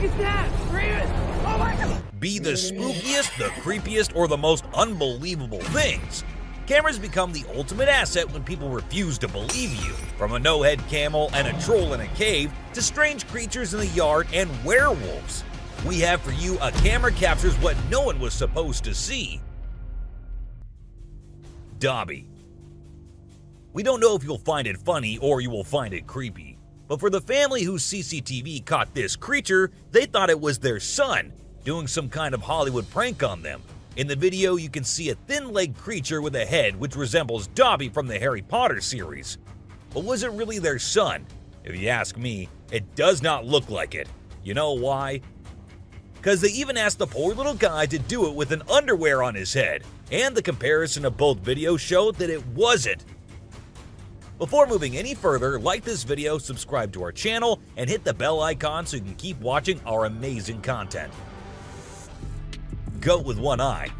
Look at that! Raven! Oh my God! Be the spookiest, the creepiest, or the most unbelievable things. Cameras become the ultimate asset when people refuse to believe you. From a no-head camel and a troll in a cave to strange creatures in the yard and werewolves. We have for you a camera captures what no one was supposed to see. Dobby. We don't know if you'll find it funny or you will find it creepy, but for the family whose CCTV caught this creature, they thought it was their son doing some kind of Hollywood prank on them. In the video, you can see a thin-legged creature with a head which resembles Dobby from the Harry Potter series. But was it really their son? If you ask me, it does not look like it. You know why? Because they even asked the poor little guy to do it with an underwear on his head, and the comparison of both videos showed that it wasn't. Before moving any further, like this video, subscribe to our channel, and hit the bell icon so you can keep watching our amazing content. Goat with one eye.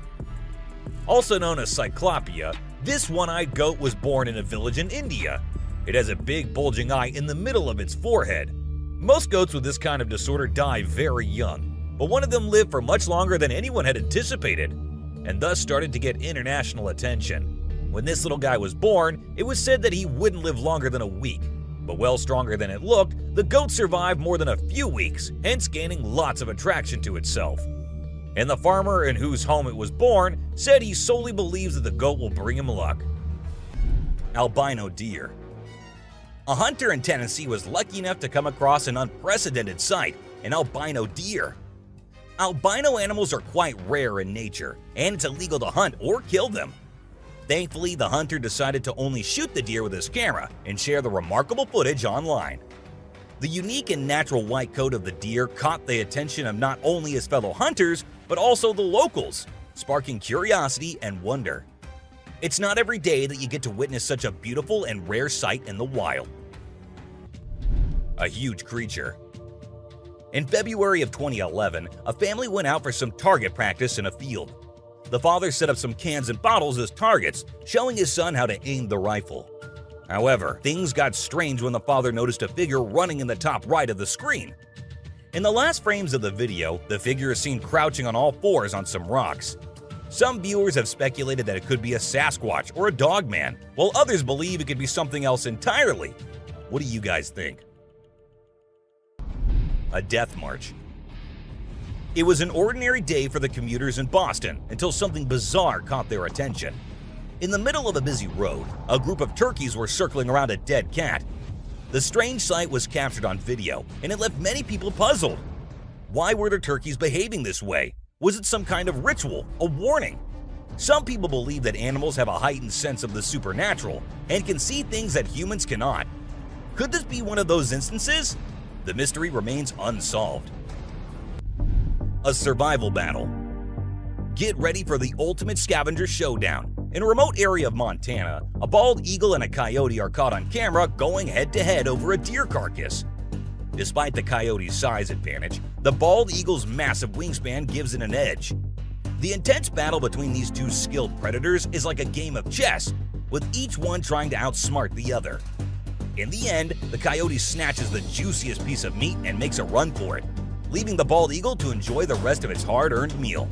Also known as Cyclopia, this one-eyed goat was born in a village in India. It has a big bulging eye in the middle of its forehead. Most goats with this kind of disorder die very young, but one of them lived for much longer than anyone had anticipated, and thus started to get international attention. When this little guy was born, it was said that he wouldn't live longer than a week, but well stronger than it looked, the goat survived more than a few weeks, hence gaining lots of attraction to itself. And the farmer in whose home it was born said he solely believes that the goat will bring him luck. Albino deer. A hunter in Tennessee was lucky enough to come across an unprecedented sight, an albino deer. Albino animals are quite rare in nature, and it's illegal to hunt or kill them. Thankfully, the hunter decided to only shoot the deer with his camera and share the remarkable footage online. The unique and natural white coat of the deer caught the attention of not only his fellow hunters, but also the locals, sparking curiosity and wonder. It's not every day that you get to witness such a beautiful and rare sight in the wild. A huge creature. In February of 2011, a family went out for some target practice in a field. The father set up some cans and bottles as targets, showing his son how to aim the rifle. However, things got strange when the father noticed a figure running in the top right of the screen. In the last frames of the video, the figure is seen crouching on all fours on some rocks. Some viewers have speculated that it could be a Sasquatch or a Dogman, while others believe it could be something else entirely. What do you guys think? A death march. It was an ordinary day for the commuters in Boston until something bizarre caught their attention. In the middle of a busy road, a group of turkeys were circling around a dead cat. The strange sight was captured on video, and it left many people puzzled. Why were the turkeys behaving this way? Was it some kind of ritual, a warning? Some people believe that animals have a heightened sense of the supernatural and can see things that humans cannot. Could this be one of those instances? The mystery remains unsolved. A survival battle. Get ready for the ultimate scavenger showdown. In a remote area of Montana, a bald eagle and a coyote are caught on camera going head-to-head over a deer carcass. Despite the coyote's size advantage, the bald eagle's massive wingspan gives it an edge. The intense battle between these two skilled predators is like a game of chess, with each one trying to outsmart the other. In the end, the coyote snatches the juiciest piece of meat and makes a run for it, leaving the bald eagle to enjoy the rest of its hard-earned meal.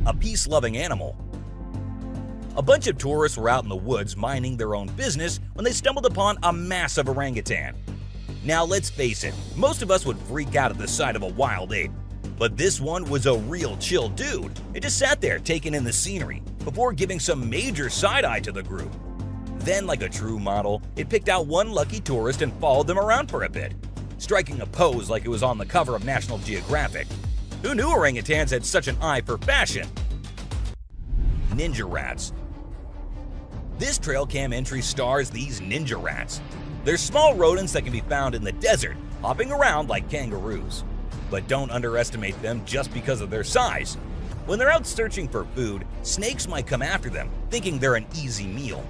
A peace-loving animal. A bunch of tourists were out in the woods minding their own business when they stumbled upon a massive orangutan. Now let's face it, most of us would freak out at the sight of a wild ape. But this one was a real chill dude. It just sat there taking in the scenery before giving some major side-eye to the group. Then, like a true model, it picked out one lucky tourist and followed them around for a bit, striking a pose like it was on the cover of National Geographic. Who knew orangutans had such an eye for fashion? Ninja rats. This trail cam entry stars these ninja rats. They're small rodents that can be found in the desert, hopping around like kangaroos. But don't underestimate them just because of their size. When they're out searching for food, snakes might come after them, thinking they're an easy meal.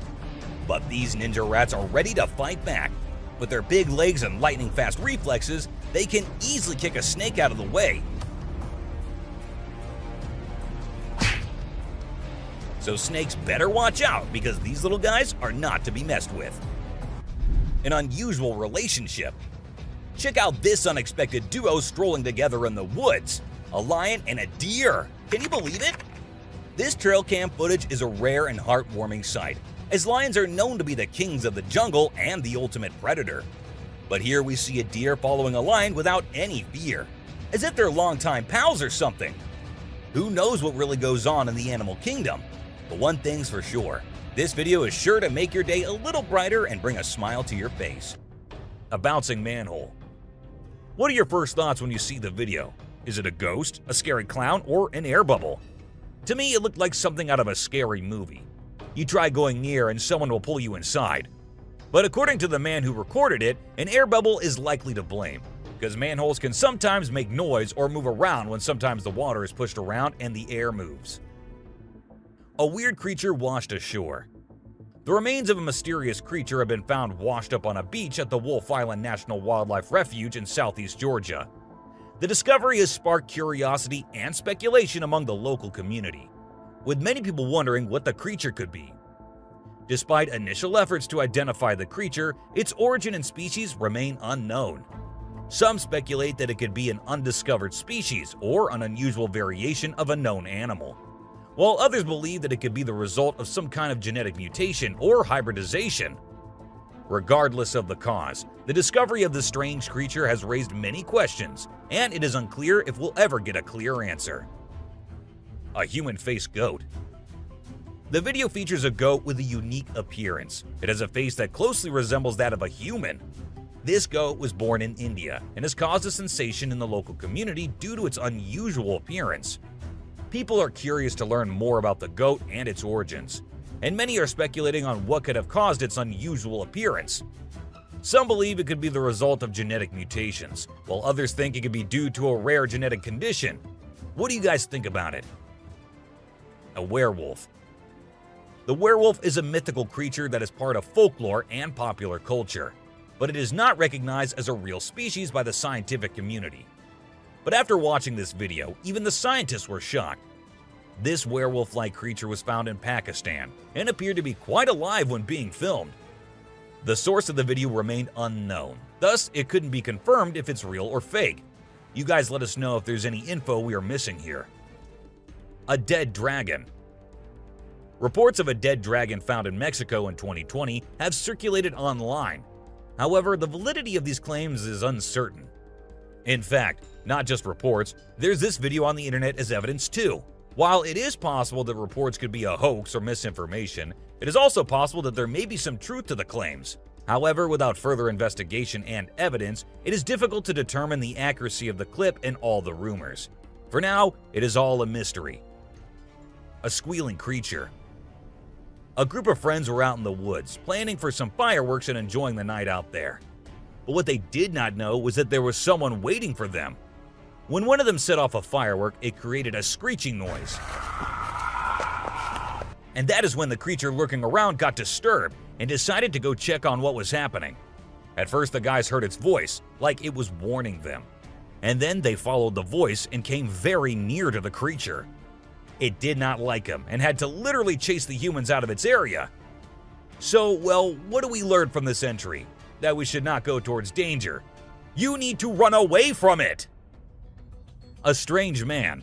But these ninja rats are ready to fight back. With their big legs and lightning-fast reflexes, they can easily kick a snake out of the way. So snakes better watch out because these little guys are not to be messed with. An unusual relationship. Check out this unexpected duo strolling together in the woods. A lion and a deer. Can you believe it? This trail cam footage is a rare and heartwarming sight, as lions are known to be the kings of the jungle and the ultimate predator. But here we see a deer following a lion without any fear, as if they're longtime pals or something. Who knows what really goes on in the animal kingdom? But one thing's for sure, this video is sure to make your day a little brighter and bring a smile to your face. A bouncing manhole. What are your first thoughts when you see the video? Is it a ghost, a scary clown, or an air bubble? To me, it looked like something out of a scary movie. You try going near and someone will pull you inside. But according to the man who recorded it, an air bubble is likely to blame, because manholes can sometimes make noise or move around when sometimes the water is pushed around and the air moves. A weird creature washed ashore. The remains of a mysterious creature have been found washed up on a beach at the Wolf Island National Wildlife Refuge in southeast Georgia. The discovery has sparked curiosity and speculation among the local community, with many people wondering what the creature could be. Despite initial efforts to identify the creature, its origin and species remain unknown. Some speculate that it could be an undiscovered species or an unusual variation of a known animal, while others believe that it could be the result of some kind of genetic mutation or hybridization. Regardless of the cause, the discovery of this strange creature has raised many questions, and it is unclear if we'll ever get a clear answer. A human-faced goat. The video features a goat with a unique appearance. It has a face that closely resembles that of a human. This goat was born in India and has caused a sensation in the local community due to its unusual appearance. People are curious to learn more about the goat and its origins, and many are speculating on what could have caused its unusual appearance. Some believe it could be the result of genetic mutations, while others think it could be due to a rare genetic condition. What do you guys think about it? A werewolf. The werewolf is a mythical creature that is part of folklore and popular culture, but it is not recognized as a real species by the scientific community. But after watching this video, even the scientists were shocked. This werewolf-like creature was found in Pakistan and appeared to be quite alive when being filmed. The source of the video remained unknown, thus it couldn't be confirmed if it's real or fake. You guys let us know if there's any info we are missing here. A dead dragon. Reports of a dead dragon found in Mexico in 2020 have circulated online. However, the validity of these claims is uncertain. In fact, not just reports, there's this video on the internet as evidence too. While it is possible that reports could be a hoax or misinformation, it is also possible that there may be some truth to the claims. However, without further investigation and evidence, it is difficult to determine the accuracy of the clip and all the rumors. For now, it is all a mystery. A squealing creature. A group of friends were out in the woods, planning for some fireworks and enjoying the night out there. But what they did not know was that there was someone waiting for them. When one of them set off a firework, it created a screeching noise. And that is when the creature lurking around got disturbed and decided to go check on what was happening. At first, the guys heard its voice, like it was warning them. And then they followed the voice and came very near to the creature. It did not like him and had to literally chase the humans out of its area. So, well, what do we learn from this entry? That we should not go towards danger. You need to run away from it! A strange man.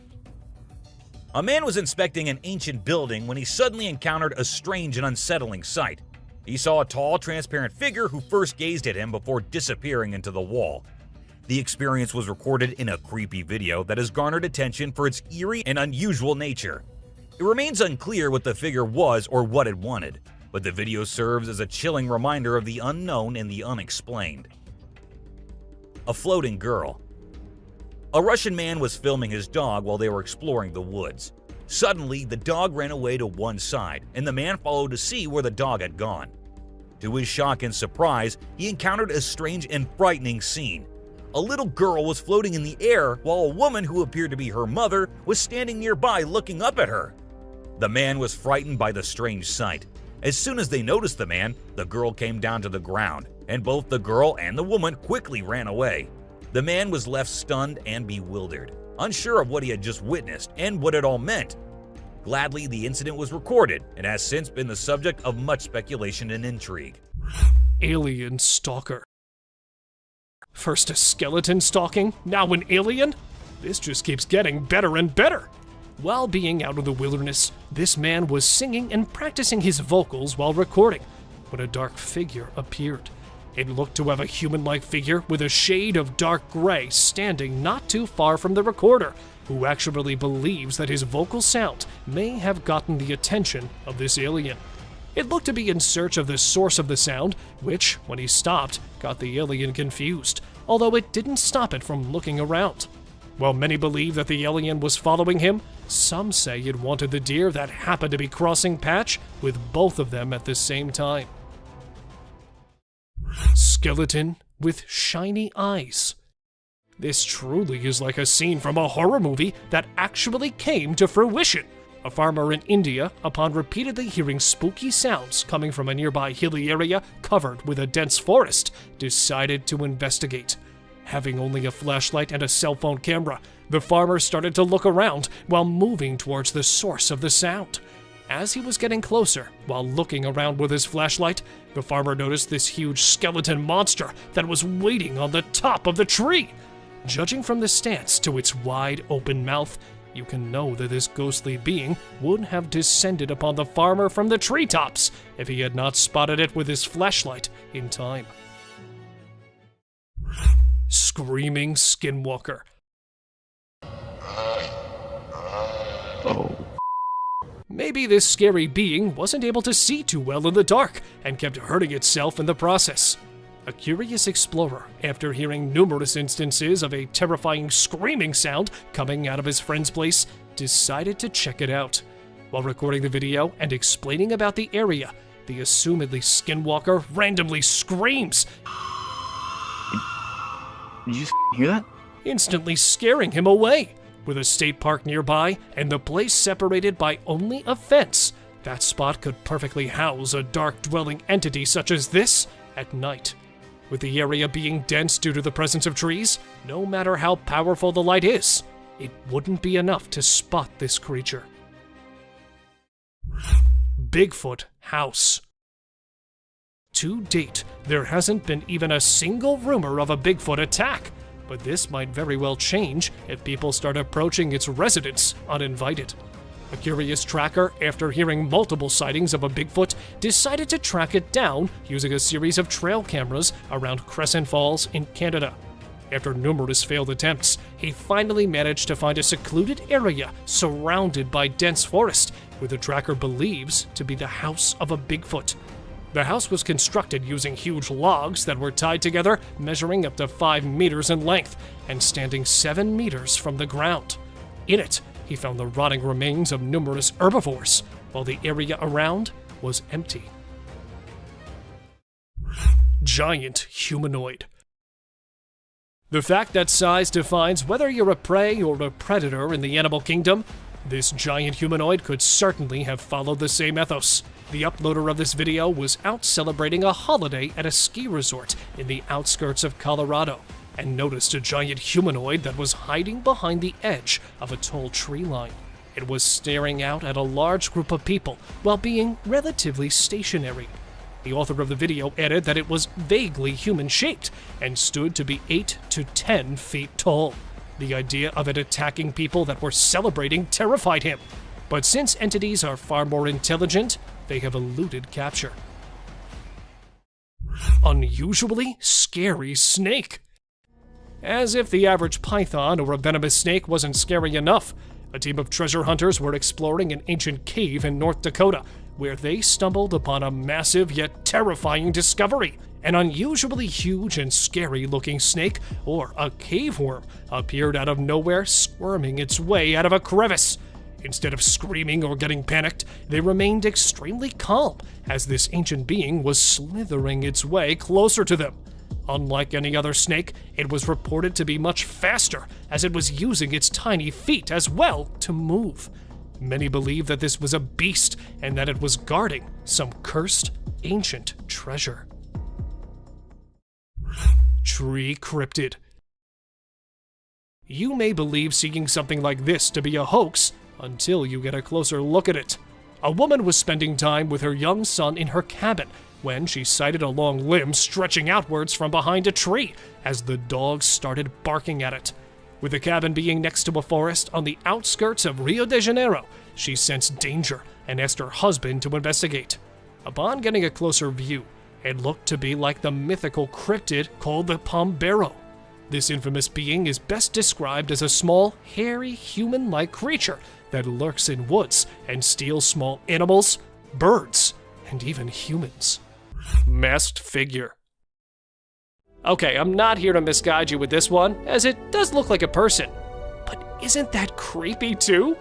A man was inspecting an ancient building when he suddenly encountered a strange and unsettling sight. He saw a tall, transparent figure who first gazed at him before disappearing into the wall. The experience was recorded in a creepy video that has garnered attention for its eerie and unusual nature. It remains unclear what the figure was or what it wanted, but the video serves as a chilling reminder of the unknown and the unexplained. A floating girl. A Russian man was filming his dog while they were exploring the woods. Suddenly, the dog ran away to one side, and the man followed to see where the dog had gone. To his shock and surprise, he encountered a strange and frightening scene. A little girl was floating in the air while a woman who appeared to be her mother was standing nearby looking up at her. The man was frightened by the strange sight. As soon as they noticed the man, the girl came down to the ground, and both the girl and the woman quickly ran away. The man was left stunned and bewildered, unsure of what he had just witnessed and what it all meant. Gladly, the incident was recorded and has since been the subject of much speculation and intrigue. Alien Stalker. First a skeleton stalking, now an alien? This just keeps getting better and better. While being out in the wilderness, this man was singing and practicing his vocals while recording when a dark figure appeared. It looked to have a human-like figure with a shade of dark gray standing not too far from the recorder, who actually believes that his vocal sound may have gotten the attention of this alien. It looked to be in search of the source of the sound, which, when he stopped, got the alien confused, although it didn't stop it from looking around. While many believe that the alien was following him, some say it wanted the deer that happened to be crossing patch with both of them at the same time. Skeleton with shiny eyes. This truly is like a scene from a horror movie that actually came to fruition. A farmer in India, upon repeatedly hearing spooky sounds coming from a nearby hilly area covered with a dense forest, decided to investigate. Having only a flashlight and a cell phone camera, the farmer started to look around while moving towards the source of the sound. As he was getting closer, while looking around with his flashlight, the farmer noticed this huge skeleton monster that was waiting on the top of the tree. Judging from the stance to its wide open mouth, you can know that this ghostly being would have descended upon the farmer from the treetops if he had not spotted it with his flashlight in time. Screaming Skinwalker. Oh. Maybe this scary being wasn't able to see too well in the dark and kept hurting itself in the process. A curious explorer, after hearing numerous instances of a terrifying screaming sound coming out of his friend's place, decided to check it out. While recording the video and explaining about the area, the assumedly Skinwalker randomly screams, Did you hear that? instantly scaring him away. With a state park nearby and the place separated by only a fence, that spot could perfectly house a dark-dwelling entity such as this at night. With the area being dense due to the presence of trees, no matter how powerful the light is, it wouldn't be enough to spot this creature. Bigfoot House. To date, there hasn't been even a single rumor of a Bigfoot attack, but this might very well change if people start approaching its residence uninvited. A curious tracker, after hearing multiple sightings of a Bigfoot, decided to track it down using a series of trail cameras around Crescent Falls in Canada. After numerous failed attempts, he finally managed to find a secluded area surrounded by dense forest, where the tracker believes to be the house of a Bigfoot. The house was constructed using huge logs that were tied together, measuring up to 5 meters in length and standing 7 meters from the ground. In it, he found the rotting remains of numerous herbivores, while the area around was empty. Giant humanoid. The fact that size defines whether you're a prey or a predator in the animal kingdom, this giant humanoid could certainly have followed the same ethos. The uploader of this video was out celebrating a holiday at a ski resort in the outskirts of Colorado and noticed a giant humanoid that was hiding behind the edge of a tall tree line. It was staring out at a large group of people while being relatively stationary. The author of the video added that it was vaguely human-shaped and stood to be 8 to 10 feet tall. The idea of it attacking people that were celebrating terrified him. But since entities are far more intelligent, they have eluded capture. Unusually scary snake. As if the average python or a venomous snake wasn't scary enough, a team of treasure hunters were exploring an ancient cave in North Dakota, where they stumbled upon a massive yet terrifying discovery. An unusually huge and scary-looking snake, or a cave worm, appeared out of nowhere, squirming its way out of a crevice. Instead of screaming or getting panicked, they remained extremely calm as this ancient being was slithering its way closer to them. Unlike any other snake, it was reported to be much faster, as it was using its tiny feet as well to move. Many believe that this was a beast and that it was guarding some cursed ancient treasure. Tree cryptid. You may believe seeing something like this to be a hoax until you get a closer look at it. A woman was spending time with her young son in her cabin when she sighted a long limb stretching outwards from behind a tree as the dog started barking at it. With the cabin being next to a forest on the outskirts of Rio de Janeiro, she sensed danger and asked her husband to investigate. Upon getting a closer view, it looked to be like the mythical cryptid called the Pombero. This infamous being is best described as a small, hairy, human-like creature that lurks in woods and steals small animals, birds, and even humans. Masked figure. Okay, I'm not here to misguide you with this one, as it does look like a person. But isn't that creepy too?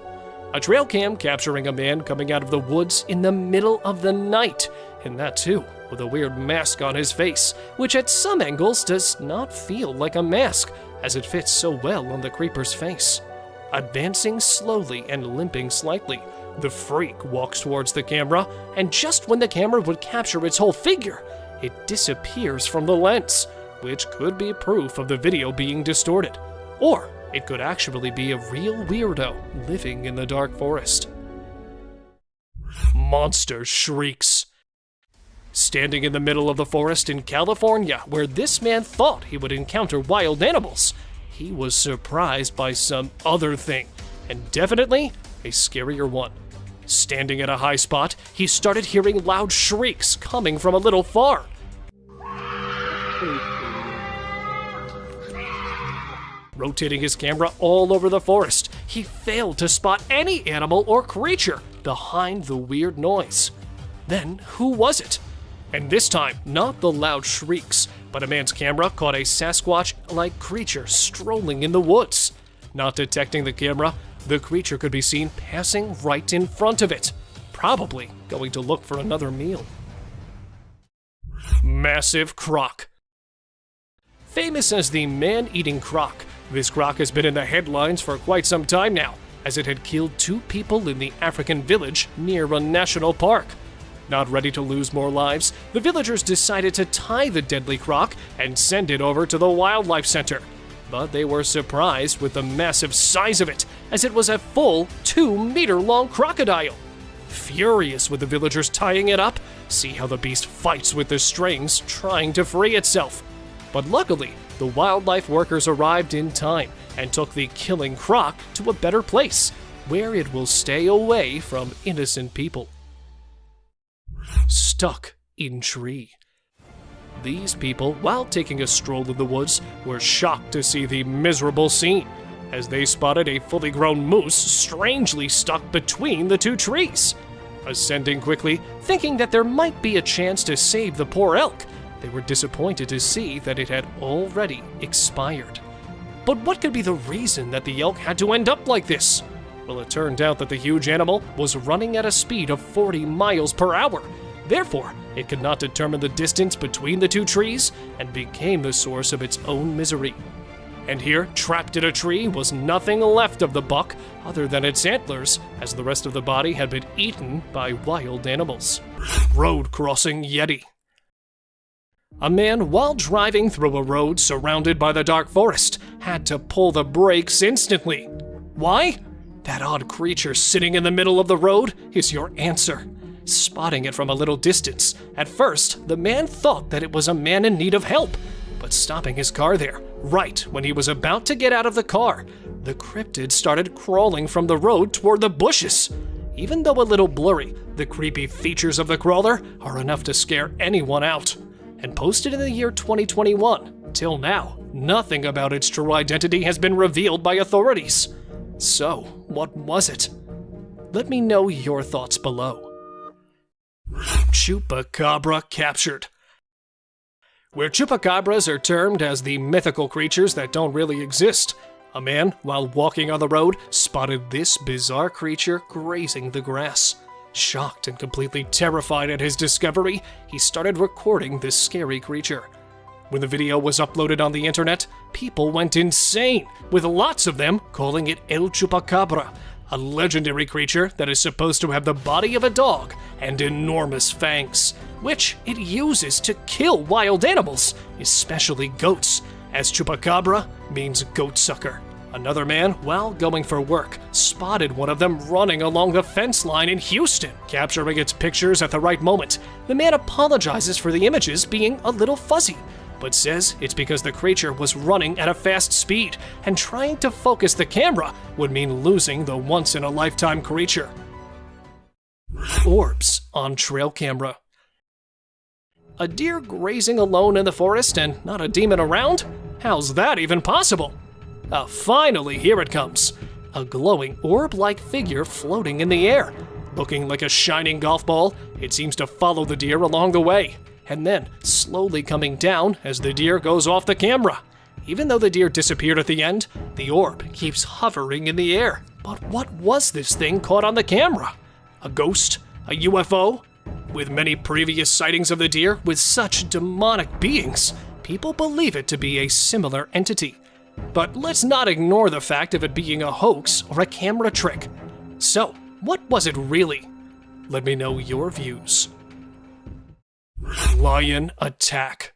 A trail cam capturing a man coming out of the woods in the middle of the night, and that too with a weird mask on his face, which at some angles does not feel like a mask, as it fits so well on the creeper's face. Advancing slowly and limping slightly, the freak walks towards the camera, and just when the camera would capture its whole figure, it disappears from the lens, which could be proof of the video being distorted. Or it could actually be a real weirdo living in the dark forest. Monster shrieks. Standing in the middle of the forest in California, where this man thought he would encounter wild animals, he was surprised by some other thing, and definitely a scarier one. Standing at a high spot, he started hearing loud shrieks coming from a little far. Rotating his camera all over the forest, he failed to spot any animal or creature behind the weird noise. Then, who was it? And this time, not the loud shrieks, but a man's camera caught a Sasquatch-like creature strolling in the woods. Not detecting the camera, the creature could be seen passing right in front of it, probably going to look for another meal. Massive croc. Famous as the man-eating croc, this croc has been in the headlines for quite some time now, as it had killed 2 people in the African village near a national park. Not ready to lose more lives, the villagers decided to tie the deadly croc and send it over to the wildlife center. But they were surprised with the massive size of it, as it was a full 2-meter-long crocodile. Furious with the villagers tying it up, see how the beast fights with the strings, trying to free itself. But luckily, the wildlife workers arrived in time and took the killing croc to a better place, where it will stay away from innocent people. Stuck in tree. These people, while taking a stroll in the woods, were shocked to see the miserable scene, as they spotted a fully grown moose strangely stuck between the 2 trees. Ascending quickly, thinking that there might be a chance to save the poor elk, they were disappointed to see that it had already expired. But what could be the reason that the elk had to end up like this? Well, it turned out that the huge animal was running at a speed of 40 miles per hour. Therefore, it could not determine the distance between the 2 trees and became the source of its own misery. And here, trapped in a tree, was nothing left of the buck other than its antlers, as the rest of the body had been eaten by wild animals. Road crossing Yeti. A man, while driving through a road surrounded by the dark forest, had to pull the brakes instantly. Why? That odd creature sitting in the middle of the road is your answer. Spotting it from a little distance, at first, the man thought that it was a man in need of help, but stopping his car there, right when he was about to get out of the car, the cryptid started crawling from the road toward the bushes. Even though a little blurry, the creepy features of the crawler are enough to scare anyone out. And posted in the year 2021, till now, nothing about its true identity has been revealed by authorities. So, what was it? Let me know your thoughts below. Chupacabra captured. Where chupacabras are termed as the mythical creatures that don't really exist, a man, while walking on the road, spotted this bizarre creature grazing the grass. Shocked and completely terrified at his discovery, he started recording this scary creature. When the video was uploaded on the internet, people went insane, with lots of them calling it El Chupacabra, a legendary creature that is supposed to have the body of a dog and enormous fangs, which it uses to kill wild animals, especially goats, as Chupacabra means goat sucker. Another man, while going for work, spotted one of them running along the fence line in Houston. Capturing its pictures at the right moment, the man apologizes for the images being a little fuzzy, but says it's because the creature was running at a fast speed, and trying to focus the camera would mean losing the once-in-a-lifetime creature. Orbs on trail camera. A deer grazing alone in the forest and not a demon around? How's that even possible? Finally, here it comes. A glowing orb-like figure floating in the air. Looking like a shining golf ball, it seems to follow the deer along the way, and then slowly coming down as the deer goes off the camera. Even though the deer disappeared at the end, the orb keeps hovering in the air. But what was this thing caught on the camera? A ghost? A UFO? With many previous sightings of the deer with such demonic beings, people believe it to be a similar entity. But let's not ignore the fact of it being a hoax or a camera trick. So, what was it really? Let me know your views. Lion attack.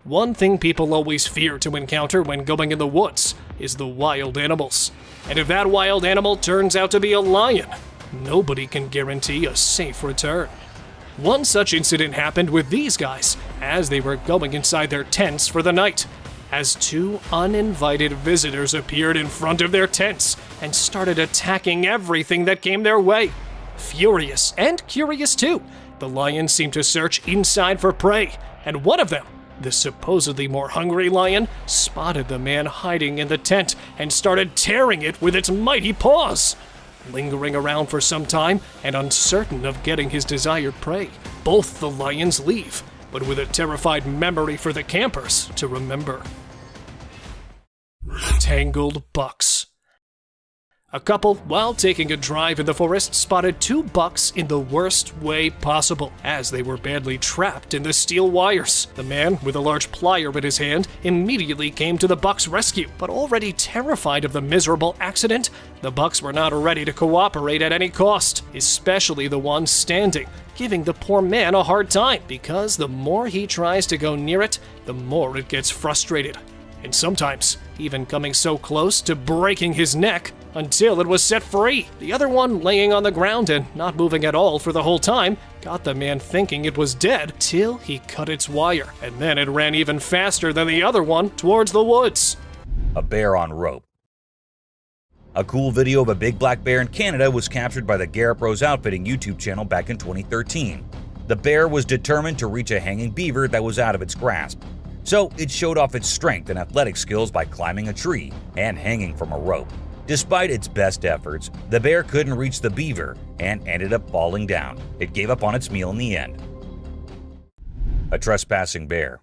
One thing people always fear to encounter when going in the woods is the wild animals. And if that wild animal turns out to be a lion, nobody can guarantee a safe return. One such incident happened with these guys as they were going inside their tents for the night, as two uninvited visitors appeared in front of their tents and started attacking everything that came their way. Furious and curious too, the lions seemed to search inside for prey, and one of them, the supposedly more hungry lion, spotted the man hiding in the tent and started tearing it with its mighty paws. Lingering around for some time and uncertain of getting his desired prey, both the lions leave, but with a terrified memory for the campers to remember. Tangled bucks. A couple, while taking a drive in the forest, spotted two bucks in the worst way possible, as they were badly trapped in the steel wires. The man, with a large plier in his hand, immediately came to the bucks' rescue, but already terrified of the miserable accident, the bucks were not ready to cooperate at any cost, especially the one standing, giving the poor man a hard time, because the more he tries to go near it, the more it gets frustrated, and sometimes even coming so close to breaking his neck until it was set free. The other one, laying on the ground and not moving at all for the whole time, got the man thinking it was dead till he cut its wire, and then it ran even faster than the other one towards the woods. A bear on rope. A cool video of a big black bear in Canada was captured by the Garrett Bros Outfitting YouTube channel back in 2013. The bear was determined to reach a hanging beaver that was out of its grasp, so it showed off its strength and athletic skills by climbing a tree and hanging from a rope. Despite its best efforts, the bear couldn't reach the beaver and ended up falling down. It gave up on its meal in the end. A trespassing bear.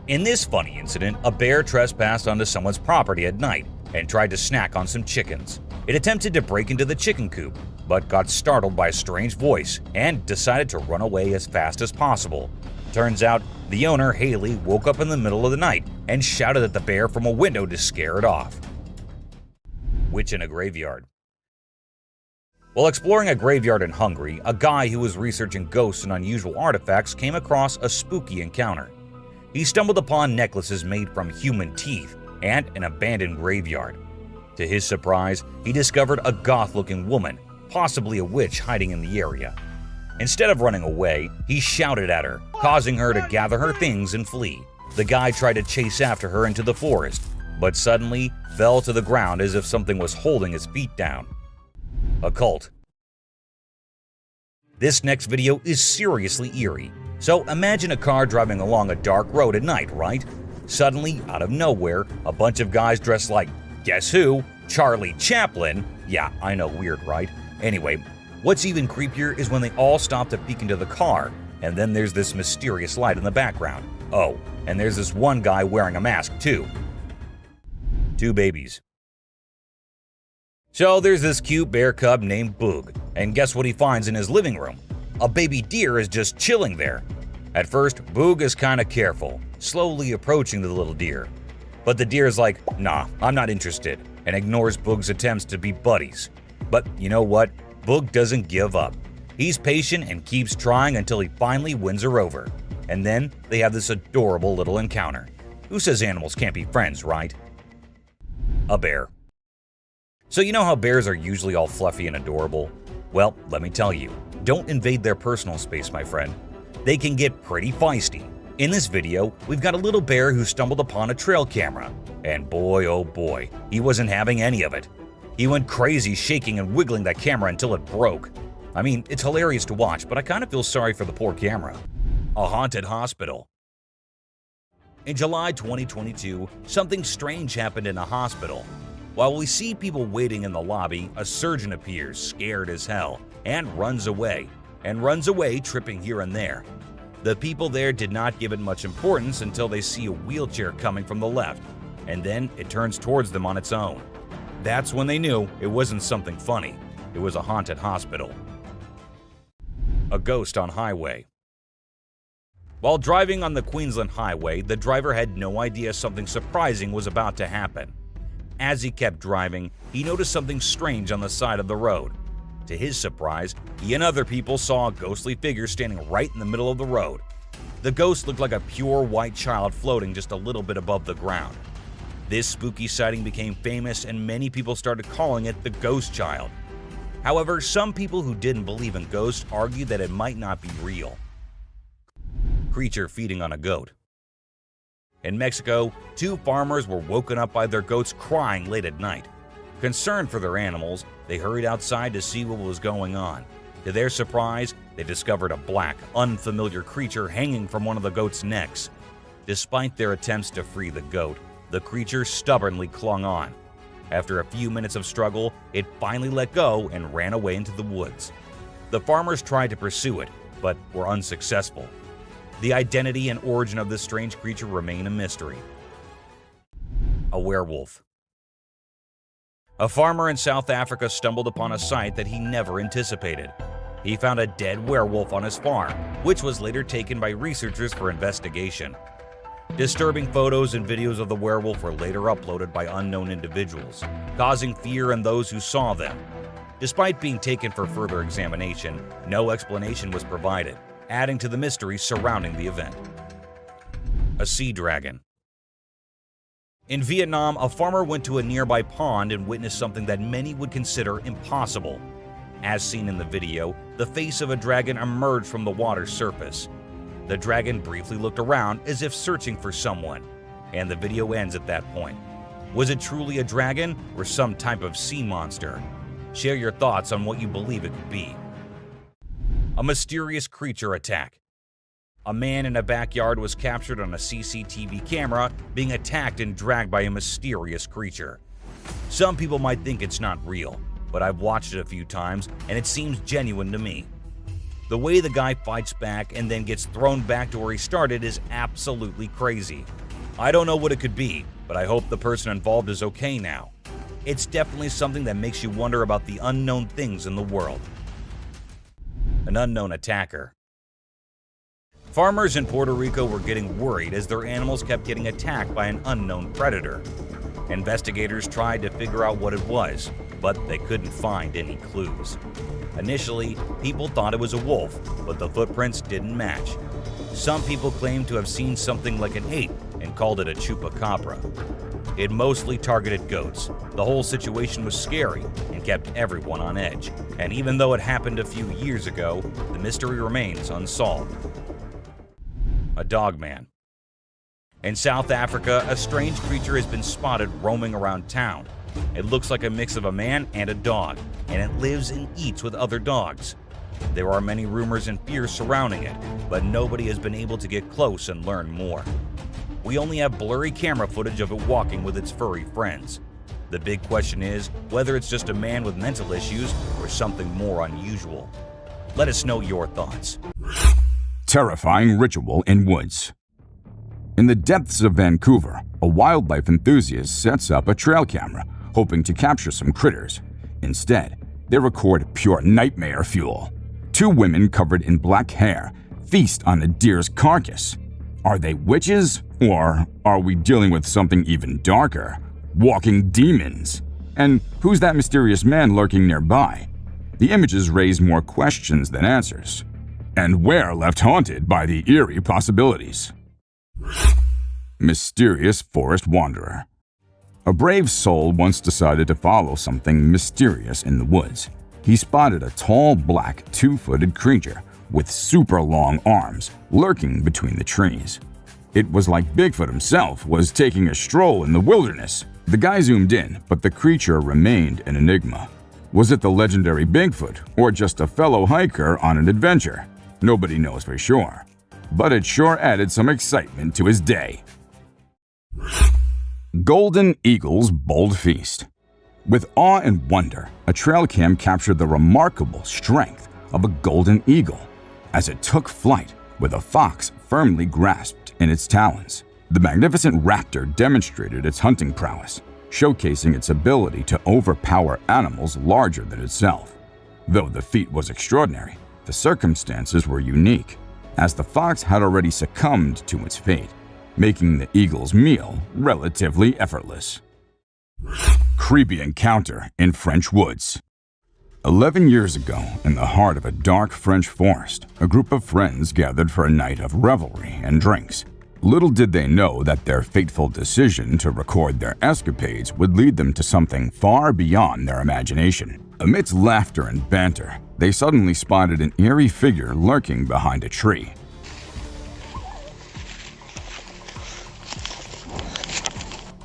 In this funny incident, a bear trespassed onto someone's property at night and tried to snack on some chickens. It attempted to break into the chicken coop, but got startled by a strange voice and decided to run away as fast as possible. Turns out, the owner, Haley, woke up in the middle of the night and shouted at the bear from a window to scare it off. Witch in a graveyard. While exploring a graveyard in Hungary, a guy who was researching ghosts and unusual artifacts came across a spooky encounter. He stumbled upon necklaces made from human teeth and an abandoned graveyard. To his surprise, he discovered a goth-looking woman, possibly a witch, hiding in the area. Instead of running away, he shouted at her, causing her to gather her things and flee. The guy tried to chase after her into the forest, but suddenly fell to the ground as if something was holding his feet down. A cult. This next video is seriously eerie. So imagine a car driving along a dark road at night, right? Suddenly, out of nowhere, a bunch of guys dressed like, guess who? Charlie Chaplin. Yeah, I know, weird, right? Anyway, what's even creepier is when they all stop to peek into the car, and then there's this mysterious light in the background. Oh, and there's this one guy wearing a mask too. Two babies. So there's this cute bear cub named Boog, and guess what he finds in his living room? A baby deer is just chilling there. At first, Boog is kinda careful, slowly approaching the little deer. But the deer is like, nah, I'm not interested, and ignores Boog's attempts to be buddies. But you know what? Boog doesn't give up. He's patient and keeps trying until he finally wins her over. And then they have this adorable little encounter. Who says animals can't be friends, right? A bear. So you know how bears are usually all fluffy and adorable? Well, let me tell you, don't invade their personal space, my friend. They can get pretty feisty. In this video, we've got a little bear who stumbled upon a trail camera. And boy, oh boy, he wasn't having any of it. He went crazy shaking and wiggling that camera until it broke. I mean, it's hilarious to watch, but I kind of feel sorry for the poor camera. A haunted hospital. In July 2022, something strange happened in a hospital. While we see people waiting in the lobby, a surgeon appears, scared as hell, and runs away, tripping here and there. The people there did not give it much importance until they see a wheelchair coming from the left, and then it turns towards them on its own. That's when they knew it wasn't something funny. It was a haunted hospital. A ghost on highway. While driving on the Queensland Highway, the driver had no idea something surprising was about to happen. As he kept driving, he noticed something strange on the side of the road. To his surprise, he and other people saw a ghostly figure standing right in the middle of the road. The ghost looked like a pure white child floating just a little bit above the ground. This spooky sighting became famous and many people started calling it the Ghost Child. However, some people who didn't believe in ghosts argued that it might not be real. Creature feeding on a goat. In Mexico, 2 farmers were woken up by their goats crying late at night. Concerned for their animals, they hurried outside to see what was going on. To their surprise, they discovered a black, unfamiliar creature hanging from one of the goat's necks. Despite their attempts to free the goat, the creature stubbornly clung on. After a few minutes of struggle, it finally let go and ran away into the woods. The farmers tried to pursue it, but were unsuccessful. The identity and origin of this strange creature remain a mystery. A werewolf. A farmer in South Africa stumbled upon a sight that he never anticipated. He found a dead werewolf on his farm, which was later taken by researchers for investigation. Disturbing photos and videos of the werewolf were later uploaded by unknown individuals, causing fear in those who saw them. Despite being taken for further examination, no explanation was provided, adding to the mystery surrounding the event. A sea dragon. In Vietnam, a farmer went to a nearby pond and witnessed something that many would consider impossible. As seen in the video, the face of a dragon emerged from the water's surface. The dragon briefly looked around as if searching for someone, and the video ends at that point. Was it truly a dragon or some type of sea monster? Share your thoughts on what you believe it could be. A mysterious creature attack. A man in a backyard was captured on a CCTV camera being attacked and dragged by a mysterious creature. Some people might think it's not real, but I've watched it a few times and it seems genuine to me. The way the guy fights back and then gets thrown back to where he started is absolutely crazy. I don't know what it could be, but I hope the person involved is okay now. It's definitely something that makes you wonder about the unknown things in the world. An unknown attacker. Farmers in Puerto Rico were getting worried as their animals kept getting attacked by an unknown predator. Investigators tried to figure out what it was, but they couldn't find any clues. Initially, people thought it was a wolf, but the footprints didn't match. Some people claimed to have seen something like an ape and called it a chupacabra. It mostly targeted goats. The whole situation was scary and kept everyone on edge. And even though it happened a few years ago, the mystery remains unsolved. A dogman. In South Africa, a strange creature has been spotted roaming around town. It looks like a mix of a man and a dog, and it lives and eats with other dogs. There are many rumors and fears surrounding it, but nobody has been able to get close and learn more. We only have blurry camera footage of it walking with its furry friends. The big question is whether it's just a man with mental issues or something more unusual. Let us know your thoughts. Terrifying ritual in woods. In the depths of Vancouver, a wildlife enthusiast sets up a trail camera, hoping to capture some critters. Instead, they record pure nightmare fuel. 2 women covered in black hair feast on a deer's carcass. Are they witches, or are we dealing with something even darker? Walking demons? And who's that mysterious man lurking nearby? The images raise more questions than answers. And we're left haunted by the eerie possibilities. Mysterious forest wanderer. A brave soul once decided to follow something mysterious in the woods. He spotted a tall, black, two-footed creature with super long arms lurking between the trees. It was like Bigfoot himself was taking a stroll in the wilderness. The guy zoomed in, but the creature remained an enigma. Was it the legendary Bigfoot or just a fellow hiker on an adventure? Nobody knows for sure, but it sure added some excitement to his day. Golden Eagle's Bold Feast. With awe and wonder, a trail cam captured the remarkable strength of a golden eagle as it took flight with a fox firmly grasped in its talons. The magnificent raptor demonstrated its hunting prowess, showcasing its ability to overpower animals larger than itself. Though the feat was extraordinary, the circumstances were unique, as the fox had already succumbed to its fate, making the eagle's meal relatively effortless. Creepy encounter in French woods. 11 years ago, in the heart of a dark French forest, a group of friends gathered for a night of revelry and drinks. Little did they know that their fateful decision to record their escapades would lead them to something far beyond their imagination. Amidst laughter and banter, they suddenly spotted an eerie figure lurking behind a tree.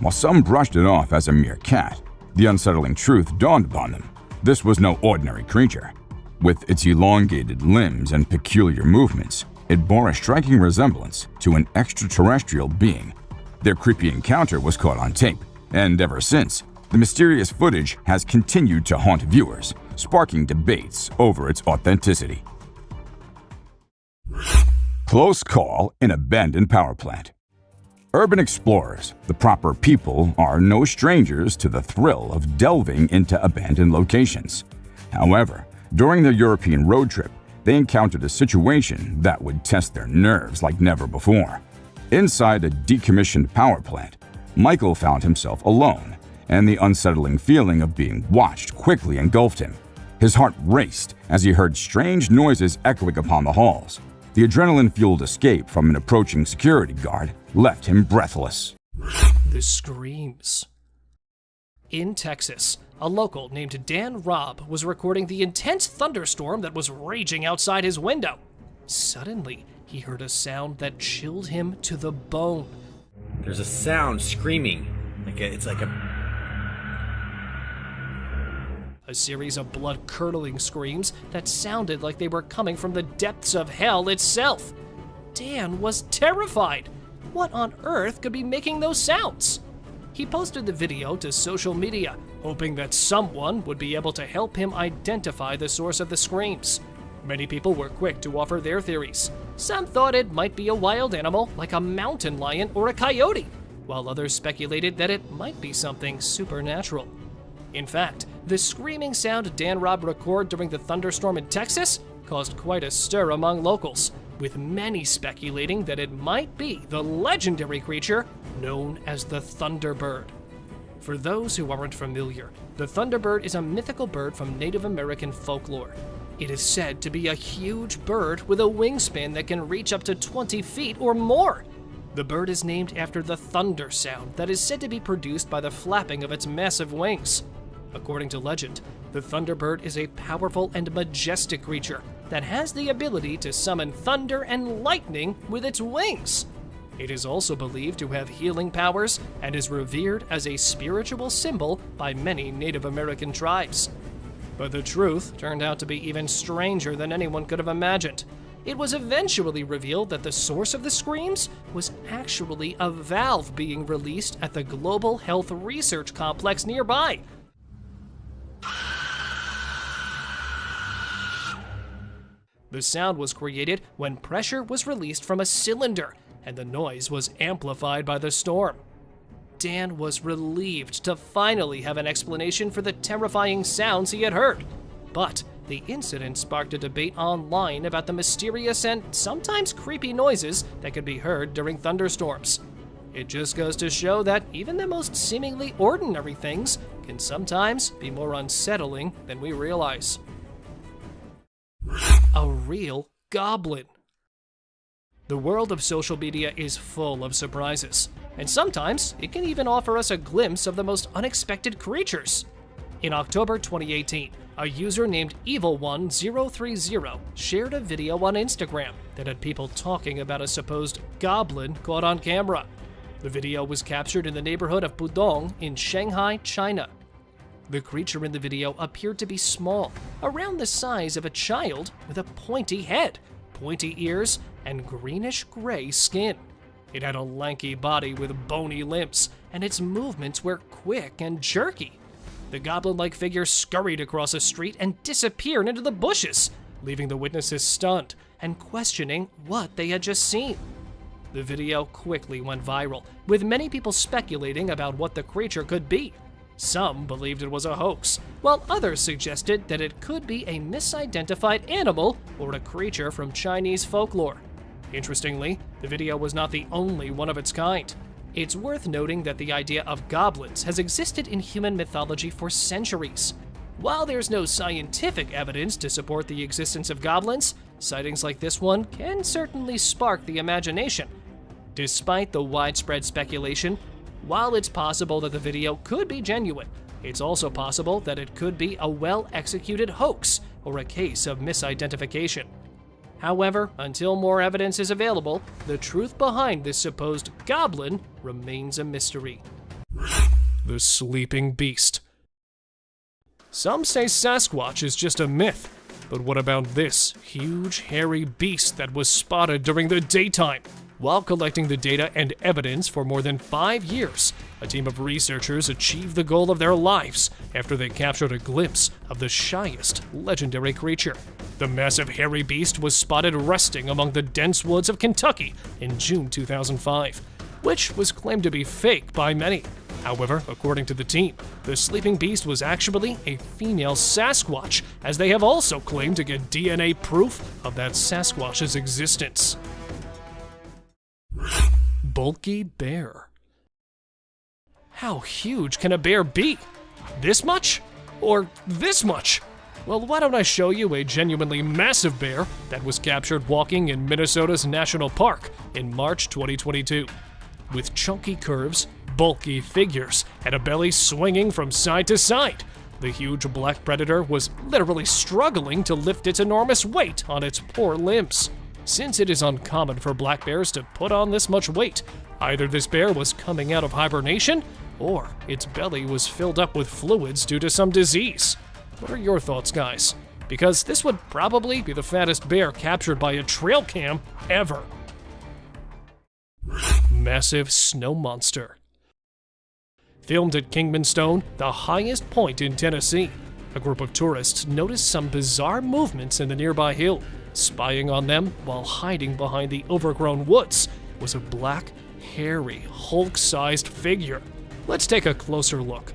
While some brushed it off as a mere cat, the unsettling truth dawned upon them. This was no ordinary creature. With its elongated limbs and peculiar movements, it bore a striking resemblance to an extraterrestrial being. Their creepy encounter was caught on tape, and ever since, the mysterious footage has continued to haunt viewers, sparking debates over its authenticity. Close call in abandoned power plant. Urban explorers, the proper people, are no strangers to the thrill of delving into abandoned locations. However, during their European road trip, they encountered a situation that would test their nerves like never before. Inside a decommissioned power plant, Michael found himself alone, and the unsettling feeling of being watched quickly engulfed him. His heart raced as he heard strange noises echoing upon the halls. The adrenaline-fueled escape from an approaching security guard left him breathless. The screams. In Texas, a local named Dan Robb was recording the intense thunderstorm that was raging outside his window. Suddenly, he heard a sound that chilled him to the bone. There's a sound screaming. It's like A series of blood-curdling screams that sounded like they were coming from the depths of hell itself. Dan was terrified. What on earth could be making those sounds? He posted the video to social media, hoping that someone would be able to help him identify the source of the screams. Many people were quick to offer their theories. Some thought it might be a wild animal like a mountain lion or a coyote, while others speculated that it might be something supernatural. In fact, the screaming sound Dan Robb recorded during the thunderstorm in Texas caused quite a stir among locals, with many speculating that it might be the legendary creature known as the Thunderbird. For those who aren't familiar, the Thunderbird is a mythical bird from Native American folklore. It is said to be a huge bird with a wingspan that can reach up to 20 feet or more. The bird is named after the thunder sound that is said to be produced by the flapping of its massive wings. According to legend, the Thunderbird is a powerful and majestic creature that has the ability to summon thunder and lightning with its wings. It is also believed to have healing powers and is revered as a spiritual symbol by many Native American tribes. But the truth turned out to be even stranger than anyone could have imagined. It was eventually revealed that the source of the screams was actually a valve being released at the Global Health Research Complex nearby. The sound was created when pressure was released from a cylinder, and the noise was amplified by the storm. Dan was relieved to finally have an explanation for the terrifying sounds he had heard. But the incident sparked a debate online about the mysterious and sometimes creepy noises that could be heard during thunderstorms. It just goes to show that even the most seemingly ordinary things can sometimes be more unsettling than we realize. A real goblin. The world of social media is full of surprises. and sometimes it can even offer us a glimpse of the most unexpected creatures. In October 2018, a user named Evil1030 shared a video on Instagram that had people talking about a supposed goblin caught on camera. The video was captured in the neighborhood of Pudong in Shanghai, China. The creature in the video appeared to be small, around the size of a child with a pointy head, pointy ears, and greenish-gray skin. It had a lanky body with bony limbs, and its movements were quick and jerky. The goblin-like figure scurried across a street and disappeared into the bushes, leaving the witnesses stunned and questioning what they had just seen. The video quickly went viral, with many people speculating about what the creature could be. Some believed it was a hoax, while others suggested that it could be a misidentified animal or a creature from Chinese folklore. Interestingly, the video was not the only one of its kind. It's worth noting that the idea of goblins has existed in human mythology for centuries. While there's no scientific evidence to support the existence of goblins, sightings like this one can certainly spark the imagination. Despite the widespread speculation, while it's possible that the video could be genuine, it's also possible that it could be a well-executed hoax or a case of misidentification. However, until more evidence is available, the truth behind this supposed goblin remains a mystery. The Sleeping Beast. Some say Sasquatch is just a myth, but what about this huge, hairy beast that was spotted during the daytime? While collecting the data and evidence for more than 5 years, a team of researchers achieved the goal of their lives after they captured a glimpse of the shyest legendary creature. The massive hairy beast was spotted resting among the dense woods of Kentucky in June 2005, which was claimed to be fake by many. However, according to the team, the sleeping beast was actually a female Sasquatch, as they have also claimed to get DNA proof of that Sasquatch's existence. Bulky bear. How huge can a bear be? This much? Or this much? Well, why don't I show you a genuinely massive bear that was captured walking in Minnesota's National Park in March 2022. With chunky curves, bulky figures, and a belly swinging from side to side, the huge black predator was literally struggling to lift its enormous weight on its poor limbs. Since it is uncommon for black bears to put on this much weight, either this bear was coming out of hibernation, or its belly was filled up with fluids due to some disease. What are your thoughts, guys? Because this would probably be the fattest bear captured by a trail cam ever. Massive snow monster. Filmed at Kingman Stone, the highest point in Tennessee, a group of tourists noticed some bizarre movements in the nearby hill. Spying on them while hiding behind the overgrown woods was a black, hairy, Hulk-sized figure. Let's take a closer look.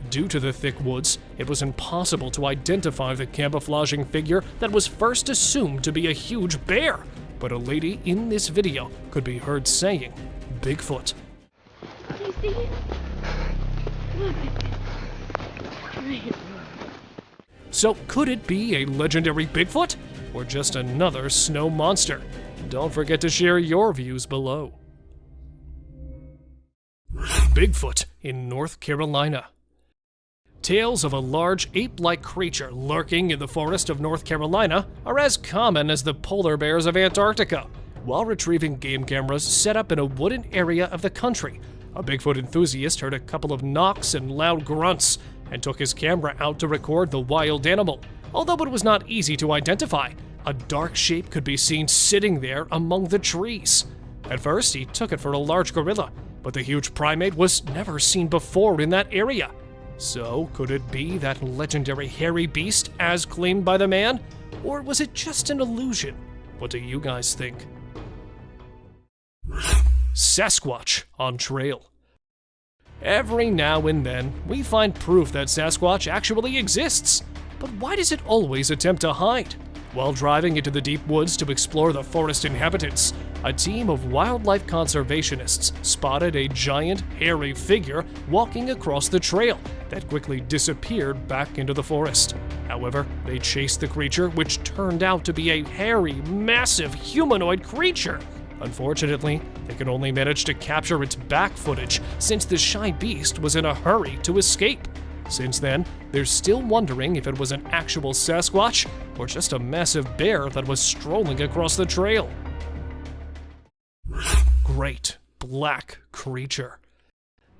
Due to the thick woods, it was impossible to identify the camouflaging figure that was first assumed to be a huge bear, but a lady in this video could be heard saying, "Bigfoot." Do you see it? Look at it. So could it be a legendary Bigfoot, or just another snow monster? Don't forget to share your views below. Bigfoot in North Carolina. Tales of a large ape-like creature lurking in the forest of North Carolina are as common as the polar bears of Antarctica. While retrieving game cameras set up in a wooded area of the country, a Bigfoot enthusiast heard a couple of knocks and loud grunts and took his camera out to record the wild animal. Although it was not easy to identify, a dark shape could be seen sitting there among the trees. At first, he took it for a large gorilla, but the huge primate was never seen before in that area. So, could it be that legendary hairy beast as claimed by the man? Or was it just an illusion? What do you guys think? Sasquatch on trail. Every now and then, we find proof that Sasquatch actually exists. But why does it always attempt to hide? While driving into the deep woods to explore the forest inhabitants, a team of wildlife conservationists spotted a giant, hairy figure walking across the trail that quickly disappeared back into the forest. However, they chased the creature, which turned out to be a hairy, massive humanoid creature. Unfortunately, they could only manage to capture its back footage since the shy beast was in a hurry to escape. Since then, they're still wondering if it was an actual Sasquatch or just a massive bear that was strolling across the trail. Great black creature.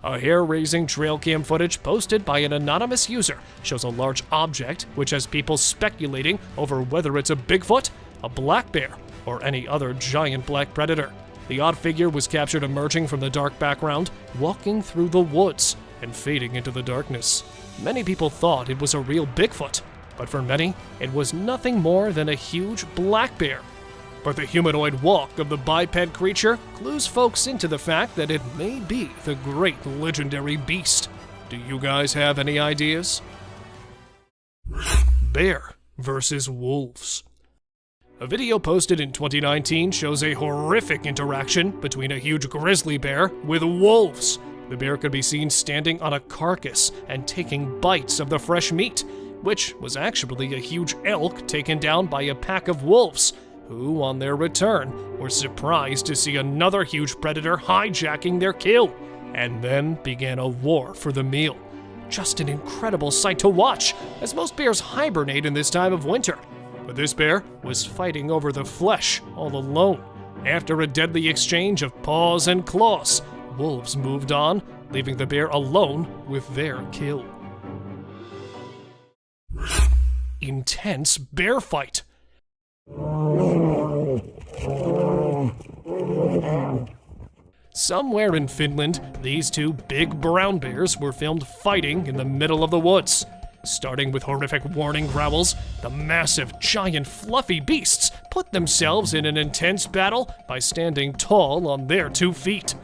A hair-raising trail cam footage posted by an anonymous user shows a large object which has people speculating over whether it's a Bigfoot, a black bear, or any other giant black predator. The odd figure was captured emerging from the dark background, walking through the woods and fading into the darkness. Many people thought it was a real Bigfoot, but for many, it was nothing more than a huge black bear. But the humanoid walk of the biped creature clues folks into the fact that it may be the great legendary beast. Do you guys have any ideas? Bear versus wolves. A video posted in 2019 shows a horrific interaction between a huge grizzly bear with wolves. The bear could be seen standing on a carcass and taking bites of the fresh meat, which was actually a huge elk taken down by a pack of wolves, who, on their return, were surprised to see another huge predator hijacking their kill, and then began a war for the meal. Just an incredible sight to watch, as most bears hibernate in this time of winter. But this bear was fighting over the flesh all alone. After a deadly exchange of paws and claws, wolves moved on, leaving the bear alone with their kill. Intense bear fight. Somewhere in Finland, these two big brown bears were filmed fighting in the middle of the woods. Starting with horrific warning growls, the massive, giant, fluffy beasts put themselves in an intense battle by standing tall on their 2 feet.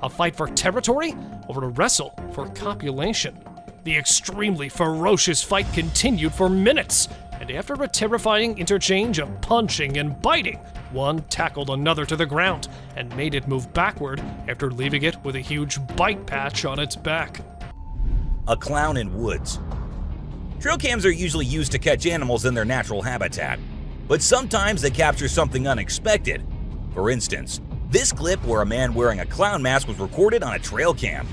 A fight for territory or a wrestle for copulation? The extremely ferocious fight continued for minutes, and after a terrifying interchange of punching and biting, one tackled another to the ground and made it move backward after leaving it with a huge bite patch on its back. A clown in woods. Trail cams are usually used to catch animals in their natural habitat, but sometimes they capture something unexpected. For instance, this clip where a man wearing a clown mask was recorded on a trail cam.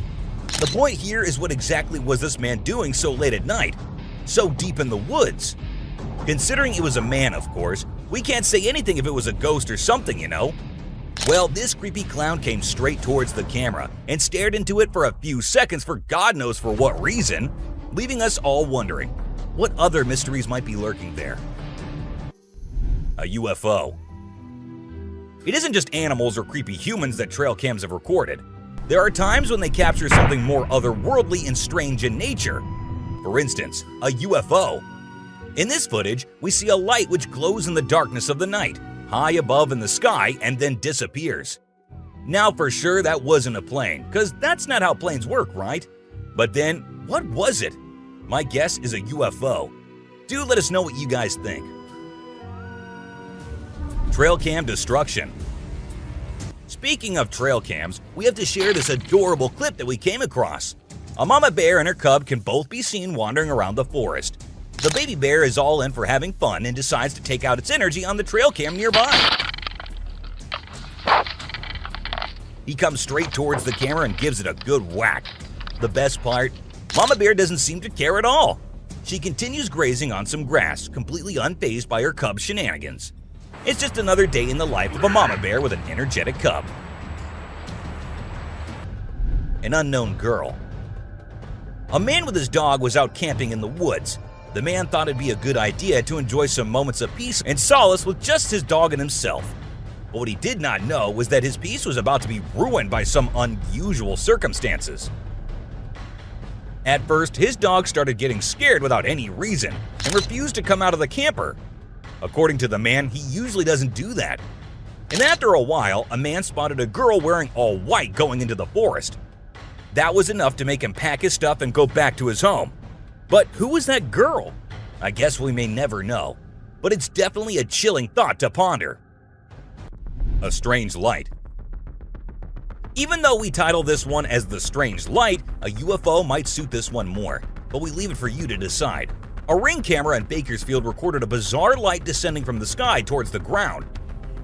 The point here is what exactly was this man doing so late at night, so deep in the woods? Considering it was a man, of course, we can't say anything if it was a ghost or something, you know? Well, this creepy clown came straight towards the camera and stared into it for a few seconds for God knows for what reason, leaving us all wondering what other mysteries might be lurking there. A UFO. It isn't just animals or creepy humans that trail cams have recorded. There are times when they capture something more otherworldly and strange in nature. For instance, a UFO. In this footage, we see a light which glows in the darkness of the night, high above in the sky, and then disappears. Now for sure that wasn't a plane, because that's not how planes work, right? But then, what was it? My guess is a UFO. Do let us know what you guys think. Trail cam destruction. Speaking of trail cams, we have to share this adorable clip that we came across. A mama bear and her cub can both be seen wandering around the forest. The baby bear is all in for having fun and decides to take out its energy on the trail cam nearby. He comes straight towards the camera and gives it a good whack. The best part, Mama Bear doesn't seem to care at all. She continues grazing on some grass, completely unfazed by her cub's shenanigans. It's just another day in the life of a mama bear with an energetic cub. An unknown girl. A man with his dog was out camping in the woods. The man thought it'd be a good idea to enjoy some moments of peace and solace with just his dog and himself. But what he did not know was that his peace was about to be ruined by some unusual circumstances. At first, his dog started getting scared without any reason and refused to come out of the camper. According to the man, he usually doesn't do that. And after a while, a man spotted a girl wearing all white going into the forest. That was enough to make him pack his stuff and go back to his home. But who was that girl? I guess we may never know, but it's definitely a chilling thought to ponder. A strange light. Even though we title this one as The Strange Light, a UFO might suit this one more, but we leave it for you to decide. A Ring camera in Bakersfield recorded a bizarre light descending from the sky towards the ground.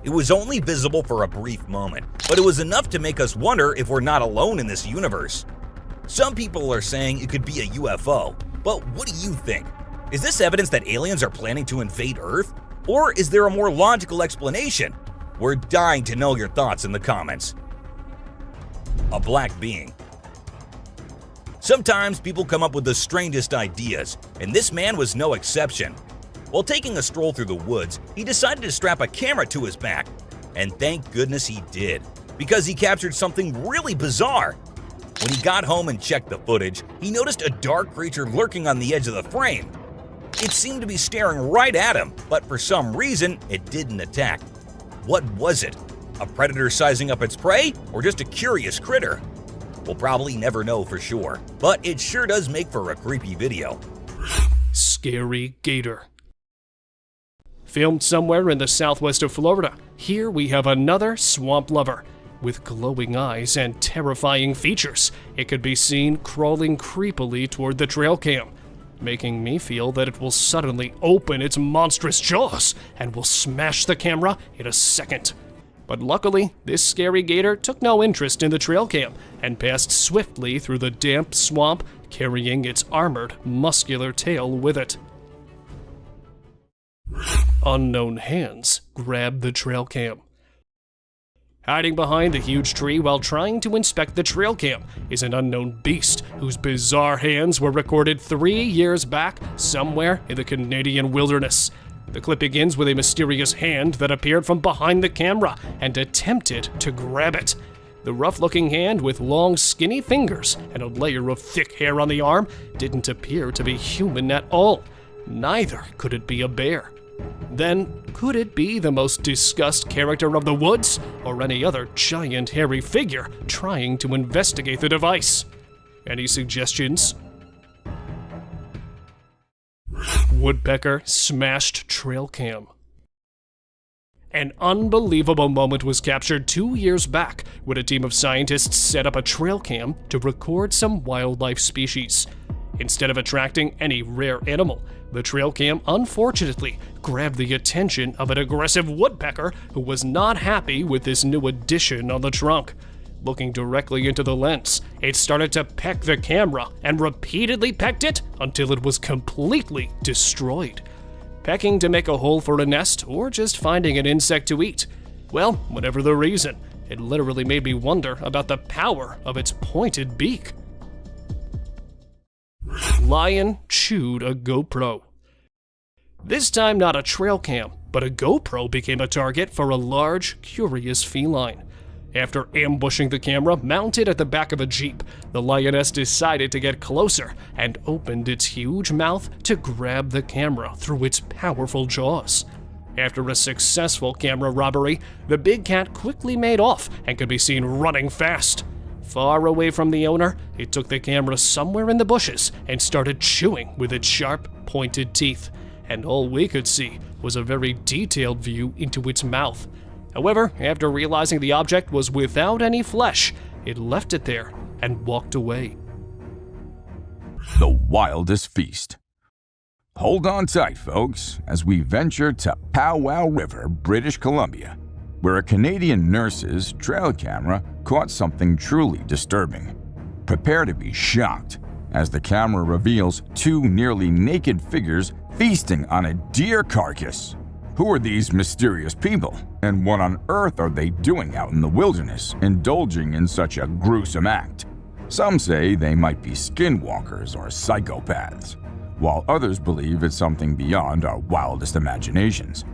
It was only visible for a brief moment, but it was enough to make us wonder if we're not alone in this universe. Some people are saying it could be a UFO, but what do you think? Is this evidence that aliens are planning to invade Earth? Or is there a more logical explanation? We're dying to know your thoughts in the comments. A black being. Sometimes people come up with the strangest ideas, and this man was no exception. While taking a stroll through the woods, he decided to strap a camera to his back. And thank goodness he did, because he captured something really bizarre. When he got home and checked the footage, he noticed a dark creature lurking on the edge of the frame. It seemed to be staring right at him, but for some reason, it didn't attack. What was it? A predator sizing up its prey, or just a curious critter? We'll probably never know for sure, but it sure does make for a creepy video. Scary gator. Filmed somewhere in the southwest of Florida, here we have another swamp lover. With glowing eyes and terrifying features, it could be seen crawling creepily toward the trail cam, making me feel that it will suddenly open its monstrous jaws and will smash the camera in a second. But luckily, this scary gator took no interest in the trail cam and passed swiftly through the damp swamp, carrying its armored, muscular tail with it. Unknown hands grabbed the trail cam. Hiding behind the huge tree while trying to inspect the trail cam is an unknown beast whose bizarre hands were recorded 3 years back somewhere in the Canadian wilderness. The clip begins with a mysterious hand that appeared from behind the camera and attempted to grab it. The rough-looking hand with long, skinny fingers and a layer of thick hair on the arm didn't appear to be human at all. Neither could it be a bear. Then, could it be the most discussed character of the woods, or any other giant hairy figure trying to investigate the device? Any suggestions? Woodpecker smashed trail cam. An unbelievable moment was captured 2 years back when a team of scientists set up a trail cam to record some wildlife species. Instead of attracting any rare animal, the trail cam unfortunately grabbed the attention of an aggressive woodpecker who was not happy with this new addition on the trunk. Looking directly into the lens, it started to peck the camera and repeatedly pecked it until it was completely destroyed. Pecking to make a hole for a nest or just finding an insect to eat? Well, whatever the reason, it literally made me wonder about the power of its pointed beak. Lion chewed a GoPro. This time not a trail cam, but a GoPro became a target for a large, curious feline. After ambushing the camera mounted at the back of a Jeep, the lioness decided to get closer and opened its huge mouth to grab the camera through its powerful jaws. After a successful camera robbery, the big cat quickly made off and could be seen running fast. Far away from the owner, it took the camera somewhere in the bushes and started chewing with its sharp, pointed teeth. And all we could see was a very detailed view into its mouth. However, after realizing the object was without any flesh, it left it there and walked away. The wildest feast. Hold on tight, folks, as we venture to Powwow River, British Columbia, where a Canadian nurse's trail camera caught something truly disturbing. Prepare to be shocked as the camera reveals 2 nearly naked figures feasting on a deer carcass. Who are these mysterious people, and what on earth are they doing out in the wilderness, indulging in such a gruesome act? Some say they might be skinwalkers or psychopaths, while others believe it's something beyond our wildest imaginations.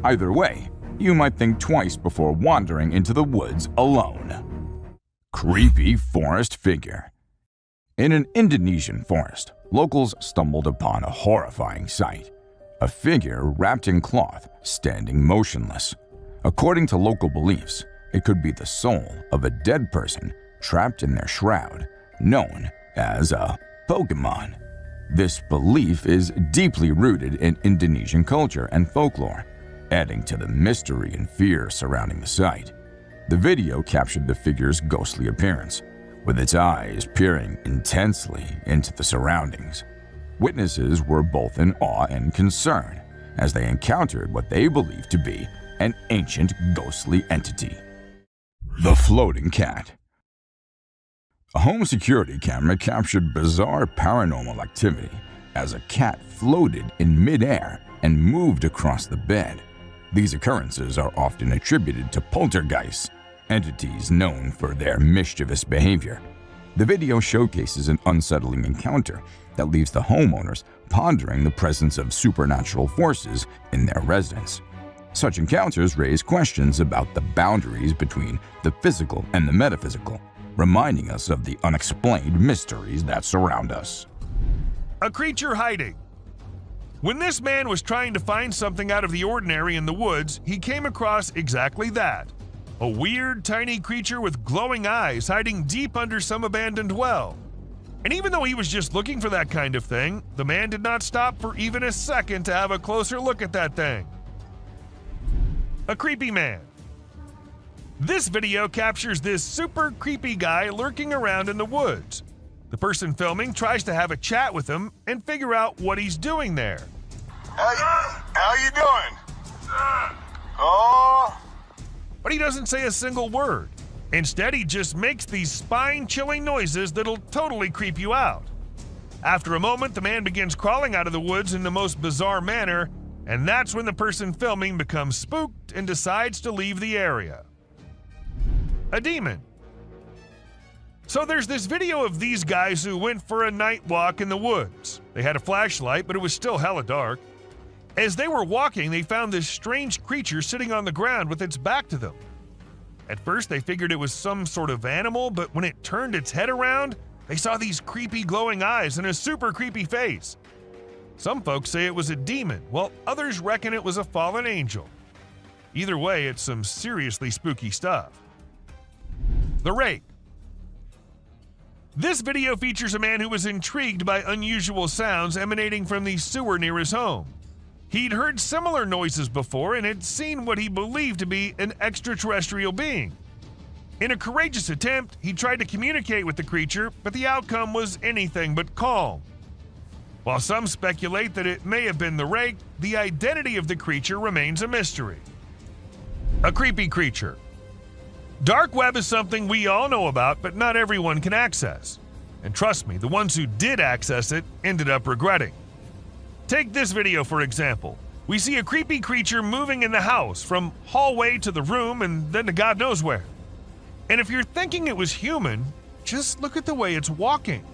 Either way, you might think twice before wandering into the woods alone. Creepy forest figure. In an Indonesian forest, locals stumbled upon a horrifying sight. A figure wrapped in cloth, standing motionless. According to local beliefs, it could be the soul of a dead person trapped in their shroud, known as a Pokemon. This belief is deeply rooted in Indonesian culture and folklore, adding to the mystery and fear surrounding the sight. The video captured the figure's ghostly appearance, with its eyes peering intensely into the surroundings. Witnesses were both in awe and concern as they encountered what they believed to be an ancient ghostly entity. The Floating Cat. A home security camera captured bizarre paranormal activity as a cat floated in midair and moved across the bed. These occurrences are often attributed to poltergeists, entities known for their mischievous behavior. The video showcases an unsettling encounter that leaves the homeowners pondering the presence of supernatural forces in their residence. Such encounters raise questions about the boundaries between the physical and the metaphysical, reminding us of the unexplained mysteries that surround us. A creature hiding. When this man was trying to find something out of the ordinary in the woods, he came across exactly that. A weird, tiny creature with glowing eyes hiding deep under some abandoned well. And even though he was just looking for that kind of thing, the man did not stop for even a second to have a closer look at that thing. A creepy man. This video captures this super creepy guy lurking around in the woods. The person filming tries to have a chat with him and figure out what he's doing there. How you doing? Oh. But he doesn't say a single word. Instead, he just makes these spine-chilling noises that'll totally creep you out. After a moment, the man begins crawling out of the woods in the most bizarre manner, and that's when the person filming becomes spooked and decides to leave the area. A demon. So there's this video of these guys who went for a night walk in the woods. They had a flashlight, but it was still hella dark. As they were walking, they found this strange creature sitting on the ground with its back to them. At first, they figured it was some sort of animal, but when it turned its head around, they saw these creepy glowing eyes and a super creepy face. Some folks say it was a demon, while others reckon it was a fallen angel. Either way, it's some seriously spooky stuff. The Rake. This video features a man who was intrigued by unusual sounds emanating from the sewer near his home. He'd heard similar noises before and had seen what he believed to be an extraterrestrial being. In a courageous attempt, he tried to communicate with the creature, but the outcome was anything but calm. While some speculate that it may have been the Rake, the identity of the creature remains a mystery. A creepy creature. Dark web is something we all know about, but not everyone can access. And trust me, the ones who did access it ended up regretting. Take this video for example. We see a creepy creature moving in the house from hallway to the room and then to God knows where. And if you're thinking it was human, just look at the way it's walking.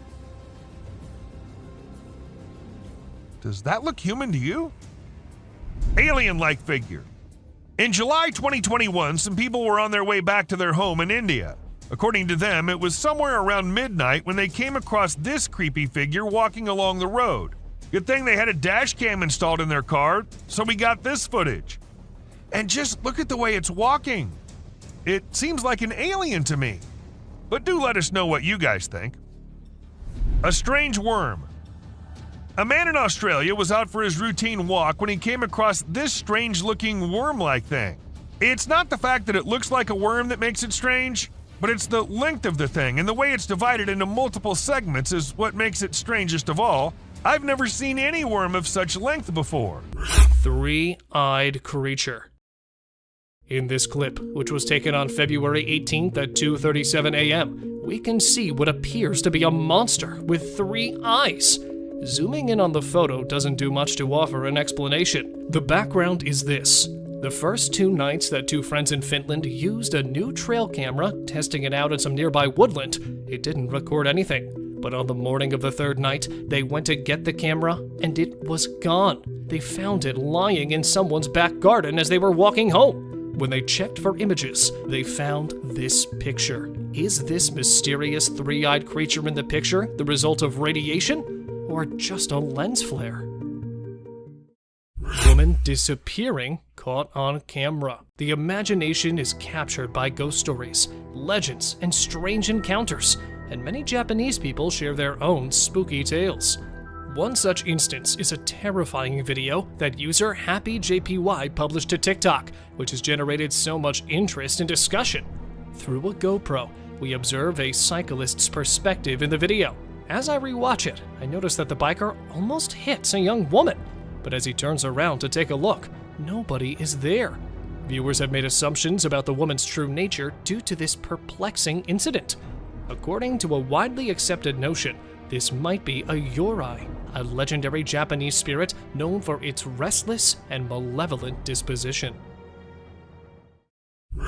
Does that look human to you? Alien-like figure. In July 2021, some people were on their way back to their home in India. According to them, it was somewhere around midnight when they came across this creepy figure walking along the road. Good thing they had a dash cam installed in their car, so we got this footage. And just look at the way it's walking. It seems like an alien to me. But do let us know what you guys think. A strange worm. A man in Australia was out for his routine walk when he came across this strange-looking worm-like thing. It's not the fact that it looks like a worm that makes it strange, but it's the length of the thing and the way it's divided into multiple segments is what makes it strangest of all. I've never seen any worm of such length before. Three-eyed creature. In this clip, which was taken on February 18th at 2:37 a.m., we can see what appears to be a monster with 3 eyes. Zooming in on the photo doesn't do much to offer an explanation. The background is this. The first 2 nights that 2 friends in Finland used a new trail camera, testing it out in some nearby woodland, it didn't record anything. But on the morning of the 3rd night, they went to get the camera, and it was gone. They found it lying in someone's back garden as they were walking home. When they checked for images, they found this picture. Is this mysterious 3-eyed creature in the picture the result of radiation? Or just a lens flare? Woman disappearing caught on camera. The imagination is captured by ghost stories, legends, and strange encounters, and many Japanese people share their own spooky tales. One such instance is a terrifying video that user HappyJPY published to TikTok, which has generated so much interest and discussion. Through a GoPro, we observe a cyclist's perspective in the video. As I rewatch it, I notice that the biker almost hits a young woman, but as he turns around to take a look, nobody is there. Viewers have made assumptions about the woman's true nature due to this perplexing incident. According to a widely accepted notion, this might be a Yurei, a legendary Japanese spirit known for its restless and malevolent disposition.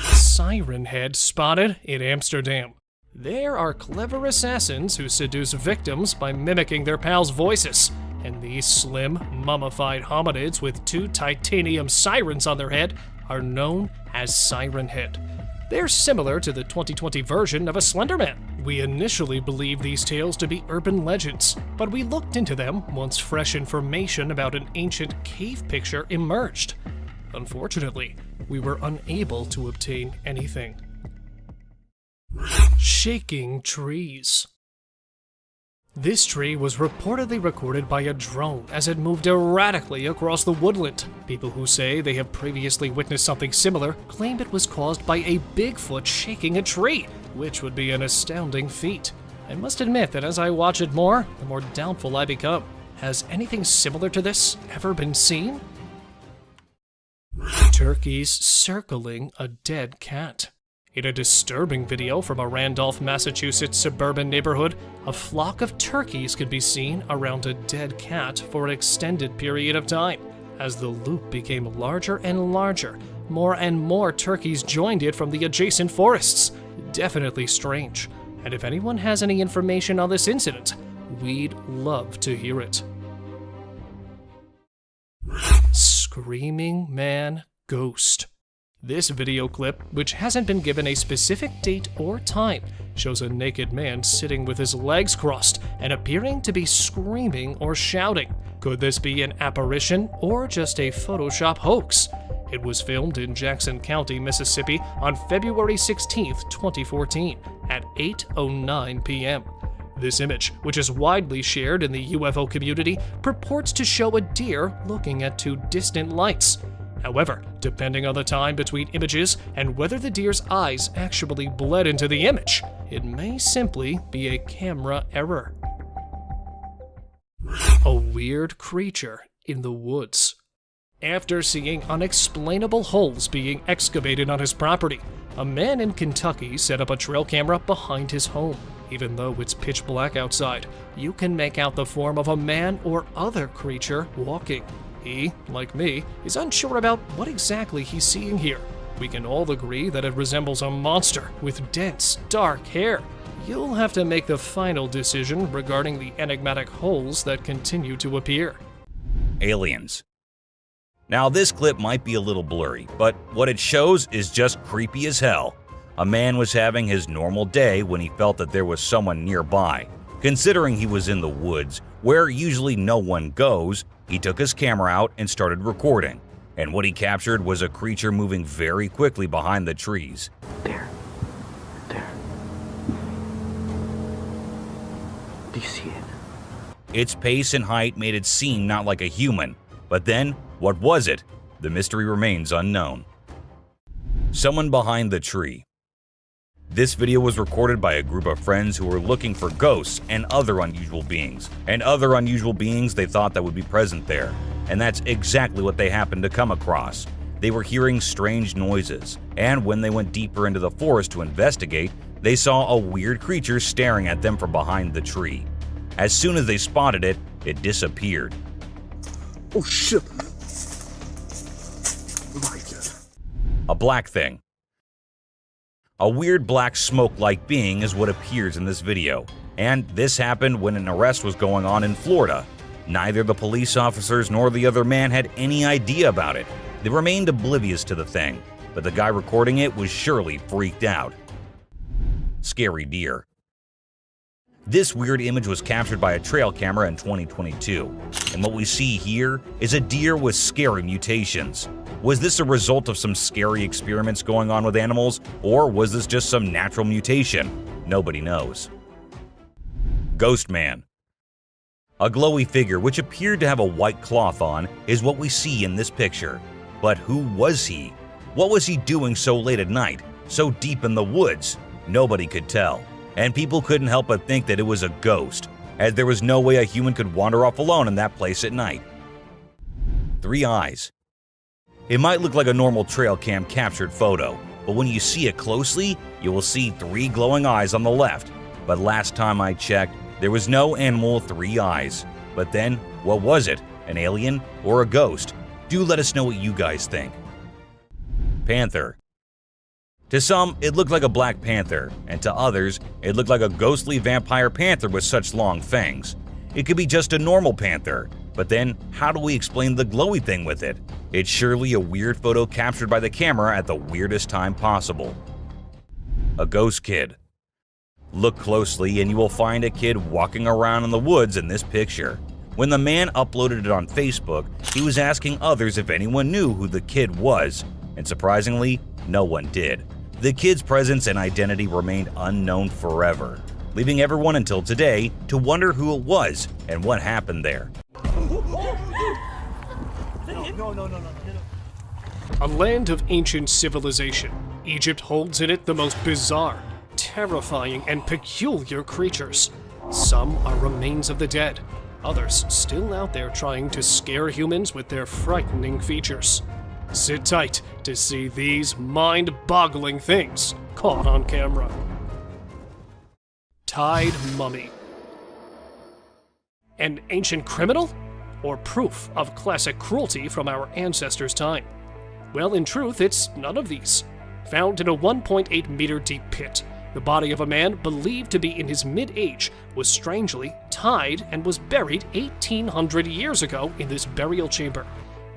Siren Head spotted in Amsterdam. There are clever assassins who seduce victims by mimicking their pals' voices, and these slim, mummified hominids with 2 titanium sirens on their head are known as Siren Head. They're similar to the 2020 version of a Slender Man. We initially believed these tales to be urban legends, but we looked into them once fresh information about an ancient cave picture emerged. Unfortunately, we were unable to obtain anything. Shaking trees. This tree was reportedly recorded by a drone as it moved erratically across the woodland. People who say they have previously witnessed something similar claim it was caused by a Bigfoot shaking a tree, which would be an astounding feat. I must admit that as I watch it more, the more doubtful I become. Has anything similar to this ever been seen? Turkeys circling a dead cat. In a disturbing video from a Randolph, Massachusetts suburban neighborhood, a flock of turkeys could be seen around a dead cat for an extended period of time. As the loop became larger and larger, more and more turkeys joined it from the adjacent forests. Definitely strange. And if anyone has any information on this incident, we'd love to hear it. Screaming Man Ghost. This video clip, which hasn't been given a specific date or time, shows a naked man sitting with his legs crossed and appearing to be screaming or shouting. Could this be an apparition or just a Photoshop hoax? It was filmed in Jackson County, Mississippi on February 16, 2014 at 8:09 p.m. This image, which is widely shared in the UFO community, purports to show a deer looking at 2 distant lights. However, depending on the time between images and whether the deer's eyes actually bled into the image, it may simply be a camera error. A weird creature in the woods. After seeing unexplainable holes being excavated on his property, a man in Kentucky set up a trail camera behind his home. Even though it's pitch black outside, you can make out the form of a man or other creature walking. He, like me, is unsure about what exactly he's seeing here. We can all agree that it resembles a monster with dense, dark hair. You'll have to make the final decision regarding the enigmatic holes that continue to appear. Aliens. Now this clip might be a little blurry, but what it shows is just creepy as hell. A man was having his normal day when he felt that there was someone nearby. Considering he was in the woods, where usually no one goes, he took his camera out and started recording. And what he captured was a creature moving very quickly behind the trees. There. Do you see it? Its pace and height made it seem not like a human. But then, what was it? The mystery remains unknown. Someone behind the tree. This video was recorded by a group of friends who were looking for ghosts and other unusual beings. They thought that would be present there. And that's exactly what they happened to come across. They were hearing strange noises, and when they went deeper into the forest to investigate, they saw a weird creature staring at them from behind the tree. As soon as they spotted it, it disappeared. Oh shit. My God. A black thing. A weird black smoke-like being is what appears in this video, and this happened when an arrest was going on in Florida. Neither the police officers nor the other man had any idea about it. They remained oblivious to the thing, but the guy recording it was surely freaked out. Scary deer. This weird image was captured by a trail camera in 2022, and what we see here is a deer with scary mutations. Was this a result of some scary experiments going on with animals, or was this just some natural mutation? Nobody knows. Ghost Man. A glowy figure which appeared to have a white cloth on is what we see in this picture. But who was he? What was he doing so late at night, so deep in the woods? Nobody could tell, and people couldn't help but think that it was a ghost, as there was no way a human could wander off alone in that place at night. 3 eyes. It might look like a normal trail cam captured photo, but when you see it closely, you will see 3 glowing eyes on the left. But last time I checked, there was no animal with 3 eyes. But then, what was it? An alien or a ghost? Do let us know what you guys think. Panther. To some, it looked like a black panther, and to others, it looked like a ghostly vampire panther with such long fangs. It could be just a normal panther, but then how do we explain the glowy thing with it? It's surely a weird photo captured by the camera at the weirdest time possible. A ghost kid. Look closely and you will find a kid walking around in the woods in this picture. When the man uploaded it on Facebook, he was asking others if anyone knew who the kid was, and surprisingly, no one did. The kid's presence and identity remained unknown forever, leaving everyone until today to wonder who it was and what happened there. A land of ancient civilization, Egypt holds in it the most bizarre, terrifying, and peculiar creatures. Some are remains of the dead, others still out there trying to scare humans with their frightening features. Sit tight to see these mind-boggling things caught on camera. Tied mummy. An ancient criminal? Or proof of classic cruelty from our ancestors' time? Well, in truth, it's none of these. Found in a 1.8 meter deep pit, the body of a man believed to be in his mid-age was strangely tied and was buried 1,800 years ago in this burial chamber.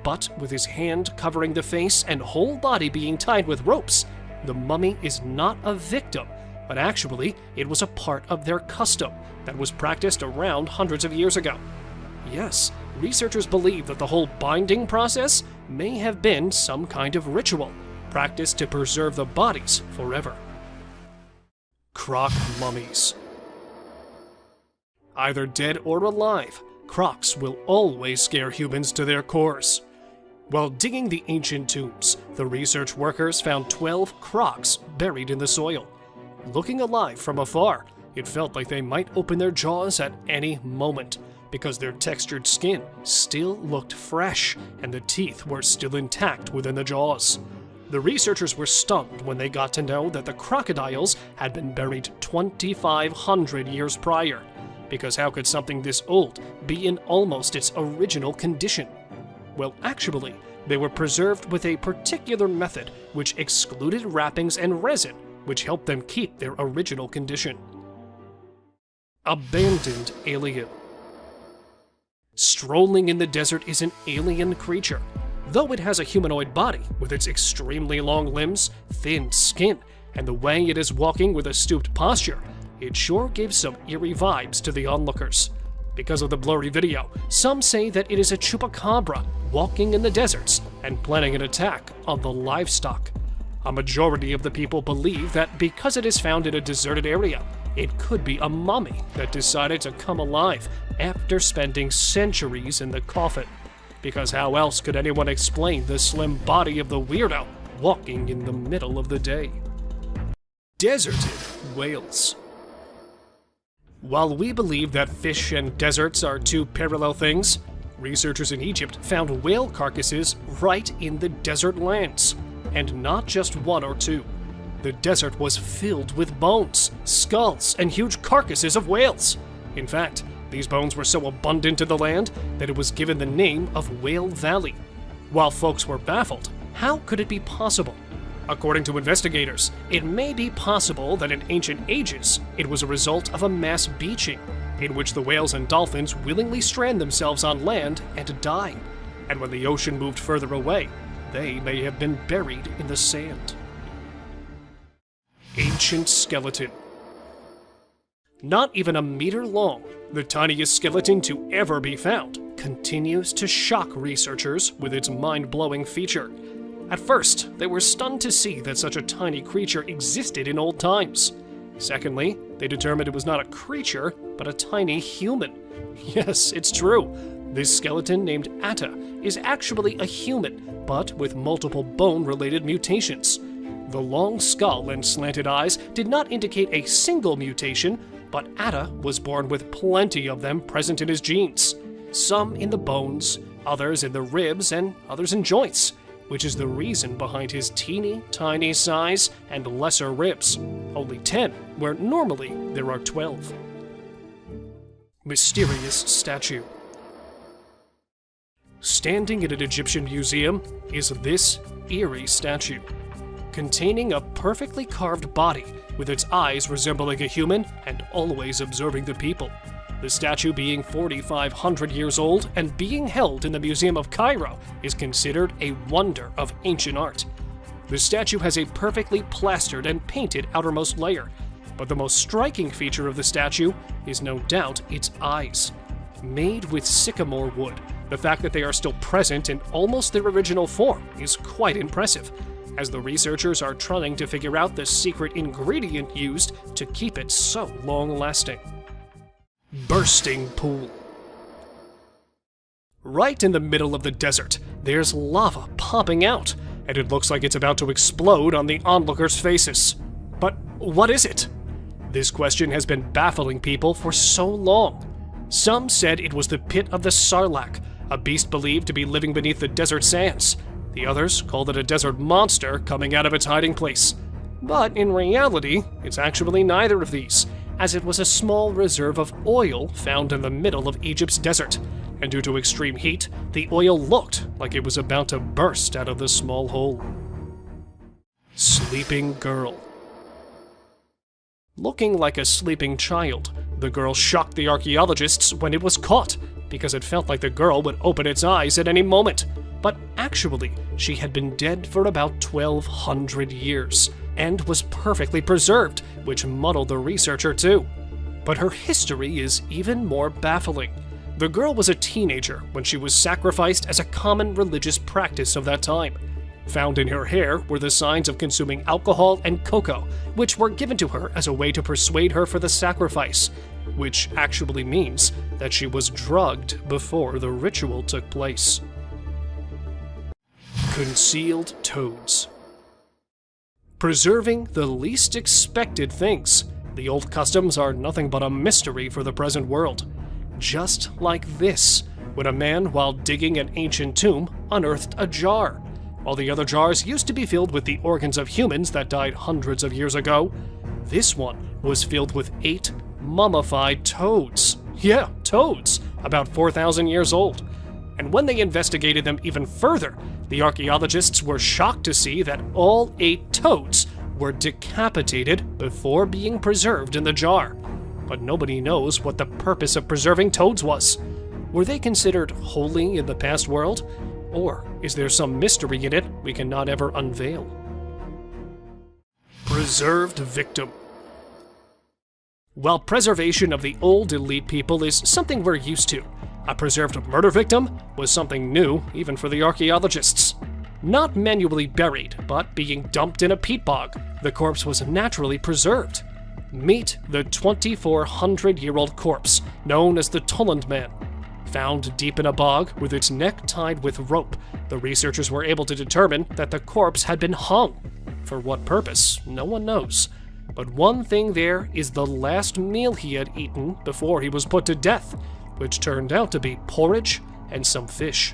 But with his hand covering the face and whole body being tied with ropes, the mummy is not a victim, but actually it was a part of their custom that was practiced around hundreds of years ago. Yes, researchers believe that the whole binding process may have been some kind of ritual, practiced to preserve the bodies forever. Croc mummies. Either dead or alive, crocs will always scare humans to their cores. While digging the ancient tombs, the research workers found 12 crocs buried in the soil. Looking alive from afar, it felt like they might open their jaws at any moment, because their textured skin still looked fresh and the teeth were still intact within the jaws. The researchers were stunned when they got to know that the crocodiles had been buried 2,500 years prior, because how could something this old be in almost its original condition? Well, actually, they were preserved with a particular method which excluded wrappings and resin, which helped them keep their original condition. Abandoned alien. Strolling in the desert is an alien creature. Though it has a humanoid body with its extremely long limbs, thin skin, and the way it is walking with a stooped posture, it sure gives some eerie vibes to the onlookers. Because of the blurry video, some say that it is a chupacabra walking in the deserts and planning an attack on the livestock. A majority of the people believe that because it is found in a deserted area, it could be a mummy that decided to come alive after spending centuries in the coffin. Because how else could anyone explain the slim body of the weirdo walking in the middle of the day? Deserted whales. While we believe that fish and deserts are two parallel things, researchers in Egypt found whale carcasses right in the desert lands, and not just one or two. The desert was filled with bones, skulls, and huge carcasses of whales. In fact, these bones were so abundant in the land that it was given the name of Whale Valley. While folks were baffled, how could it be possible? According to investigators, it may be possible that in ancient ages, it was a result of a mass beaching, in which the whales and dolphins willingly strand themselves on land and die. And when the ocean moved further away, they may have been buried in the sand. Ancient skeleton. Not even a meter long, the tiniest skeleton to ever be found continues to shock researchers with its mind-blowing feature. At first, they were stunned to see that such a tiny creature existed in old times. Secondly, they determined it was not a creature, but a tiny human. Yes, it's true. This skeleton named Atta is actually a human, but with multiple bone-related mutations. The long skull and slanted eyes did not indicate a single mutation, but Atta was born with plenty of them present in his genes. Some in the bones, others in the ribs, and others in joints. which is the reason behind his teeny tiny size and lesser ribs. Only 10, where normally there are 12. Mysterious statue. Standing in an Egyptian museum is this eerie statue, containing a perfectly carved body with its eyes resembling a human and always observing the people. The statue, being 4,500 years old and being held in the Museum of Cairo, is considered a wonder of ancient art. The statue has a perfectly plastered and painted outermost layer, but the most striking feature of the statue is no doubt its eyes. Made with sycamore wood, the fact that they are still present in almost their original form is quite impressive, as the researchers are trying to figure out the secret ingredient used to keep it so long-lasting. Bursting pool. Right in the middle of the desert, there's lava popping out, and it looks like it's about to explode on the onlookers' faces. But what is it? This question has been baffling people for so long. Some said it was the pit of the Sarlacc, a beast believed to be living beneath the desert sands. The others called it a desert monster coming out of its hiding place. But in reality, it's actually neither of these, as it was a small reserve of oil found in the middle of Egypt's desert, and due to extreme heat, the oil looked like it was about to burst out of the small hole. Sleeping girl. Looking like a sleeping child, the girl shocked the archaeologists when it was caught, because it felt like the girl would open its eyes at any moment. But actually, she had been dead for about 1,200 years, and was perfectly preserved, which muddled the researcher too. But her history is even more baffling. The girl was a teenager when she was sacrificed as a common religious practice of that time. Found in her hair were the signs of consuming alcohol and cocoa, which were given to her as a way to persuade her for the sacrifice, which actually means that she was drugged before the ritual took place. Concealed toads. Preserving the least expected things. The old customs are nothing but a mystery for the present world. Just like this, when a man, while digging an ancient tomb, unearthed a jar. While the other jars used to be filled with the organs of humans that died hundreds of years ago, this one was filled with 8 mummified toads. Yeah, toads, about 4,000 years old. And when they investigated them even further, the archaeologists were shocked to see that all 8 toads were decapitated before being preserved in the jar. But nobody knows what the purpose of preserving toads was. Were they considered holy in the past world? Or is there some mystery in it we cannot ever unveil? Preserved victim. While preservation of the old elite people is something we're used to, a preserved murder victim was something new even for the archaeologists. Not manually buried, but being dumped in a peat bog, the corpse was naturally preserved. Meet the 2,400-year-old corpse, known as the Tulland Man. Found deep in a bog with its neck tied with rope, the researchers were able to determine that the corpse had been hung. For what purpose, no one knows. But one thing there is the last meal he had eaten before he was put to death, which turned out to be porridge and some fish.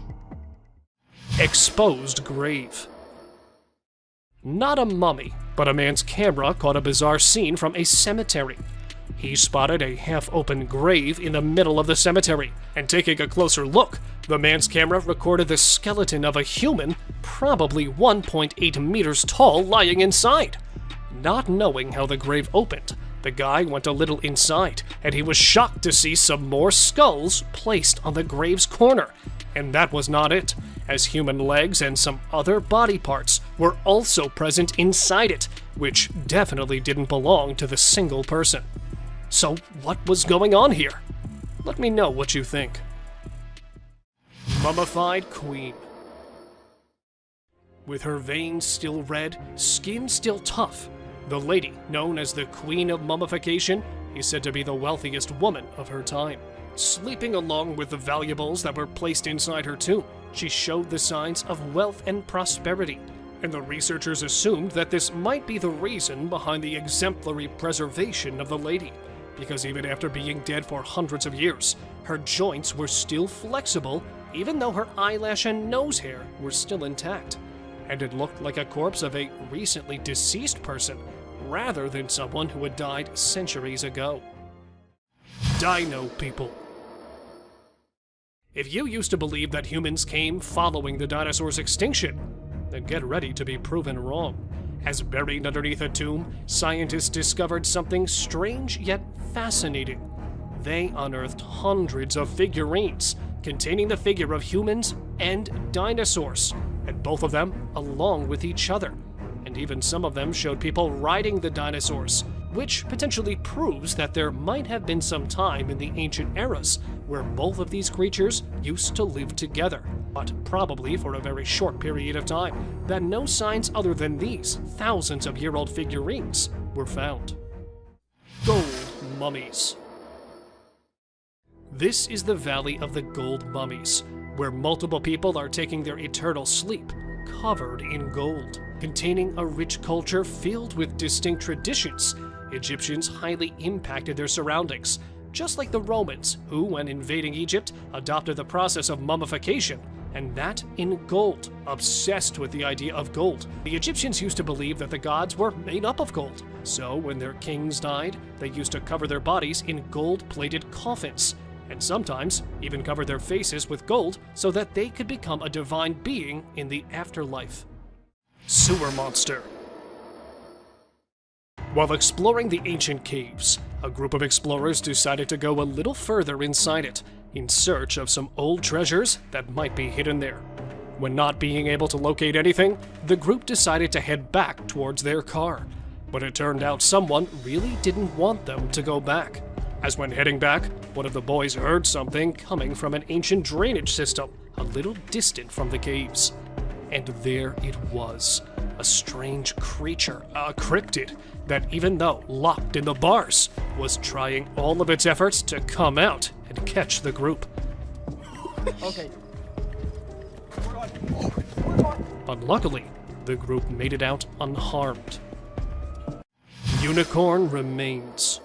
Exposed grave. Not a mummy, but a man's camera caught a bizarre scene from a cemetery. He spotted a half-open grave in the middle of the cemetery, and taking a closer look, the man's camera recorded the skeleton of a human, probably 1.8 meters tall, lying inside. Not knowing how the grave opened, the guy went a little inside, and he was shocked to see some more skulls placed on the grave's corner. And that was not it, as human legs and some other body parts were also present inside it, which definitely didn't belong to the single person. So what was going on here? Let me know what you think. Mummified Queen. With her veins still red, skin still tough, the lady, known as the Queen of Mummification, is said to be the wealthiest woman of her time. Sleeping along with the valuables that were placed inside her tomb, she showed the signs of wealth and prosperity, and the researchers assumed that this might be the reason behind the exemplary preservation of the lady, because even after being dead for hundreds of years, her joints were still flexible, even though her eyelash and nose hair were still intact. and it looked like a corpse of a recently deceased person, rather than someone who had died centuries ago. Dino people. If you used to believe that humans came following the dinosaurs' extinction, then get ready to be proven wrong. As buried underneath a tomb, scientists discovered something strange yet fascinating. They unearthed hundreds of figurines containing the figure of humans and dinosaurs, and both of them along with each other. And even some of them showed people riding the dinosaurs, which potentially proves that there might have been some time in the ancient eras where both of these creatures used to live together, but probably for a very short period of time, that no signs other than these thousands of year old figurines were found. Gold mummies. This is the Valley of the Gold Mummies, where multiple people are taking their eternal sleep, covered in gold, containing a rich culture filled with distinct traditions. Egyptians highly impacted their surroundings, just like the Romans, who, when invading Egypt, adopted the process of mummification, and that in gold, obsessed with the idea of gold. The Egyptians used to believe that the gods were made up of gold, so when their kings died, they used to cover their bodies in gold-plated coffins, and sometimes even covered their faces with gold so that they could become a divine being in the afterlife. Sewer monster. While exploring the ancient caves, a group of explorers decided to go a little further inside it, in search of some old treasures that might be hidden there. When not being able to locate anything, the group decided to head back towards their car. But it turned out someone really didn't want them to go back, as when heading back, one of the boys heard something coming from an ancient drainage system a little distant from the caves. And there it was, a strange creature, a cryptid, that even though locked in the bars, was trying all of its efforts to come out and catch the group. Okay. But luckily, the group made it out unharmed. Unicorn remains.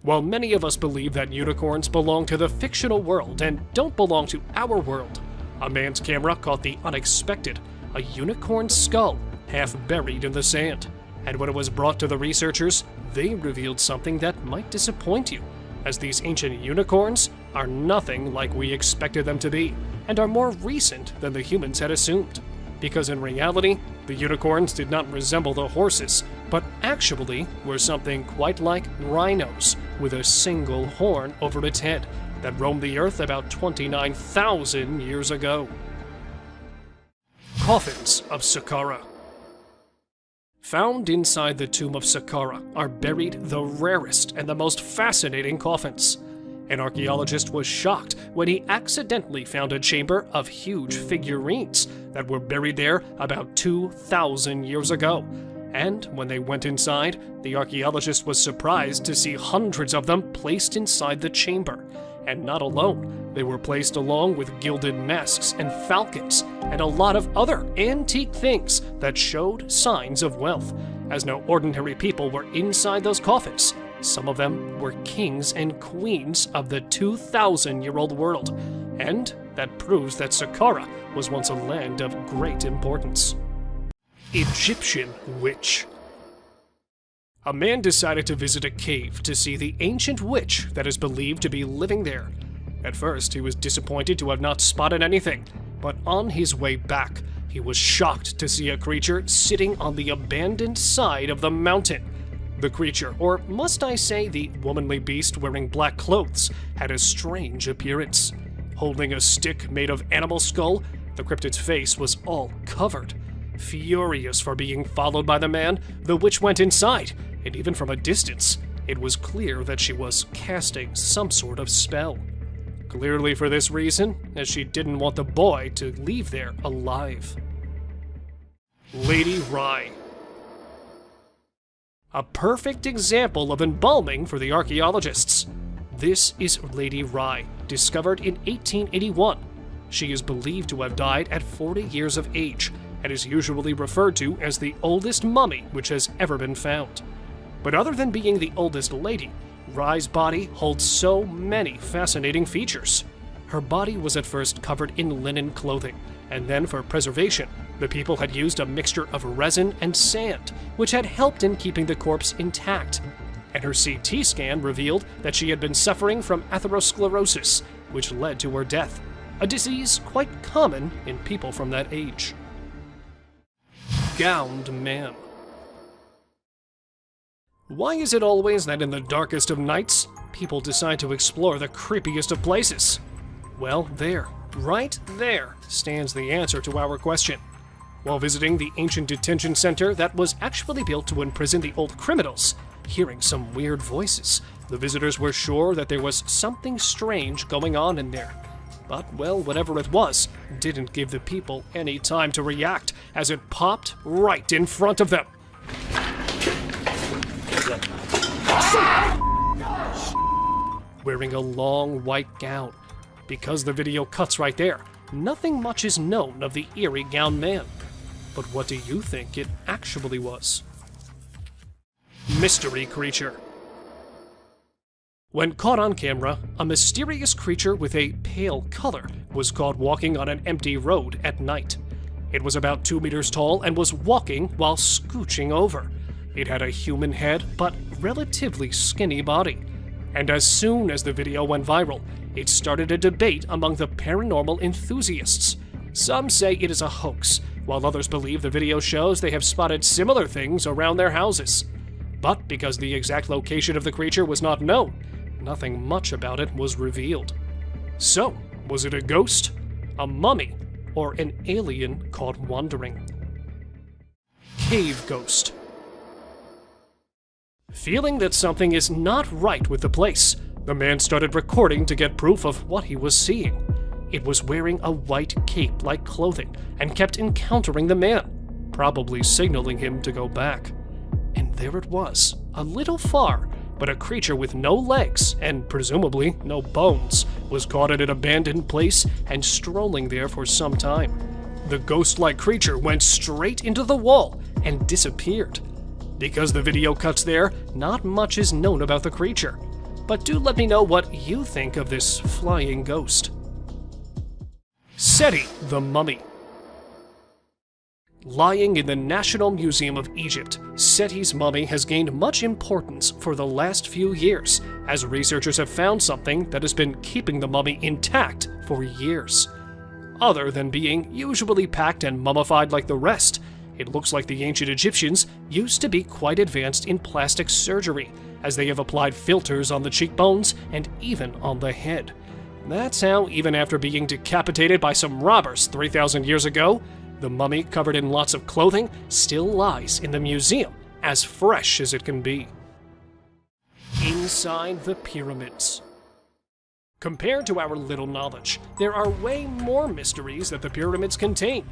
While many of us believe that unicorns belong to the fictional world and don't belong to our world, a man's camera caught the unexpected, a unicorn skull half buried in the sand. And when it was brought to the researchers, they revealed something that might disappoint you, as these ancient unicorns are nothing like we expected them to be, and are more recent than the humans had assumed. Because in reality, the unicorns did not resemble the horses, but actually were something quite like rhinos, with a single horn over its head, that roamed the earth about 29,000 years ago. Coffins of Saqqara. Found inside the tomb of Saqqara are buried the rarest and the most fascinating coffins. An archaeologist was shocked when he accidentally found a chamber of huge figurines that were buried there about 2,000 years ago. And when they went inside, the archaeologist was surprised to see hundreds of them placed inside the chamber. And not alone, they were placed along with gilded masks and falcons, and a lot of other antique things that showed signs of wealth, as no ordinary people were inside those coffins. Some of them were kings and queens of the 2,000-year-old world, and that proves that Saqqara was once a land of great importance. Egyptian witch. A man decided to visit a cave to see the ancient witch that is believed to be living there. At first, he was disappointed to have not spotted anything, but on his way back, he was shocked to see a creature sitting on the abandoned side of the mountain. The creature, or must I say the womanly beast wearing black clothes, had a strange appearance. Holding a stick made of animal skull, the cryptid's face was all covered. Furious for being followed by the man, the witch went inside, and even from a distance, it was clear that she was casting some sort of spell. Clearly for this reason, as she didn't want the boy to leave there alive. Lady Rye. A perfect example of embalming for the archaeologists. This is Lady Rye, discovered in 1881. She is believed to have died at 40 years of age, and is usually referred to as the oldest mummy which has ever been found. But other than being the oldest lady, Rye's body holds so many fascinating features. Her body was at first covered in linen clothing, and then for preservation, The people had used a mixture of resin and sand, which had helped in keeping the corpse intact. And her CT scan revealed that she had been suffering from atherosclerosis, which led to her death, a disease quite common in people from that age. Gowned Man. Why is it always that in the darkest of nights, people decide to explore the creepiest of places? Well, there, right there, stands the answer to our question. While visiting the ancient detention center that was actually built to imprison the old criminals, hearing some weird voices, the visitors were sure that there was something strange going on in there. But, well, whatever it was, didn't give the people any time to react, as it popped right in front of them. Wearing a long white gown. Because the video cuts right there, nothing much is known of the eerie gowned man. But what do you think it actually was? Mystery creature. When caught on camera, a mysterious creature with a pale color was caught walking on an empty road at night. It was about 2 meters tall and was walking while scooching over. It had a human head, but relatively skinny body. And as soon as the video went viral, it started a debate among the paranormal enthusiasts. Some say it is a hoax, while others believe the video shows they have spotted similar things around their houses. But because the exact location of the creature was not known, nothing much about it was revealed. So, was it a ghost, a mummy, or an alien caught wandering? Cave ghost. Feeling that something is not right with the place, the man started recording to get proof of what he was seeing. It was wearing a white cape-like clothing and kept encountering the man, probably signaling him to go back. And there it was, a little far, but a creature with no legs and presumably no bones was caught at an abandoned place and strolling there for some time. The ghost-like creature went straight into the wall and disappeared. Because the video cuts there, not much is known about the creature. But do let me know what you think of this flying ghost. Seti the Mummy. Lying in the National Museum of Egypt, Seti's mummy has gained much importance for the last few years, as researchers have found something that has been keeping the mummy intact for years. Other than being usually packed and mummified like the rest, it looks like the ancient Egyptians used to be quite advanced in plastic surgery, as they have applied filters on the cheekbones and even on the head. That's how, even after being decapitated by some robbers 3,000 years ago, the mummy, covered in lots of clothing, still lies in the museum, as fresh as it can be. Inside the pyramids. Compared to our little knowledge, there are way more mysteries that the pyramids contain.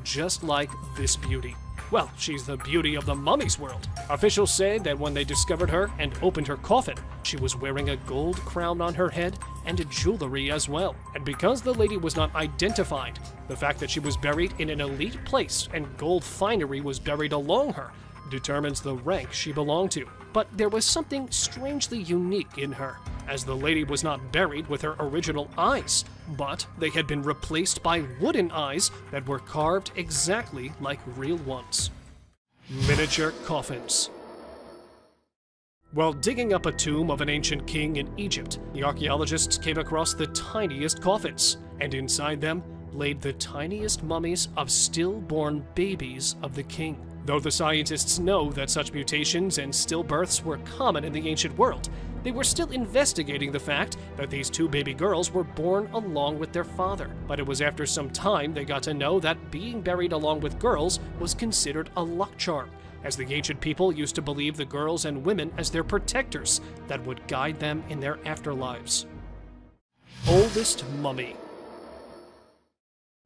Just like this beauty. Well, she's the beauty of the mummy's world. Officials say that when they discovered her and opened her coffin, she was wearing a gold crown on her head and jewelry as well. And because the lady was not identified, the fact that she was buried in an elite place and gold finery was buried along her determines the rank she belonged to. But there was something strangely unique in her, as the lady was not buried with her original eyes, but they had been replaced by wooden eyes that were carved exactly like real ones. Miniature coffins. While digging up a tomb of an ancient king in Egypt, the archaeologists came across the tiniest coffins, and inside them laid the tiniest mummies of stillborn babies of the king. Though the scientists know that such mutations and stillbirths were common in the ancient world, they were still investigating the fact that these two baby girls were born along with their father. But it was after some time they got to know that being buried along with girls was considered a luck charm, as the ancient people used to believe the girls and women as their protectors that would guide them in their afterlives. Oldest mummy.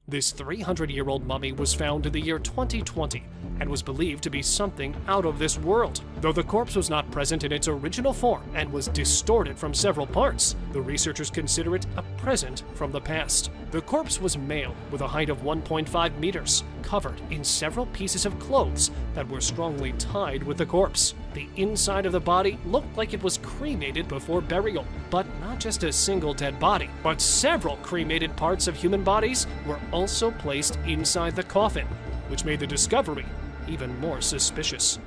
This 300-year-old mummy was found in the year 2020 and was believed to be something out of this world. Though the corpse was not present in its original form and was distorted from several parts, the researchers consider it a present from the past. The corpse was male with a height of 1.5 meters, covered in several pieces of clothes that were strongly tied with the corpse. The inside of the body looked like it was cremated before burial, but not just a single dead body, but several cremated parts of human bodies were also placed inside the coffin. which made the discovery even more suspicious.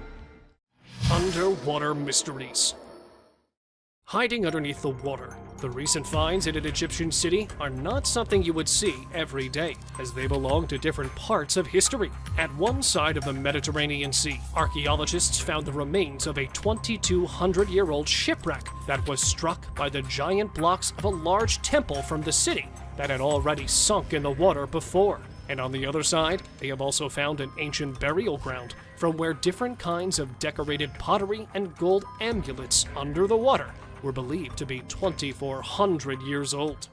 Underwater mysteries. Hiding underneath the water, the recent finds in an Egyptian city are not something you would see every day, as they belong to different parts of history. At one side of the Mediterranean Sea, archaeologists found the remains of a 2,200-year-old shipwreck that was struck by the giant blocks of a large temple from the city that had already sunk in the water before. And on the other side, they have also found an ancient burial ground from where different kinds of decorated pottery and gold amulets under the water were believed to be 2,400 years old.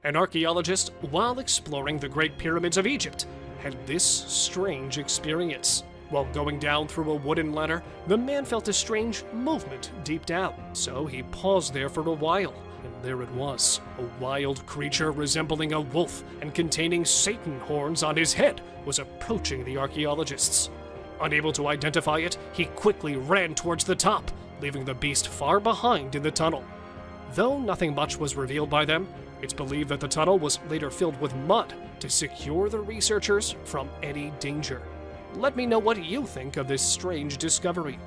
An archaeologist, while exploring the Great Pyramids of Egypt, had this strange experience. While going down through a wooden ladder, the man felt a strange movement deep down, so he paused there for a while. And there it was, a wild creature resembling a wolf and containing Satan horns on his head was approaching the archaeologists. Unable to identify it, he quickly ran towards the top, leaving the beast far behind in the tunnel. Though nothing much was revealed by them, it's believed that the tunnel was later filled with mud to secure the researchers from any danger. Let me know what you think of this strange discovery.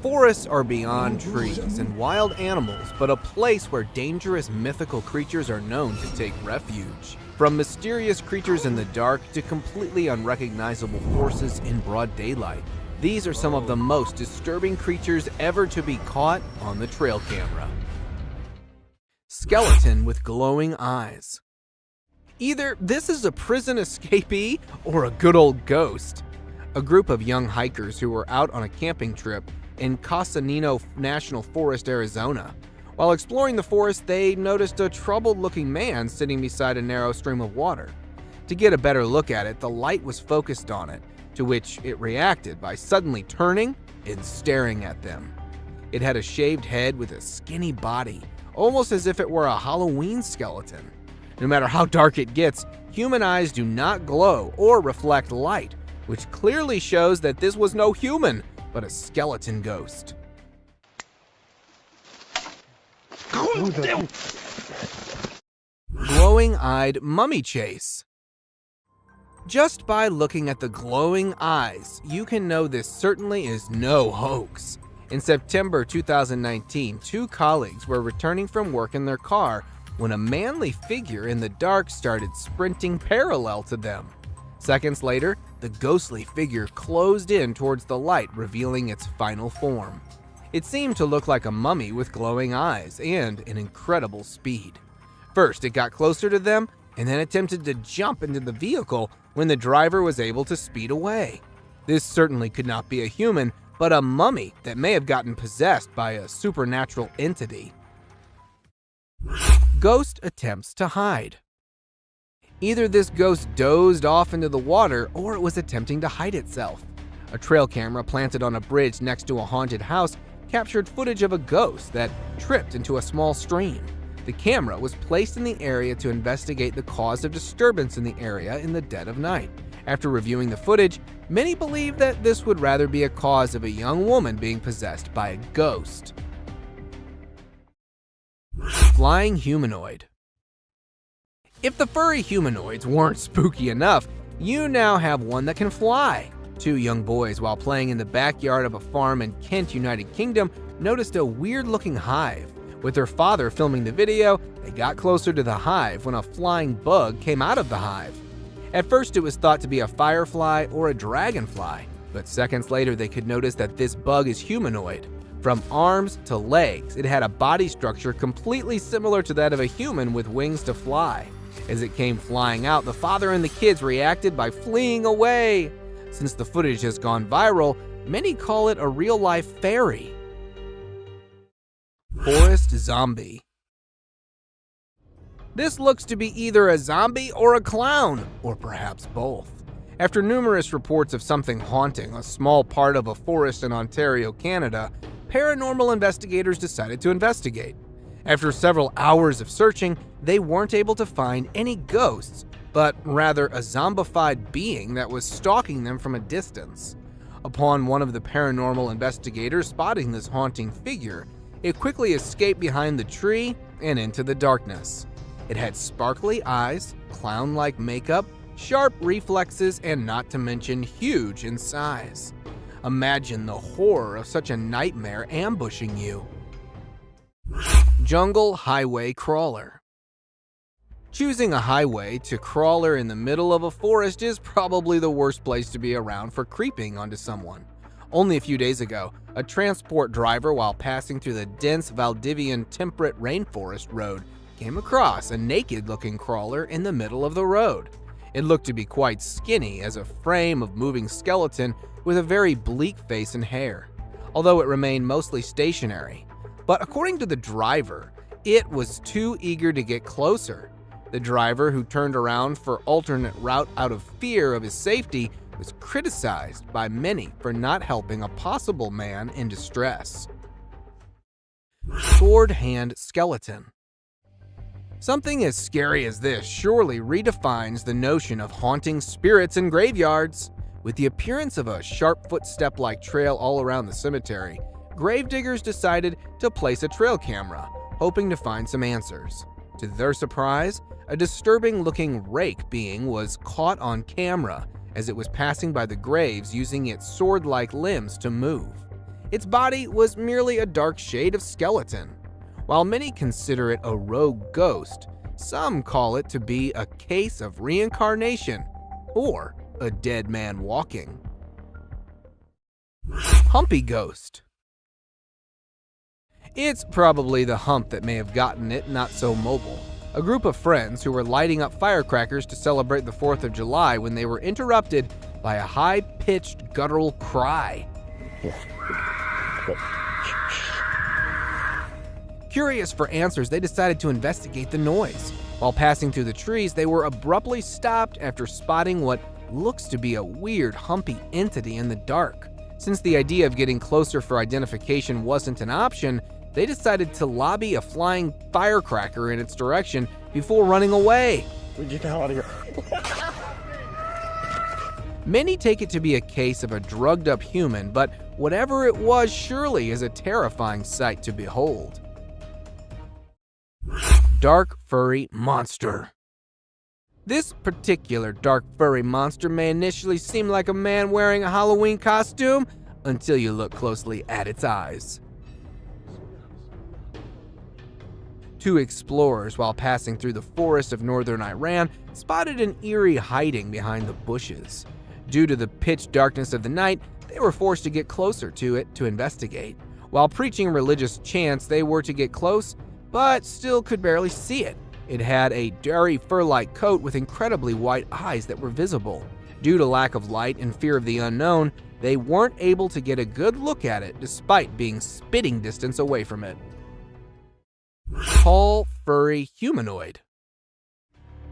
Forests are beyond trees and wild animals, but a place where dangerous mythical creatures are known to take refuge. From mysterious creatures in the dark to completely unrecognizable forces in broad daylight, these are some of the most disturbing creatures ever to be caught on the trail camera. Skeleton with glowing eyes. Either this is a prison escapee or a good old ghost. A group of young hikers who were out on a camping trip in Casanino National Forest, Arizona. While exploring the forest, they noticed a troubled-looking man sitting beside a narrow stream of water. To get a better look at it, the light was focused on it, to which it reacted by suddenly turning and staring at them. It had a shaved head with a skinny body, almost as if it were a Halloween skeleton. No matter how dark it gets, human eyes do not glow or reflect light, which clearly shows that this was no human, but a skeleton ghost. Glowing-eyed mummy chase. Just by looking at the glowing eyes, you can know this certainly is no hoax. In September 2019, two colleagues were returning from work in their car when a manly figure in the dark started sprinting parallel to them. Seconds later, the ghostly figure closed in towards the light, revealing its final form. It seemed to look like a mummy with glowing eyes and an incredible speed. First, it got closer to them and then attempted to jump into the vehicle when the driver was able to speed away. This certainly could not be a human, but a mummy that may have gotten possessed by a supernatural entity. Ghost attempts to hide. Either this ghost dozed off into the water or it was attempting to hide itself. A trail camera planted on a bridge next to a haunted house captured footage of a ghost that tripped into a small stream. The camera was placed in the area to investigate the cause of disturbance in the area in the dead of night. After reviewing the footage, many believe that this would rather be a cause of a young woman being possessed by a ghost. Flying humanoid. If the furry humanoids weren't spooky enough, you now have one that can fly. Two young boys, while playing in the backyard of a farm in Kent, United Kingdom, noticed a weird-looking hive. With their father filming the video, they got closer to the hive when a flying bug came out of the hive. At first, it was thought to be a firefly or a dragonfly, but seconds later they could notice that this bug is humanoid. From arms to legs, it had a body structure completely similar to that of a human with wings to fly. As it came flying out, the father and the kids reacted by fleeing away. Since the footage has gone viral, many call it a real-life fairy. Forest zombie. This looks to be either a zombie or a clown, or perhaps both. After numerous reports of something haunting a small part of a forest in Ontario, Canada, paranormal investigators decided to investigate. After several hours of searching, they weren't able to find any ghosts, but rather a zombified being that was stalking them from a distance. Upon one of the paranormal investigators spotting this haunting figure, It quickly escaped behind the tree and into the darkness. It had sparkly eyes, clown-like makeup, sharp reflexes, and not to mention huge in size. Imagine the horror of such a nightmare ambushing you. Jungle Highway Crawler. Choosing a highway to crawler in the middle of a forest is probably the worst place to be around for creeping onto someone. Only a few days ago, a transport driver, while passing through the dense Valdivian temperate rainforest road, came across a naked-looking crawler in the middle of the road. It looked to be quite skinny as a frame of moving skeleton with a very bleak face and hair, although it remained mostly stationary. But according to the driver, it was too eager to get closer. The driver, who turned around for alternate route out of fear of his safety, was criticized by many for not helping a possible man in distress. Sword Hand Skeleton. Something as scary as this surely redefines the notion of haunting spirits in graveyards. With the appearance of a sharp footstep-like trail all around the cemetery, gravediggers decided to place a trail camera, hoping to find some answers. To their surprise, a disturbing-looking rake being was caught on camera as it was passing by the graves using its sword-like limbs to move. Its body was merely a dark shade of skeleton. While many consider it a rogue ghost, some call it to be a case of reincarnation or a dead man walking. Humpy Ghost. It's probably the hump that may have gotten it not so mobile. A group of friends who were lighting up firecrackers to celebrate the 4th of July when they were interrupted by a high-pitched guttural cry. Curious for answers, they decided to investigate the noise. While passing through the trees, they were abruptly stopped after spotting what looks to be a weird, humpy entity in the dark. Since the idea of getting closer for identification wasn't an option, they decided to lobby a flying firecracker in its direction before running away. Get the hell out of here. Many take it to be a case of a drugged-up human, but whatever it was surely is a terrifying sight to behold. Dark Furry Monster. This particular dark furry monster may initially seem like a man wearing a Halloween costume until you look closely at its eyes. Two explorers, while passing through the forest of northern Iran, spotted an eerie hiding behind the bushes. Due to the pitch darkness of the night, they were forced to get closer to it to investigate. While preaching religious chants, they were to get close, but still could barely see it. It had a dirty fur-like coat with incredibly white eyes that were visible. Due to lack of light and fear of the unknown, they weren't able to get a good look at it despite being spitting distance away from it. Tall, furry humanoid.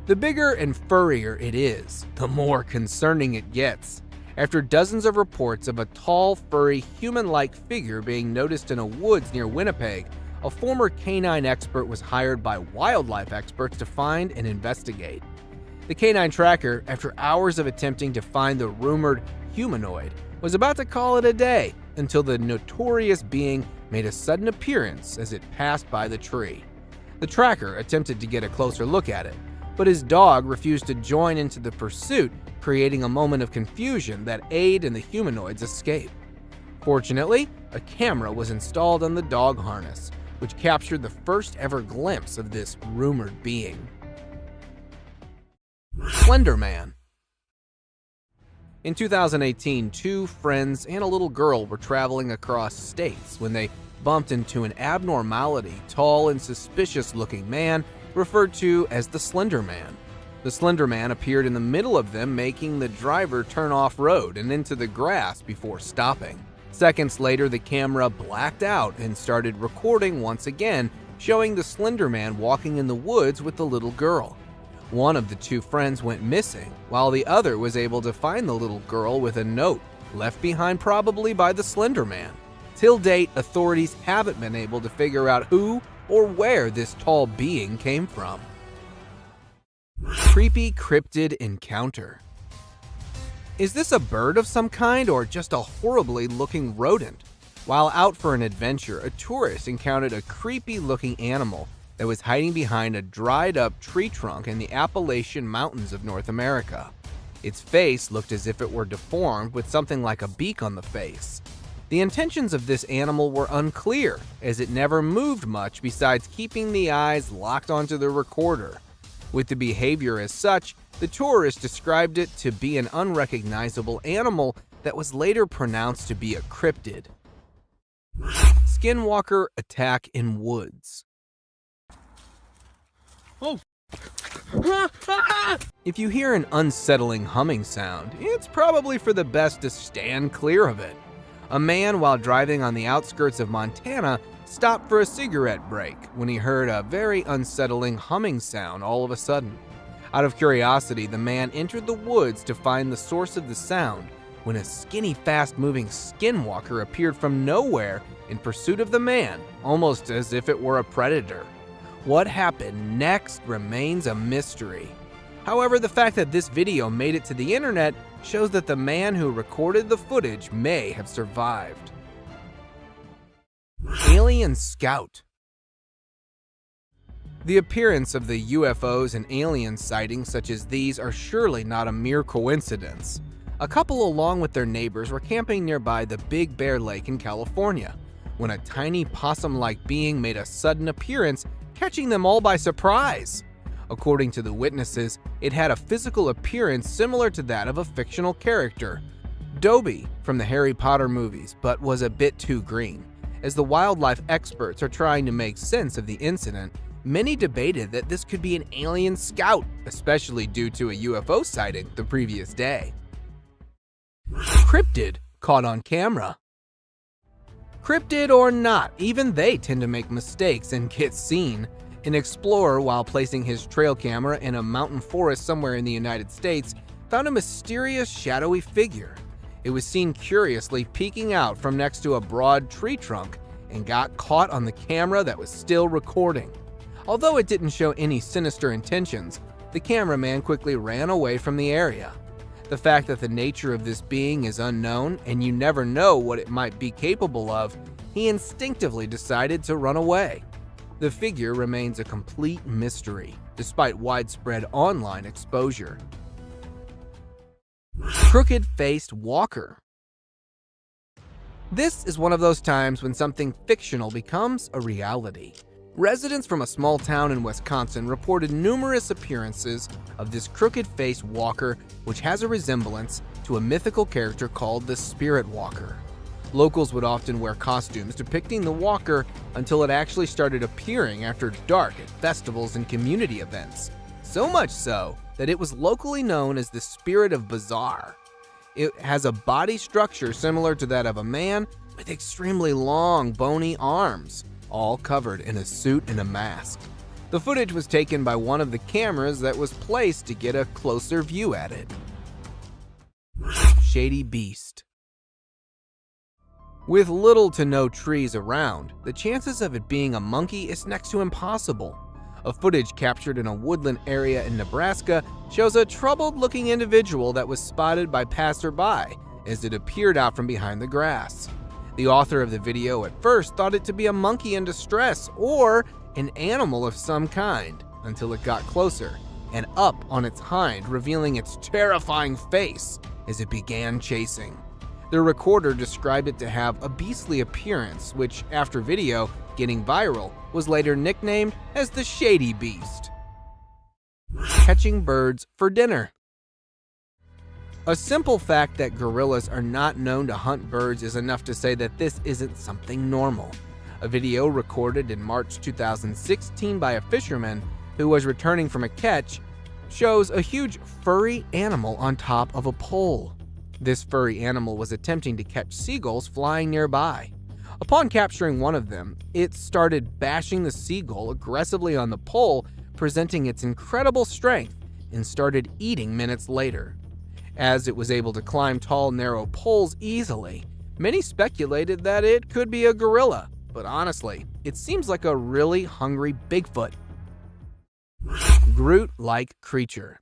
The bigger and furrier it is, the more concerning it gets. After dozens of reports of a tall, furry, human-like figure being noticed in a woods near Winnipeg, a former canine expert was hired by wildlife experts to find and investigate. The canine tracker, after hours of attempting to find the rumored humanoid, was about to call it a day until the notorious being made a sudden appearance as it passed by the tree. The tracker attempted to get a closer look at it, but his dog refused to join into the pursuit, creating a moment of confusion that aided in the humanoid's escape. Fortunately, a camera was installed on the dog harness, which captured the first ever glimpse of this rumored being. Slender Man. In 2018, two friends and a little girl were traveling across states when they bumped into an abnormality, tall and suspicious-looking man referred to as the Slender Man. The Slender Man appeared in the middle of them, making the driver turn off-road and into the grass before stopping. Seconds later, the camera blacked out and started recording once again, showing the Slender Man walking in the woods with the little girl. One of the two friends went missing, while the other was able to find the little girl with a note left behind probably by the Slender Man. Till date, authorities haven't been able to figure out who or where this tall being came from. Creepy cryptid encounter. Is this a bird of some kind or just a horribly looking rodent? While out for an adventure, a tourist encountered a creepy-looking animal that was hiding behind a dried-up tree trunk in the Appalachian Mountains of North America. Its face looked as if it were deformed with something like a beak on the face. The intentions of this animal were unclear, as it never moved much besides keeping the eyes locked onto the recorder. With the behavior as such, the tourist described it to be an unrecognizable animal that was later pronounced to be a cryptid. Skinwalker attack in woods. Oh. If you hear an unsettling humming sound, it's probably for the best to stand clear of it. A man, while driving on the outskirts of Montana, stopped for a cigarette break when he heard a very unsettling humming sound all of a sudden. Out of curiosity, the man entered the woods to find the source of the sound when a skinny, fast-moving skinwalker appeared from nowhere in pursuit of the man, almost as if it were a predator. What happened next remains a mystery. However, the fact that this video made it to the internet shows that the man who recorded the footage may have survived. Alien Scout. The appearance of the UFOs and alien sightings such as these are surely not a mere coincidence. A couple, along with their neighbors, were camping nearby the Big Bear Lake in California when a tiny possum-like being made a sudden appearance, catching them all by surprise. According to the witnesses, it had a physical appearance similar to that of a fictional character, Dobby from the Harry Potter movies, but was a bit too green. As the wildlife experts are trying to make sense of the incident, many debated that this could be an alien scout, especially due to a UFO sighting the previous day. Cryptid caught on camera. Cryptid or not, even they tend to make mistakes and get seen. An explorer, while placing his trail camera in a mountain forest somewhere in the United States, found a mysterious shadowy figure. It was seen curiously peeking out from next to a broad tree trunk and got caught on the camera that was still recording. Although it didn't show any sinister intentions, the cameraman quickly ran away from the area. The fact that the nature of this being is unknown and you never know what it might be capable of, he instinctively decided to run away. The figure remains a complete mystery, despite widespread online exposure. Crooked-faced walker. This is one of those times when something fictional becomes a reality. Residents from a small town in Wisconsin reported numerous appearances of this crooked-faced walker, which has a resemblance to a mythical character called the Spirit Walker. Locals would often wear costumes depicting the walker until it actually started appearing after dark at festivals and community events. So much so that it was locally known as the Spirit of Bizarre. It has a body structure similar to that of a man with extremely long, bony arms, all covered in a suit and a mask. The footage was taken by one of the cameras that was placed to get a closer view at it. Shady Beast. With little to no trees around, the chances of it being a monkey is next to impossible. A footage captured in a woodland area in Nebraska shows a troubled-looking individual that was spotted by passerby as it appeared out from behind the grass. The author of the video at first thought it to be a monkey in distress or an animal of some kind, until it got closer and up on its hind, revealing its terrifying face as it began chasing. The recorder described it to have a beastly appearance, which, after video getting viral, was later nicknamed as the Shady Beast. Catching birds for dinner. A simple fact that gorillas are not known to hunt birds is enough to say that this isn't something normal. A video recorded in March 2016 by a fisherman who was returning from a catch shows a huge furry animal on top of a pole. This furry animal was attempting to catch seagulls flying nearby. Upon capturing one of them, it started bashing the seagull aggressively on the pole, presenting its incredible strength, and started eating minutes later. As it was able to climb tall, narrow poles easily, many speculated that it could be a gorilla, but honestly, it seems like a really hungry Bigfoot. Groot-like creature.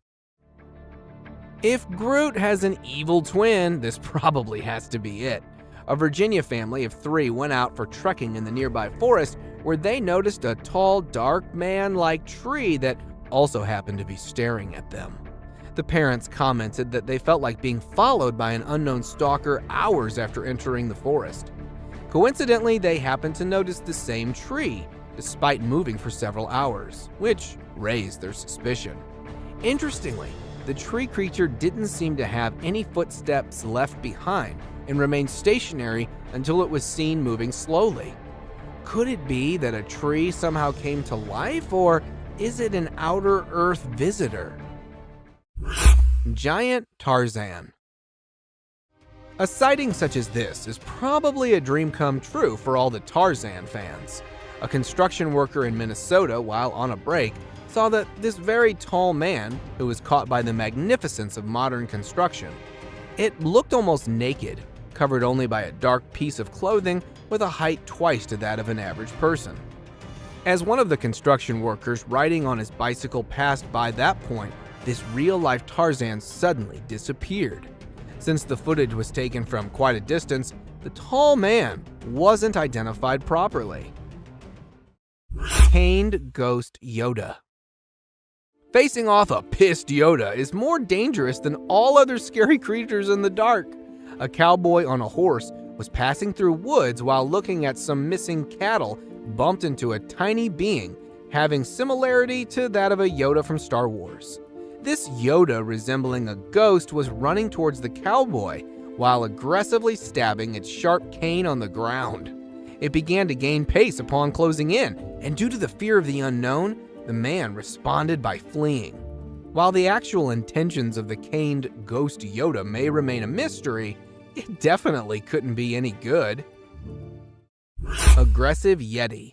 If Groot has an evil twin, this probably has to be it. A Virginia family of 3 went out for trekking in the nearby forest where they noticed a tall, dark man-like tree that also happened to be staring at them. The parents commented that they felt like being followed by an unknown stalker hours after entering the forest. Coincidentally, they happened to notice the same tree, despite moving for several hours, which raised their suspicion. Interestingly, the tree creature didn't seem to have any footsteps left behind and remained stationary until it was seen moving slowly. Could it be that a tree somehow came to life, or is it an outer Earth visitor? Giant Tarzan. A sighting such as this is probably a dream come true for all the Tarzan fans. A construction worker in Minnesota, while on a break, saw that this very tall man, who was caught by the magnificence of modern construction, it looked almost naked, covered only by a dark piece of clothing with a height twice to that of an average person. As one of the construction workers riding on his bicycle passed by that point, this real-life Tarzan suddenly disappeared. Since the footage was taken from quite a distance, the tall man wasn't identified properly. Caned Ghost Yoda. Facing off a pissed Yoda is more dangerous than all other scary creatures in the dark. A cowboy on a horse was passing through woods while looking at some missing cattle, bumped into a tiny being having similarity to that of a Yoda from Star Wars. This Yoda, resembling a ghost, was running towards the cowboy while aggressively stabbing its sharp cane on the ground. It began to gain pace upon closing in, and due to the fear of the unknown, the man responded by fleeing. While the actual intentions of the caned ghost Yoda may remain a mystery, it definitely couldn't be any good. Aggressive Yeti.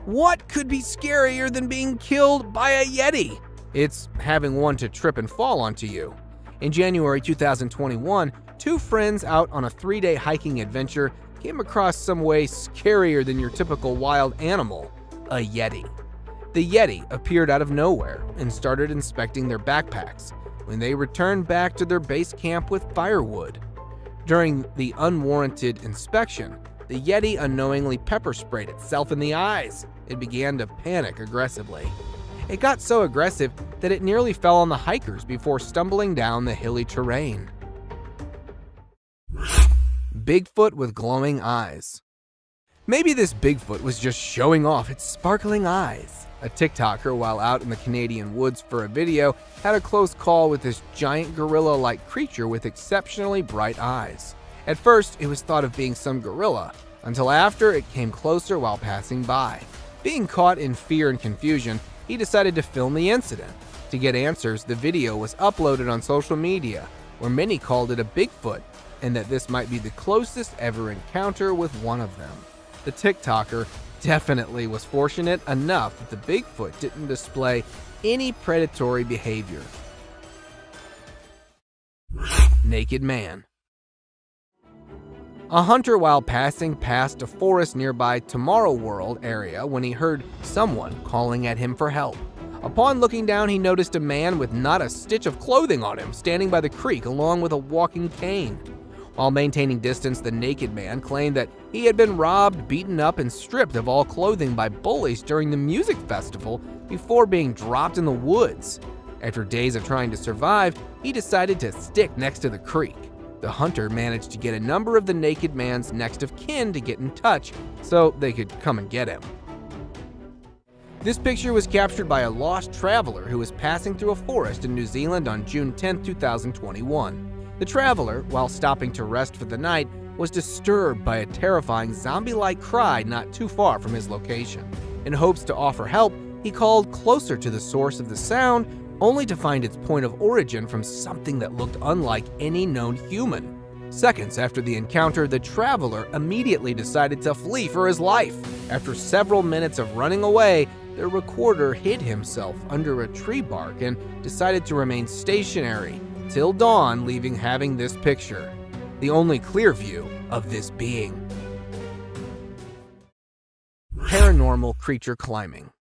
What could be scarier than being killed by a Yeti? It's having one to trip and fall onto you. In January 2021, 2 friends out on a 3-day hiking adventure came across some way scarier than your typical wild animal, a Yeti. The Yeti appeared out of nowhere and started inspecting their backpacks when they returned back to their base camp with firewood. During the unwarranted inspection, the Yeti unknowingly pepper sprayed itself in the eyes. It began to panic aggressively. It got so aggressive that it nearly fell on the hikers before stumbling down the hilly terrain. Bigfoot with glowing eyes. Maybe this Bigfoot was just showing off its sparkling eyes. A TikToker, while out in the Canadian woods for a video, had a close call with this giant gorilla-like creature with exceptionally bright eyes. At first, it was thought of being some gorilla, until after it came closer while passing by. Being caught in fear and confusion, he decided to film the incident. To get answers, the video was uploaded on social media, where many called it a Bigfoot, and that this might be the closest ever encounter with one of them. The TikToker definitely was fortunate enough that the Bigfoot didn't display any predatory behavior. Naked Man. A hunter, while passing past a forest nearby Tomorrow World area, when he heard someone calling at him for help. Upon looking down, he noticed a man with not a stitch of clothing on him standing by the creek along with a walking cane. While maintaining distance, the naked man claimed that he had been robbed, beaten up, and stripped of all clothing by bullies during the music festival before being dropped in the woods. After days of trying to survive, he decided to stick next to the creek. The hunter managed to get a number of the naked man's next of kin to get in touch so they could come and get him. This picture was captured by a lost traveler who was passing through a forest in New Zealand on June 10, 2021. The traveler, while stopping to rest for the night, was disturbed by a terrifying zombie-like cry not too far from his location. In hopes to offer help, he called closer to the source of the sound, only to find its point of origin from something that looked unlike any known human. Seconds after the encounter, the traveler immediately decided to flee for his life. After several minutes of running away, the recorder hid himself under a tree bark and decided to remain stationary till dawn, leaving having this picture, the only clear view of this being. Paranormal creature climbing.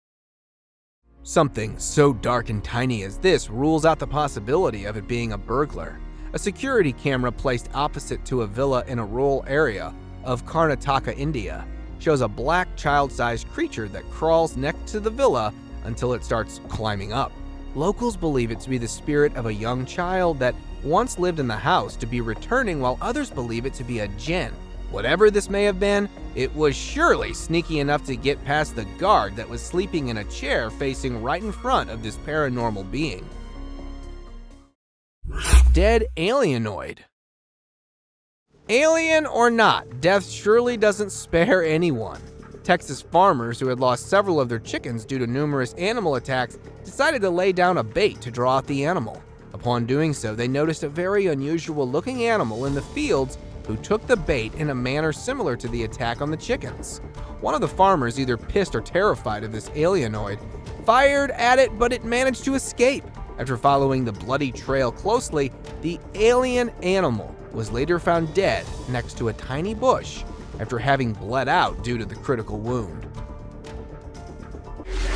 Something so dark and tiny as this rules out the possibility of it being a burglar. A security camera placed opposite to a villa in a rural area of Karnataka, India, shows a black child-sized creature that crawls next to the villa until it starts climbing up. Locals believe it to be the spirit of a young child that once lived in the house to be returning, while others believe it to be a jinn. Whatever this may have been, it was surely sneaky enough to get past the guard that was sleeping in a chair facing right in front of this paranormal being. Dead alienoid. Alien or not, death surely doesn't spare anyone. Texas farmers who had lost several of their chickens due to numerous animal attacks decided to lay down a bait to draw out the animal. Upon doing so, they noticed a very unusual looking animal in the fields who took the bait in a manner similar to the attack on the chickens. One of the farmers, either pissed or terrified of this alienoid, fired at it, but it managed to escape. After following the bloody trail closely, the alien animal was later found dead next to a tiny bush after having bled out due to the critical wound.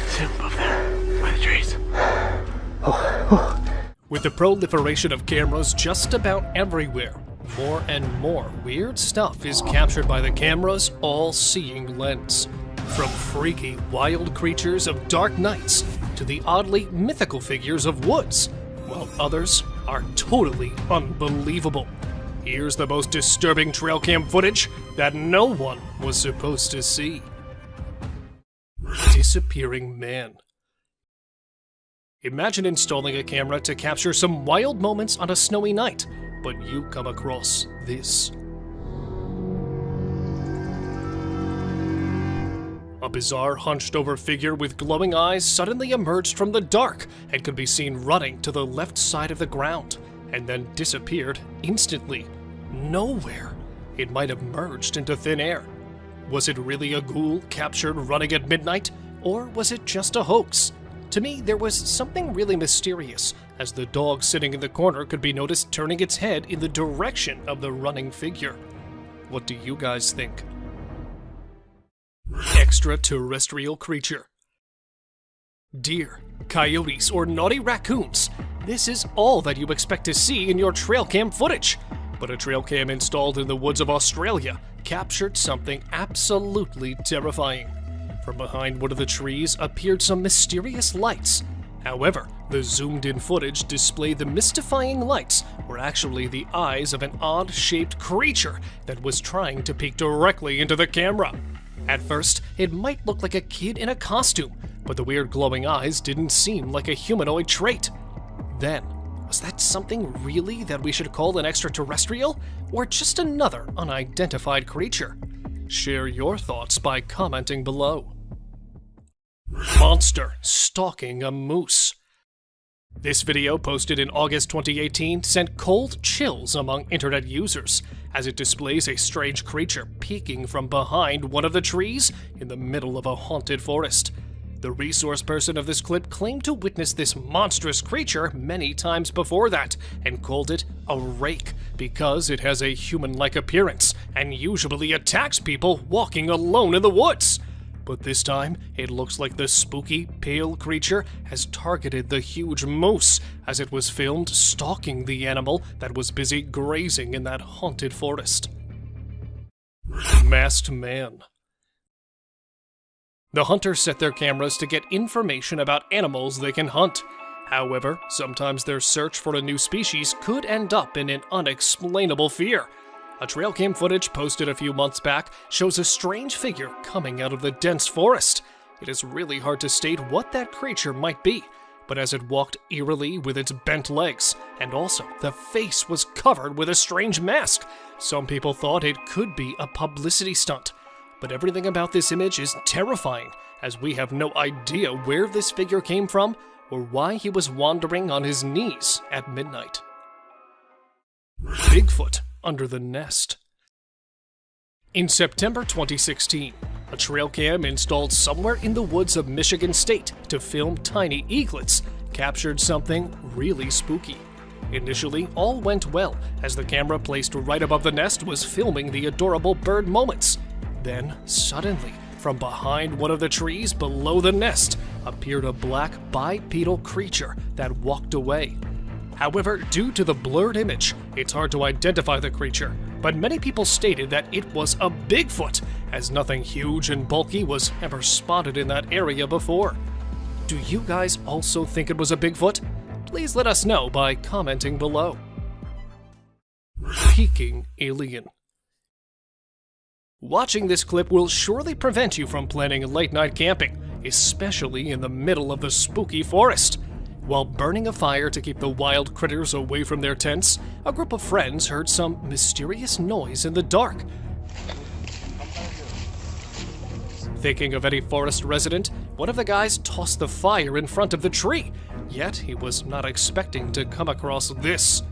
See him above there, by the trees. With the proliferation of cameras just about everywhere, more and more weird stuff is captured by the camera's all-seeing lens. From freaky, wild creatures of dark nights to the oddly mythical figures of woods, while others are totally unbelievable. Here's the most disturbing trail cam footage that no one was supposed to see. Disappearing man. Imagine installing a camera to capture some wild moments on a snowy night, but you come across this. A bizarre hunched-over figure with glowing eyes suddenly emerged from the dark and could be seen running to the left side of the ground, and then disappeared instantly. Nowhere. It might have merged into thin air. Was it really a ghoul captured running at midnight, or was it just a hoax? To me, there was something really mysterious, as the dog sitting in the corner could be noticed turning its head in the direction of the running figure. What do you guys think? Extraterrestrial creature. Deer, coyotes, or naughty raccoons. This is all that you expect to see in your trail cam footage. But a trail cam installed in the woods of Australia captured something absolutely terrifying. From behind one of the trees appeared some mysterious lights. However, the zoomed-in footage displayed the mystifying lights were actually the eyes of an odd-shaped creature that was trying to peek directly into the camera. At first, it might look like a kid in a costume, but the weird glowing eyes didn't seem like a humanoid trait. Then, was that something really that we should call an extraterrestrial, or just another unidentified creature? Share your thoughts by commenting below. Monster stalking a moose. This video, posted in August 2018, sent cold chills among internet users, as it displays a strange creature peeking from behind one of the trees in the middle of a haunted forest. The resource person of this clip claimed to witness this monstrous creature many times before that, and called it a rake because it has a human-like appearance and usually attacks people walking alone in the woods. But this time, it looks like the spooky, pale creature has targeted the huge moose as it was filmed stalking the animal that was busy grazing in that haunted forest. Masked man. The hunters set their cameras to get information about animals they can hunt. However, sometimes their search for a new species could end up in an unexplainable fear. A trail cam footage posted a few months back shows a strange figure coming out of the dense forest. It is really hard to state what that creature might be, but as it walked eerily with its bent legs, and also the face was covered with a strange mask, some people thought it could be a publicity stunt. But everything about this image is terrifying, as we have no idea where this figure came from or why he was wandering on his knees at midnight. Bigfoot under the nest. In September 2016, a trail cam installed somewhere in the woods of Michigan State to film tiny eaglets captured something really spooky. Initially, all went well, as the camera placed right above the nest was filming the adorable bird moments. Then, suddenly, from behind one of the trees below the nest, appeared a black bipedal creature that walked away. However, due to the blurred image, it's hard to identify the creature, but many people stated that it was a Bigfoot, as nothing huge and bulky was ever spotted in that area before. Do you guys also think it was a Bigfoot? Please let us know by commenting below. Peeking alien. Watching this clip will surely prevent you from planning late-night camping, especially in the middle of the spooky forest. While burning a fire to keep the wild critters away from their tents, a group of friends heard some mysterious noise in the dark. Thinking of any forest resident, one of the guys tossed the fire in front of the tree, yet he was not expecting to come across this.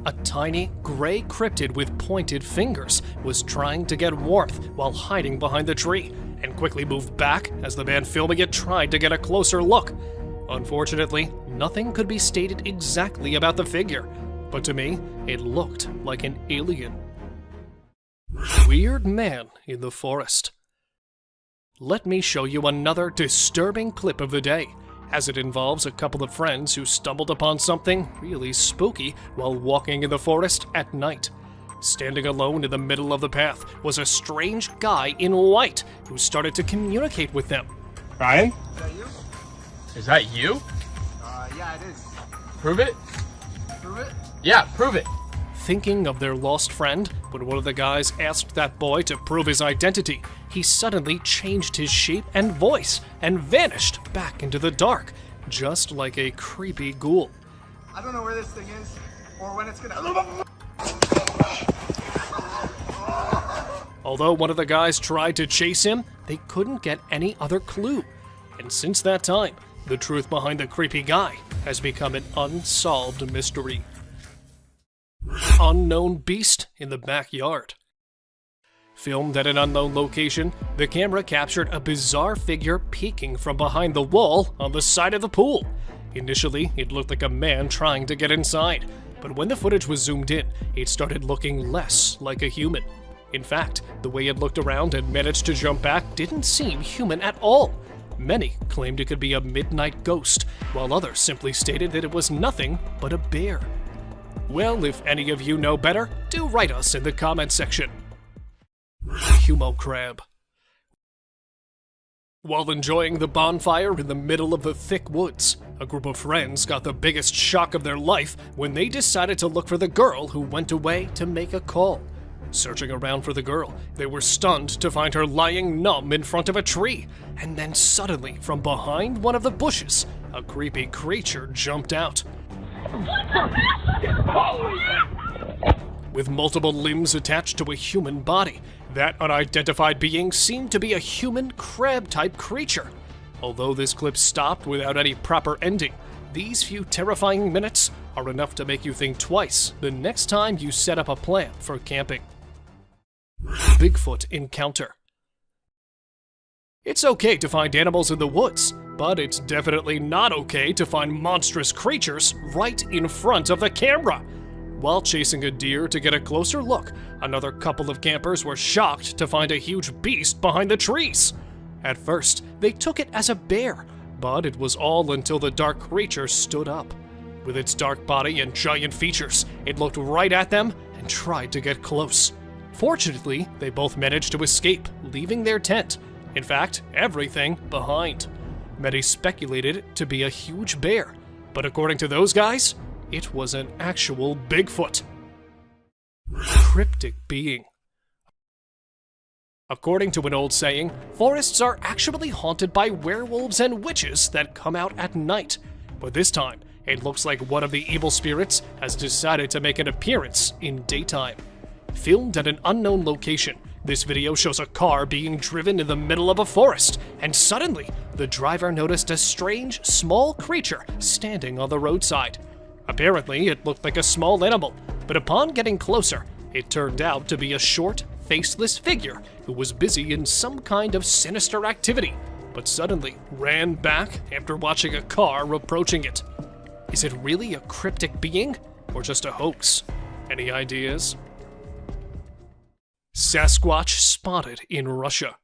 A tiny, gray cryptid with pointed fingers was trying to get warmth while hiding behind the tree, and quickly moved back as the man filming it tried to get a closer look. Unfortunately, nothing could be stated exactly about the figure, but to me, it looked like an alien. Weird man in the forest. Let me show you another disturbing clip of the day, as it involves a couple of friends who stumbled upon something really spooky while walking in the forest at night. Standing alone in the middle of the path was a strange guy in white who started to communicate with them. Ryan? Is that you? Is that you? Yeah, it is. Prove it? Prove it? Yeah, prove it. Thinking of their lost friend, when one of the guys asked that boy to prove his identity, he suddenly changed his shape and voice and vanished back into the dark, just like a creepy ghoul. I don't know where this thing is, or when it's gonna... Although one of the guys tried to chase him, they couldn't get any other clue. And since that time, the truth behind the creepy guy has become an unsolved mystery. Unknown beast in the backyard. Filmed at an unknown location, the camera captured a bizarre figure peeking from behind the wall on the side of the pool. Initially, it looked like a man trying to get inside, but when the footage was zoomed in, it started looking less like a human. In fact, the way it looked around and managed to jump back didn't seem human at all. Many claimed it could be a midnight ghost, while others simply stated that it was nothing but a bear. Well, if any of you know better, do write us in the comment section. Humo crab. While enjoying the bonfire in the middle of the thick woods, a group of friends got the biggest shock of their life when they decided to look for the girl who went away to make a call. Searching around for the girl, they were stunned to find her lying numb in front of a tree, and then suddenly, from behind one of the bushes, a creepy creature jumped out. With multiple limbs attached to a human body, that unidentified being seemed to be a human crab-type creature. Although this clip stopped without any proper ending, these few terrifying minutes are enough to make you think twice the next time you set up a plan for camping. Bigfoot encounter. It's okay to find animals in the woods, but it's definitely not okay to find monstrous creatures right in front of the camera. While chasing a deer to get a closer look, another couple of campers were shocked to find a huge beast behind the trees. At first, they took it as a bear, but it was all until the dark creature stood up. With its dark body and giant features, it looked right at them and tried to get close. Fortunately, they both managed to escape, leaving their tent. In fact, everything behind. Many speculated it to be a huge bear, but according to those guys, it was an actual Bigfoot. Cryptic being. According to an old saying, forests are actually haunted by werewolves and witches that come out at night. But this time, it looks like one of the evil spirits has decided to make an appearance in daytime. Filmed at an unknown location, this video shows a car being driven in the middle of a forest, and suddenly, the driver noticed a strange, small creature standing on the roadside. Apparently, it looked like a small animal, but upon getting closer, it turned out to be a short, faceless figure who was busy in some kind of sinister activity, but suddenly ran back after watching a car approaching it. Is it really a cryptic being, or just a hoax? Any ideas? Sasquatch spotted in Russia.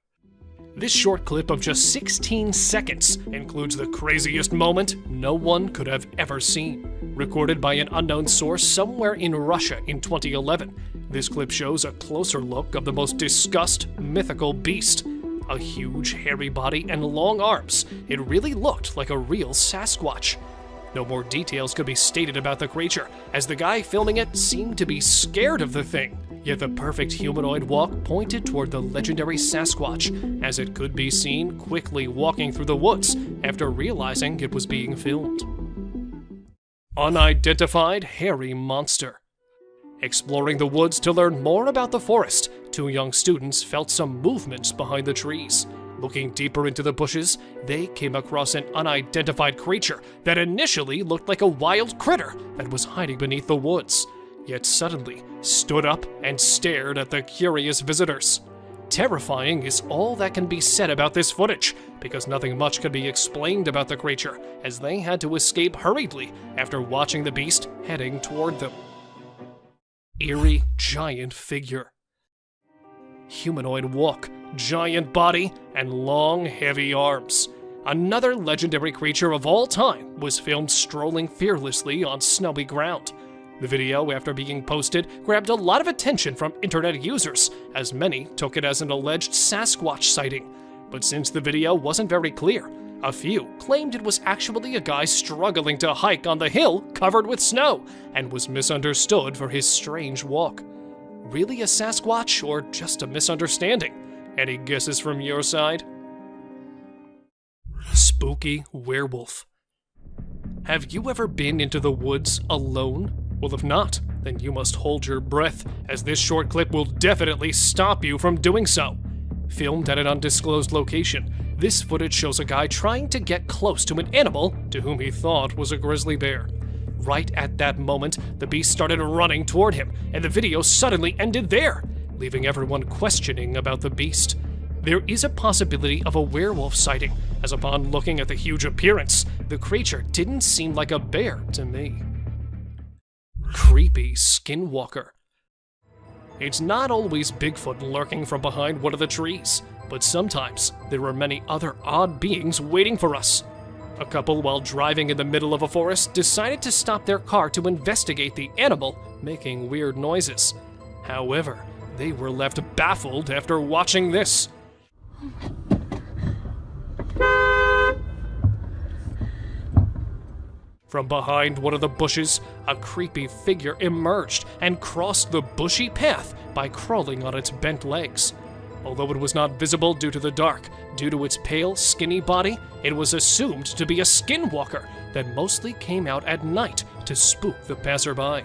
This short clip of just 16 seconds includes the craziest moment no one could have ever seen. Recorded by an unknown source somewhere in Russia in 2011, this clip shows a closer look of the most discussed mythical beast. A huge, hairy body and long arms, it really looked like a real Sasquatch. No more details could be stated about the creature, as the guy filming it seemed to be scared of the thing. Yet the perfect humanoid walk pointed toward the legendary Sasquatch, as it could be seen quickly walking through the woods after realizing it was being filmed. Unidentified hairy monster. Exploring the woods to learn more about the forest, two young students felt some movement behind the trees. Looking deeper into the bushes, they came across an unidentified creature that initially looked like a wild critter that was hiding beneath the woods, yet suddenly stood up and stared at the curious visitors. Terrifying is all that can be said about this footage, because nothing much can be explained about the creature, as they had to escape hurriedly after watching the beast heading toward them. Eerie giant figure. Humanoid walk, giant body, and long, heavy arms. Another legendary creature of all time was filmed strolling fearlessly on snowy ground. The video, after being posted, grabbed a lot of attention from internet users, as many took it as an alleged Sasquatch sighting. But since the video wasn't very clear, a few claimed it was actually a guy struggling to hike on the hill covered with snow, and was misunderstood for his strange walk. Really a Sasquatch, or just a misunderstanding? Any guesses from your side? Spooky werewolf. Have you ever been into the woods alone? Well, if not, then you must hold your breath, as this short clip will definitely stop you from doing so. Filmed at an undisclosed location, this footage shows a guy trying to get close to an animal to whom he thought was a grizzly bear. Right at that moment, the beast started running toward him, and the video suddenly ended there, leaving everyone questioning about the beast. There is a possibility of a werewolf sighting, as upon looking at the huge appearance, the creature didn't seem like a bear to me. Creepy skinwalker. It's not always Bigfoot lurking from behind one of the trees, but sometimes there are many other odd beings waiting for us. A couple, while driving in the middle of a forest, decided to stop their car to investigate the animal making weird noises. However, they were left baffled after watching this. From behind one of the bushes, a creepy figure emerged and crossed the bushy path by crawling on its bent legs. Although it was not visible due to the dark, due to its pale, skinny body, it was assumed to be a skinwalker that mostly came out at night to spook the passerby.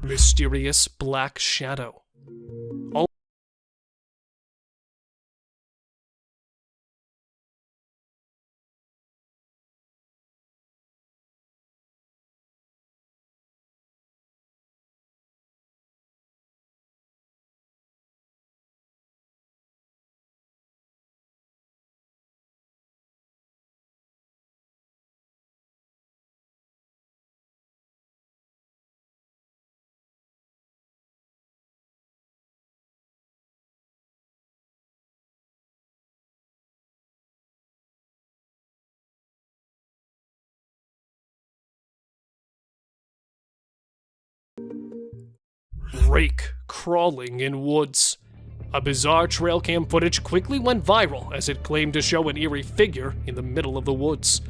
Mysterious black shadow. Rake crawling in woods. A bizarre trail cam footage quickly went viral as it claimed to show an eerie figure in the middle of the woods.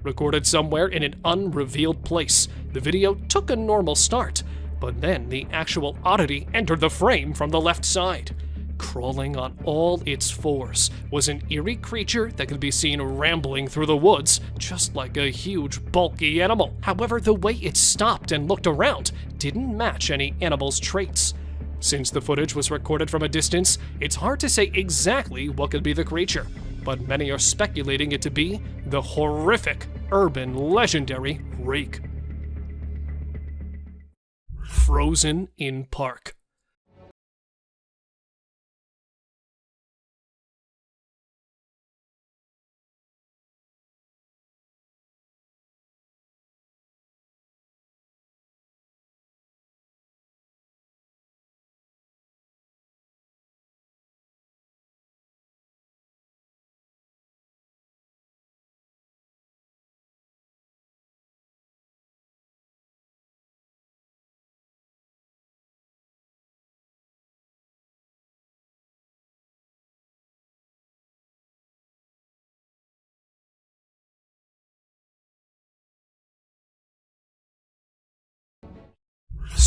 Recorded somewhere in an unrevealed place, the video took a normal start, but then the actual oddity entered the frame from the left side. Crawling on all its fours was an eerie creature that could be seen rambling through the woods, just like a huge, bulky animal. However, the way it stopped and looked around didn't match any animal's traits. Since the footage was recorded from a distance, it's hard to say exactly what could be the creature, but many are speculating it to be the horrific, urban, legendary Rake. Frozen in park.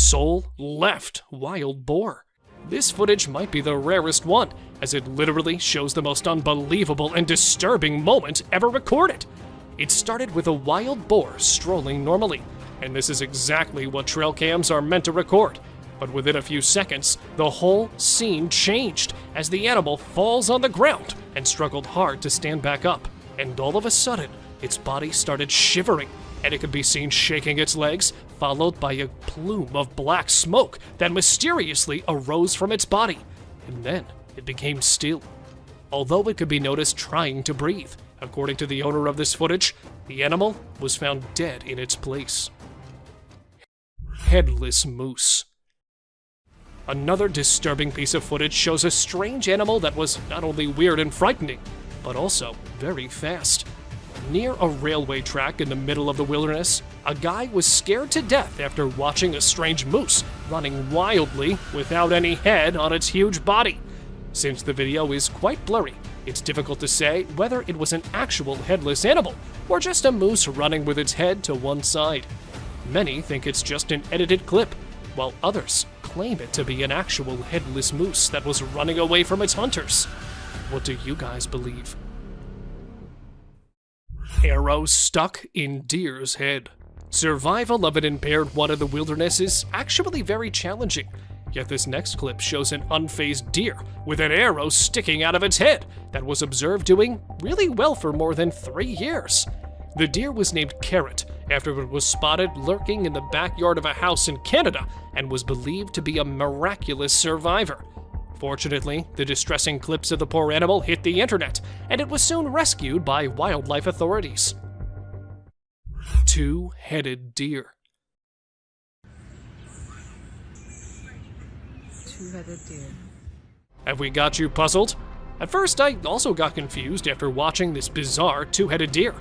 sole left wild boar. This footage might be the rarest one, as it literally shows the most unbelievable and disturbing moment ever recorded. It started with a wild boar strolling normally, and this is exactly what trail cams are meant to record. But within a few seconds, the whole scene changed as the animal falls on the ground and struggled hard to stand back up. And all of a sudden, its body started shivering, and it could be seen shaking its legs, followed by a plume of black smoke that mysteriously arose from its body. And then it became still, although it could be noticed trying to breathe. According to the owner of this footage, the animal was found dead in its place. Headless moose. Another disturbing piece of footage shows a strange animal that was not only weird and frightening, but also very fast. Near a railway track in the middle of the wilderness, a guy was scared to death after watching a strange moose running wildly without any head on its huge body. Since the video is quite blurry, it's difficult to say whether it was an actual headless animal or just a moose running with its head to one side. Many think it's just an edited clip, while others claim it to be an actual headless moose that was running away from its hunters. What do you guys believe? Arrow stuck in deer's head. Survival of an impaired one in the wilderness is actually very challenging. Yet this next clip shows an unfazed deer with an arrow sticking out of its head that was observed doing really well for more than 3 years. The deer was named Carrot after it was spotted lurking in the backyard of a house in Canada and was believed to be a miraculous survivor. Fortunately, the distressing clips of the poor animal hit the internet, and it was soon rescued by wildlife authorities. Two-headed deer. Two-headed deer. Have we got you puzzled? At first, I also got confused after watching this bizarre two-headed deer.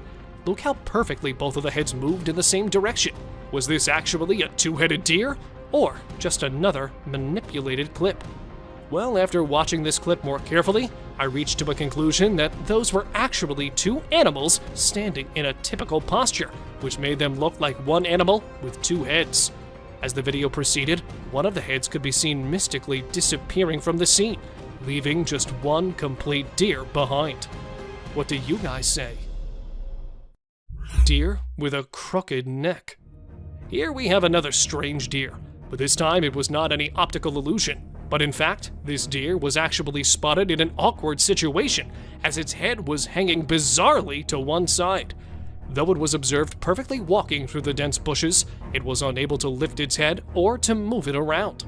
Look how perfectly both of the heads moved in the same direction. Was this actually a two-headed deer, or just another manipulated clip? Well, after watching this clip more carefully, I reached to a conclusion that those were actually two animals standing in a typical posture, which made them look like one animal with two heads. As the video proceeded, one of the heads could be seen mystically disappearing from the scene, leaving just one complete deer behind. What do you guys say? Deer with a crooked neck. Here we have another strange deer, but this time it was not any optical illusion. But in fact, this deer was actually spotted in an awkward situation, as its head was hanging bizarrely to one side. Though it was observed perfectly walking through the dense bushes, it was unable to lift its head or to move it around.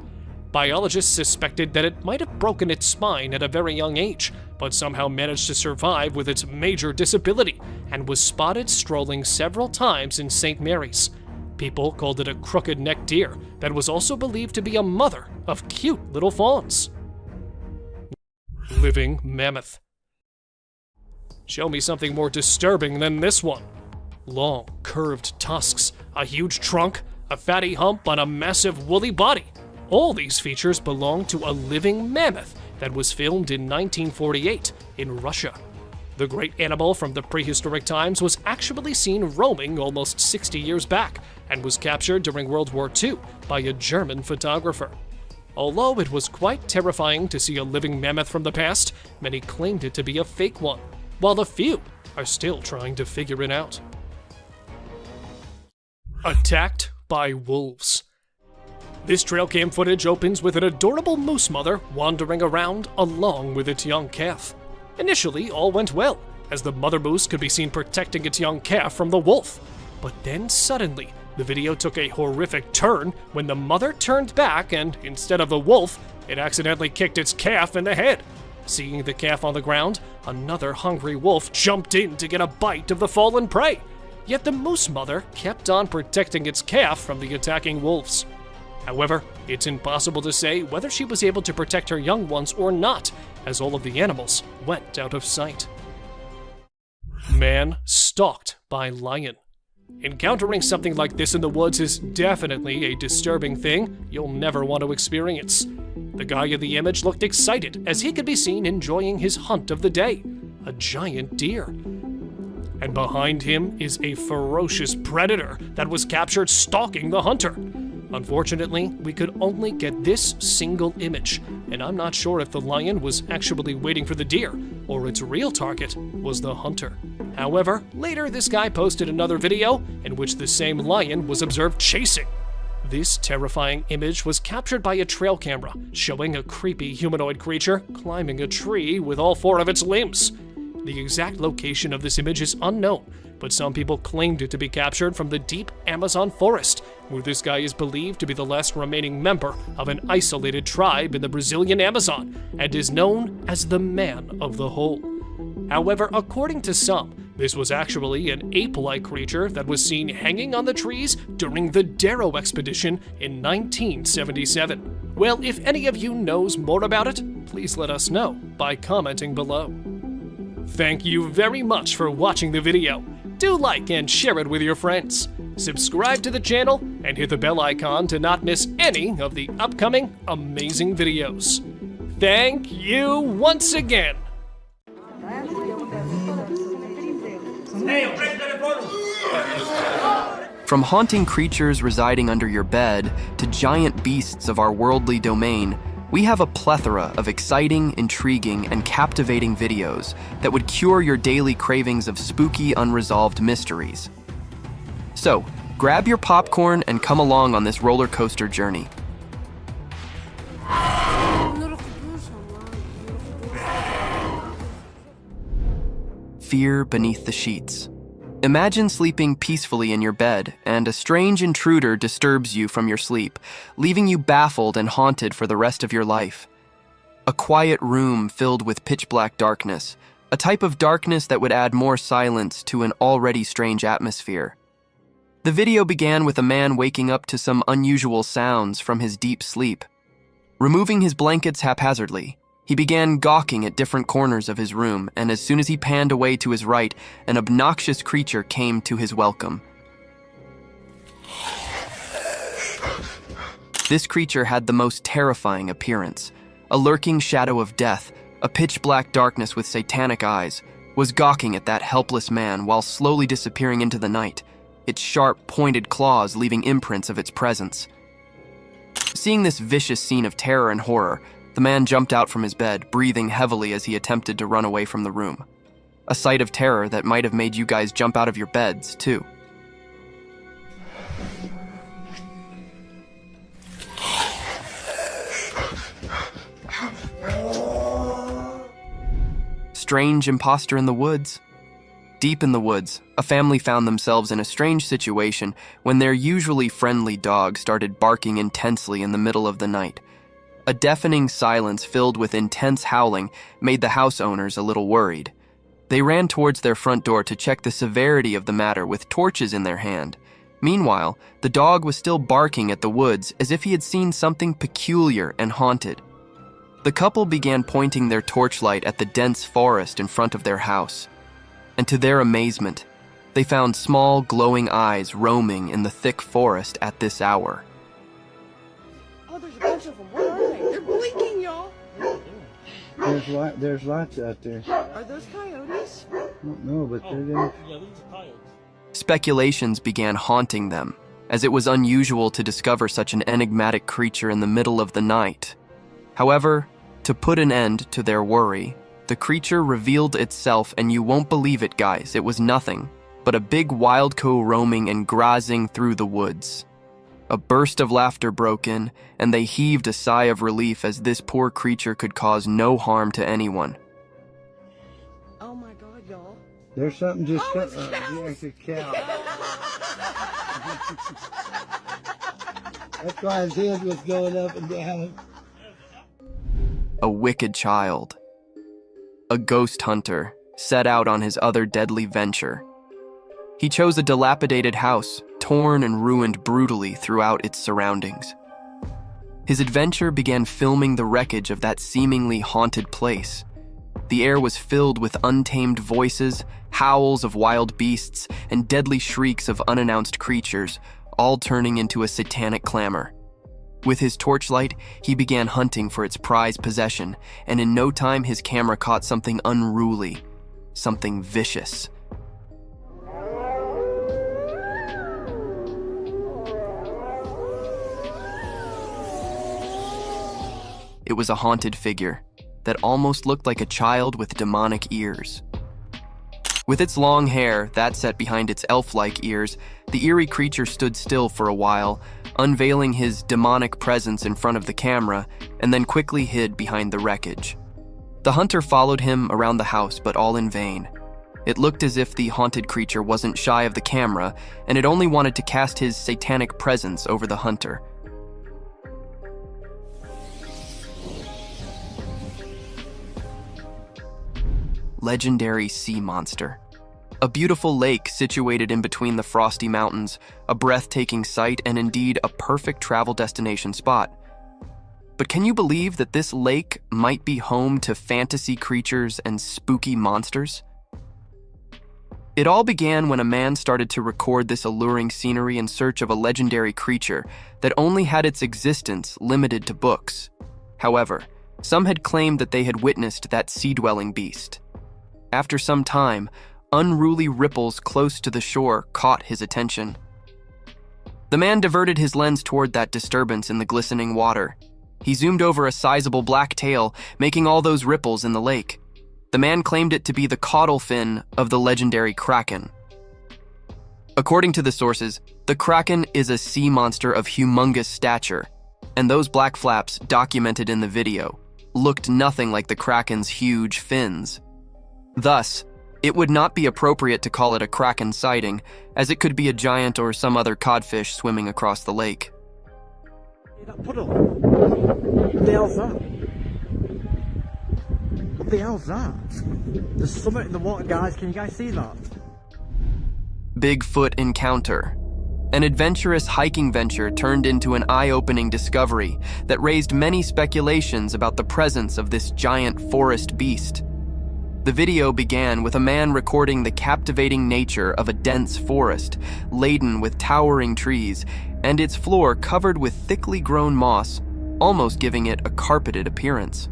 Biologists suspected that it might have broken its spine at a very young age, but somehow managed to survive with its major disability, and was spotted strolling several times in St. Mary's. People called it a crooked-necked deer that was also believed to be a mother of cute little fawns. Living mammoth. Show me something more disturbing than this one. Long, curved tusks, a huge trunk, a fatty hump on a massive woolly body. All these features belong to a living mammoth that was filmed in 1948 in Russia. The great animal from the prehistoric times was actually seen roaming almost 60 years back and was captured during World War II by a German photographer. Although it was quite terrifying to see a living mammoth from the past, many claimed it to be a fake one, while a few are still trying to figure it out. Attacked by wolves. This trail cam footage opens with an adorable moose mother wandering around along with its young calf. Initially, all went well, as the mother moose could be seen protecting its young calf from the wolf. But then suddenly, the video took a horrific turn when the mother turned back and, instead of the wolf, it accidentally kicked its calf in the head. Seeing the calf on the ground, another hungry wolf jumped in to get a bite of the fallen prey. Yet the moose mother kept on protecting its calf from the attacking wolves. However, it's impossible to say whether she was able to protect her young ones or not, as all of the animals went out of sight. Man stalked by lion. Encountering something like this in the woods is definitely a disturbing thing you'll never want to experience. The guy in the image looked excited as he could be seen enjoying his hunt of the day, a giant deer. And behind him is a ferocious predator that was captured stalking the hunter. Unfortunately, we could only get this single image, and I'm not sure if the lion was actually waiting for the deer, or its real target was the hunter. However, later this guy posted another video in which the same lion was observed chasing. This terrifying image was captured by a trail camera, showing a creepy humanoid creature climbing a tree with all 4 of its limbs. The exact location of this image is unknown, but some people claimed it to be captured from the deep Amazon forest, where this guy is believed to be the last remaining member of an isolated tribe in the Brazilian Amazon, and is known as the Man of the Hole. However, according to some, this was actually an ape-like creature that was seen hanging on the trees during the Darrow expedition in 1977. Well, if any of you knows more about it, please let us know by commenting below. Thank you very much for watching the video. Do like and share it with your friends. Subscribe to the channel and hit the bell icon to not miss any of the upcoming amazing videos. Thank you once again. From haunting creatures residing under your bed to giant beasts of our worldly domain, we have a plethora of exciting, intriguing, and captivating videos that would cure your daily cravings of spooky, unresolved mysteries. So, grab your popcorn and come along on this roller coaster journey. Fear beneath the sheets. Imagine sleeping peacefully in your bed, and a strange intruder disturbs you from your sleep, leaving you baffled and haunted for the rest of your life. A quiet room filled with pitch-black darkness, a type of darkness that would add more silence to an already strange atmosphere. The video began with a man waking up to some unusual sounds from his deep sleep. Removing his blankets haphazardly, he began gawking at different corners of his room, and as soon as he panned away to his right, an obnoxious creature came to his welcome. This creature had the most terrifying appearance. A lurking shadow of death, a pitch-black darkness with satanic eyes, was gawking at that helpless man while slowly disappearing into the night, its sharp, pointed claws leaving imprints of its presence. Seeing this vicious scene of terror and horror, the man jumped out from his bed, breathing heavily as he attempted to run away from the room. A sight of terror that might have made you guys jump out of your beds, too. Strange imposter in the woods. Deep in the woods, a family found themselves in a strange situation when their usually friendly dog started barking intensely in the middle of the night. A deafening silence filled with intense howling made the house owners a little worried. They ran towards their front door to check the severity of the matter with torches in their hand. Meanwhile, the dog was still barking at the woods as if he had seen something peculiar and haunted. The couple began pointing their torchlight at the dense forest in front of their house. And to their amazement, they found small, glowing eyes roaming in the thick forest at this hour. Oh, there's a bunch of them. Where are they? They're blinking, y'all. There's lots out there. Are those coyotes? I don't know, but they're there. Yeah, these are coyotes. Speculations began haunting them, as it was unusual to discover such an enigmatic creature in the middle of the night. However, to put an end to their worry, the creature revealed itself, and you won't believe it, guys, it was nothing but a big wildco roaming and grazing through the woods. A burst of laughter broke in, and they heaved a sigh of relief as this poor creature could cause no harm to anyone. Oh my God, y'all. There's something just it's it's a cow. That's why his head was going up and down. A wicked child. A ghost hunter set out on his other deadly venture. He chose a dilapidated house, torn and ruined brutally throughout its surroundings. His adventure began filming the wreckage of that seemingly haunted place. The air was filled with untamed voices, howls of wild beasts, and deadly shrieks of unannounced creatures, all turning into a satanic clamor. With his torchlight, he began hunting for its prized possession, and in no time his camera caught something unruly, something vicious. It was a haunted figure that almost looked like a child with demonic ears. With its long hair, that set behind its elf-like ears, the eerie creature stood still for a while, unveiling his demonic presence in front of the camera, and then quickly hid behind the wreckage. The hunter followed him around the house, but all in vain. It looked as if the haunted creature wasn't shy of the camera, and it only wanted to cast his satanic presence over the hunter. Legendary sea monster. A beautiful lake situated in between the frosty mountains, a breathtaking sight, and indeed a perfect travel destination spot. But can you believe that this lake might be home to fantasy creatures and spooky monsters? It all began when a man started to record this alluring scenery in search of a legendary creature that only had its existence limited to books. However, some had claimed that they had witnessed that sea-dwelling beast. After some time, unruly ripples close to the shore caught his attention. The man diverted his lens toward that disturbance in the glistening water. He zoomed over a sizable black tail, making all those ripples in the lake. The man claimed it to be the caudal fin of the legendary kraken. According to the sources, the kraken is a sea monster of humongous stature, and those black flaps documented in the video looked nothing like the kraken's huge fins. Thus, it would not be appropriate to call it a kraken sighting, as it could be a giant or some other codfish swimming across the lake. That puddle. What the hell's that? What the hell's that? There's something in the water, guys. Can you guys see that? Bigfoot encounter. An adventurous hiking venture turned into an eye-opening discovery that raised many speculations about the presence of this giant forest beast. The video began with a man recording the captivating nature of a dense forest, laden with towering trees, and its floor covered with thickly grown moss, almost giving it a carpeted appearance.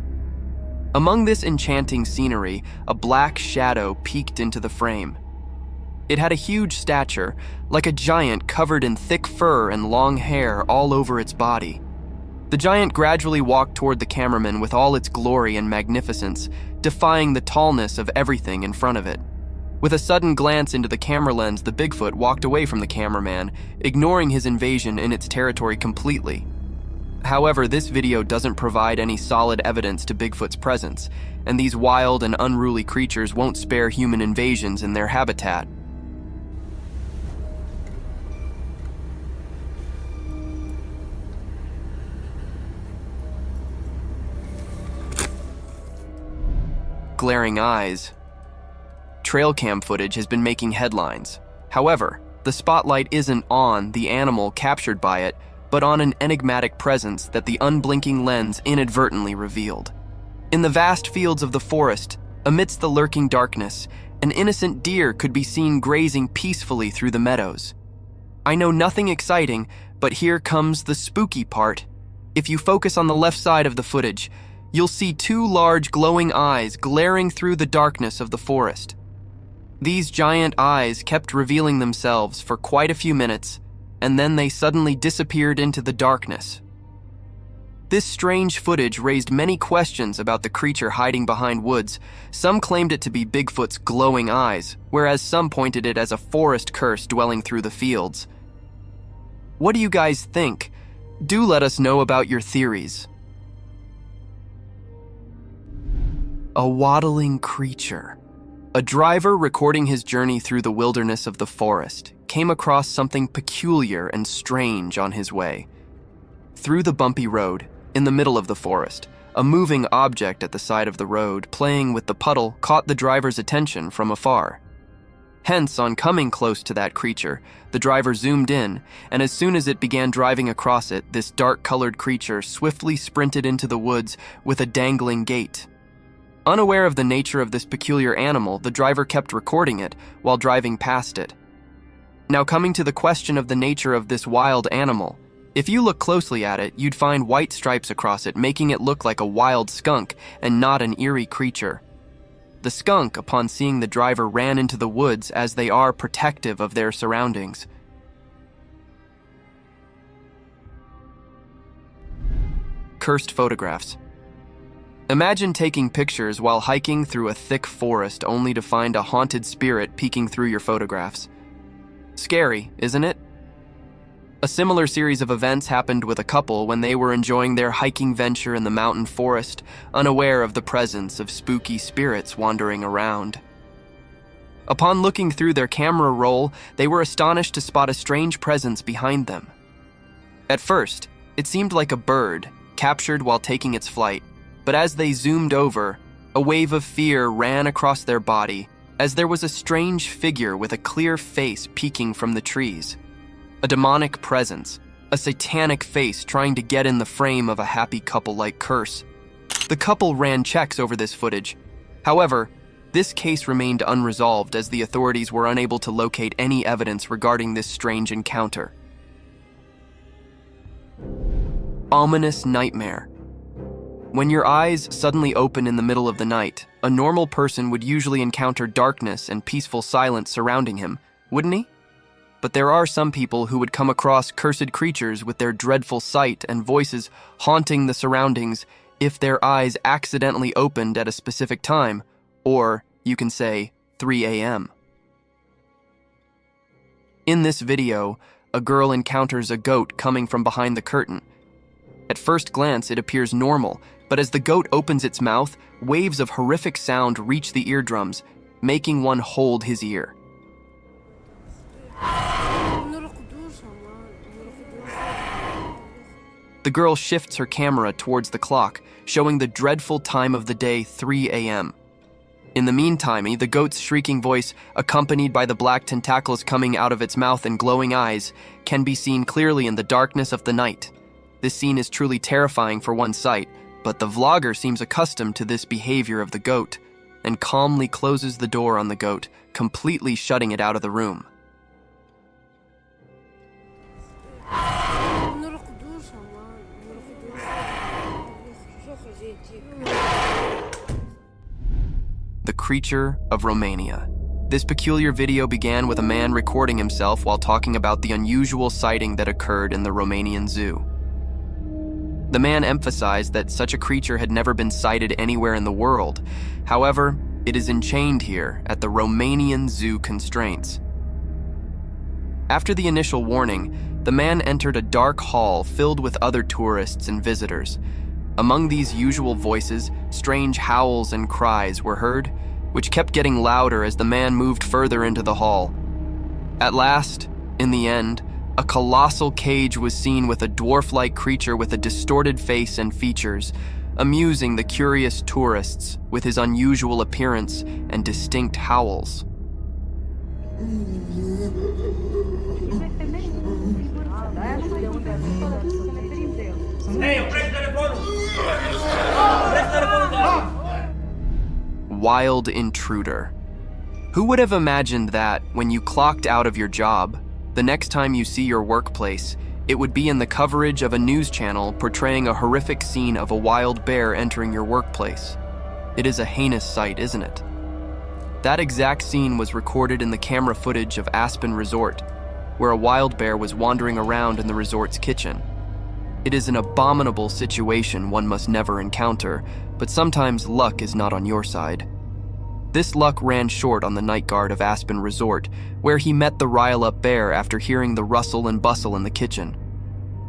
Among this enchanting scenery, a black shadow peeked into the frame. It had a huge stature, like a giant covered in thick fur and long hair all over its body. The giant gradually walked toward the cameraman with all its glory and magnificence, defying the tallness of everything in front of it. With a sudden glance into the camera lens, the Bigfoot walked away from the cameraman, ignoring his invasion in its territory completely. However, this video doesn't provide any solid evidence to Bigfoot's presence, and these wild and unruly creatures won't spare human invasions in their habitat. Glaring eyes. Trail cam footage has been making headlines. However, the spotlight isn't on the animal captured by it, but on an enigmatic presence that the unblinking lens inadvertently revealed. In the vast fields of the forest, amidst the lurking darkness, an innocent deer could be seen grazing peacefully through the meadows. I know nothing exciting, but here comes the spooky part. If you focus on the left side of the footage, you'll see two large glowing eyes glaring through the darkness of the forest. These giant eyes kept revealing themselves for quite a few minutes, and then they suddenly disappeared into the darkness. This strange footage raised many questions about the creature hiding behind woods. Some claimed it to be Bigfoot's glowing eyes, whereas some pointed it as a forest curse dwelling through the fields. What do you guys think? Do let us know about your theories. A waddling creature. A driver recording his journey through the wilderness of the forest came across something peculiar and strange on his way. Through the bumpy road, in the middle of the forest, a moving object at the side of the road playing with the puddle caught the driver's attention from afar. Hence, on coming close to that creature, the driver zoomed in, and as soon as it began driving across it, this dark-colored creature swiftly sprinted into the woods with a dangling gait. Unaware of the nature of this peculiar animal, the driver kept recording it while driving past it. Now, coming to the question of the nature of this wild animal, if you look closely at it, you'd find white stripes across it, making it look like a wild skunk and not an eerie creature. The skunk, upon seeing the driver, ran into the woods as they are protective of their surroundings. Cursed photographs. Imagine taking pictures while hiking through a thick forest only to find a haunted spirit peeking through your photographs. Scary, isn't it? A similar series of events happened with a couple when they were enjoying their hiking venture in the mountain forest, unaware of the presence of spooky spirits wandering around. Upon looking through their camera roll, they were astonished to spot a strange presence behind them. At first, it seemed like a bird, captured while taking its flight, but as they zoomed over, a wave of fear ran across their body as there was a strange figure with a clear face peeking from the trees. A demonic presence, a satanic face trying to get in the frame of a happy couple like Curse. The couple ran checks over this footage. However, this case remained unresolved as the authorities were unable to locate any evidence regarding this strange encounter. Ominous nightmare. When your eyes suddenly open in the middle of the night, a normal person would usually encounter darkness and peaceful silence surrounding him, wouldn't he? But there are some people who would come across cursed creatures with their dreadful sight and voices haunting the surroundings if their eyes accidentally opened at a specific time, or you can say 3 a.m. In this video, a girl encounters a goat coming from behind the curtain. At first glance, it appears normal, but as the goat opens its mouth, waves of horrific sound reach the eardrums, making one hold his ear. The girl shifts her camera towards the clock, showing the dreadful time of the day, 3 a.m. In the meantime, the goat's shrieking voice, accompanied by the black tentacles coming out of its mouth and glowing eyes, can be seen clearly in the darkness of the night. This scene is truly terrifying for one sight, but the vlogger seems accustomed to this behavior of the goat and calmly closes the door on the goat, completely shutting it out of the room. The Creature of Romania. This peculiar video began with a man recording himself while talking about the unusual sighting that occurred in the Romanian zoo. The man emphasized that such a creature had never been sighted anywhere in the world. However, it is enchained here at the Romanian zoo constraints. After the initial warning, the man entered a dark hall filled with other tourists and visitors. Among these usual voices, strange howls and cries were heard, which kept getting louder as the man moved further into the hall. At last, in the end, a colossal cage was seen with a dwarf-like creature with a distorted face and features, amusing the curious tourists with his unusual appearance and distinct howls. Wild intruder. Who would have imagined that, when you clocked out of your job, the next time you see your workplace, it would be in the coverage of a news channel portraying a horrific scene of a wild bear entering your workplace? It is a heinous sight, isn't it? That exact scene was recorded in the camera footage of Aspen Resort, where a wild bear was wandering around in the resort's kitchen. It is an abominable situation one must never encounter, but sometimes luck is not on your side. This luck ran short on the night guard of Aspen Resort, where he met the rile-up bear after hearing the rustle and bustle in the kitchen.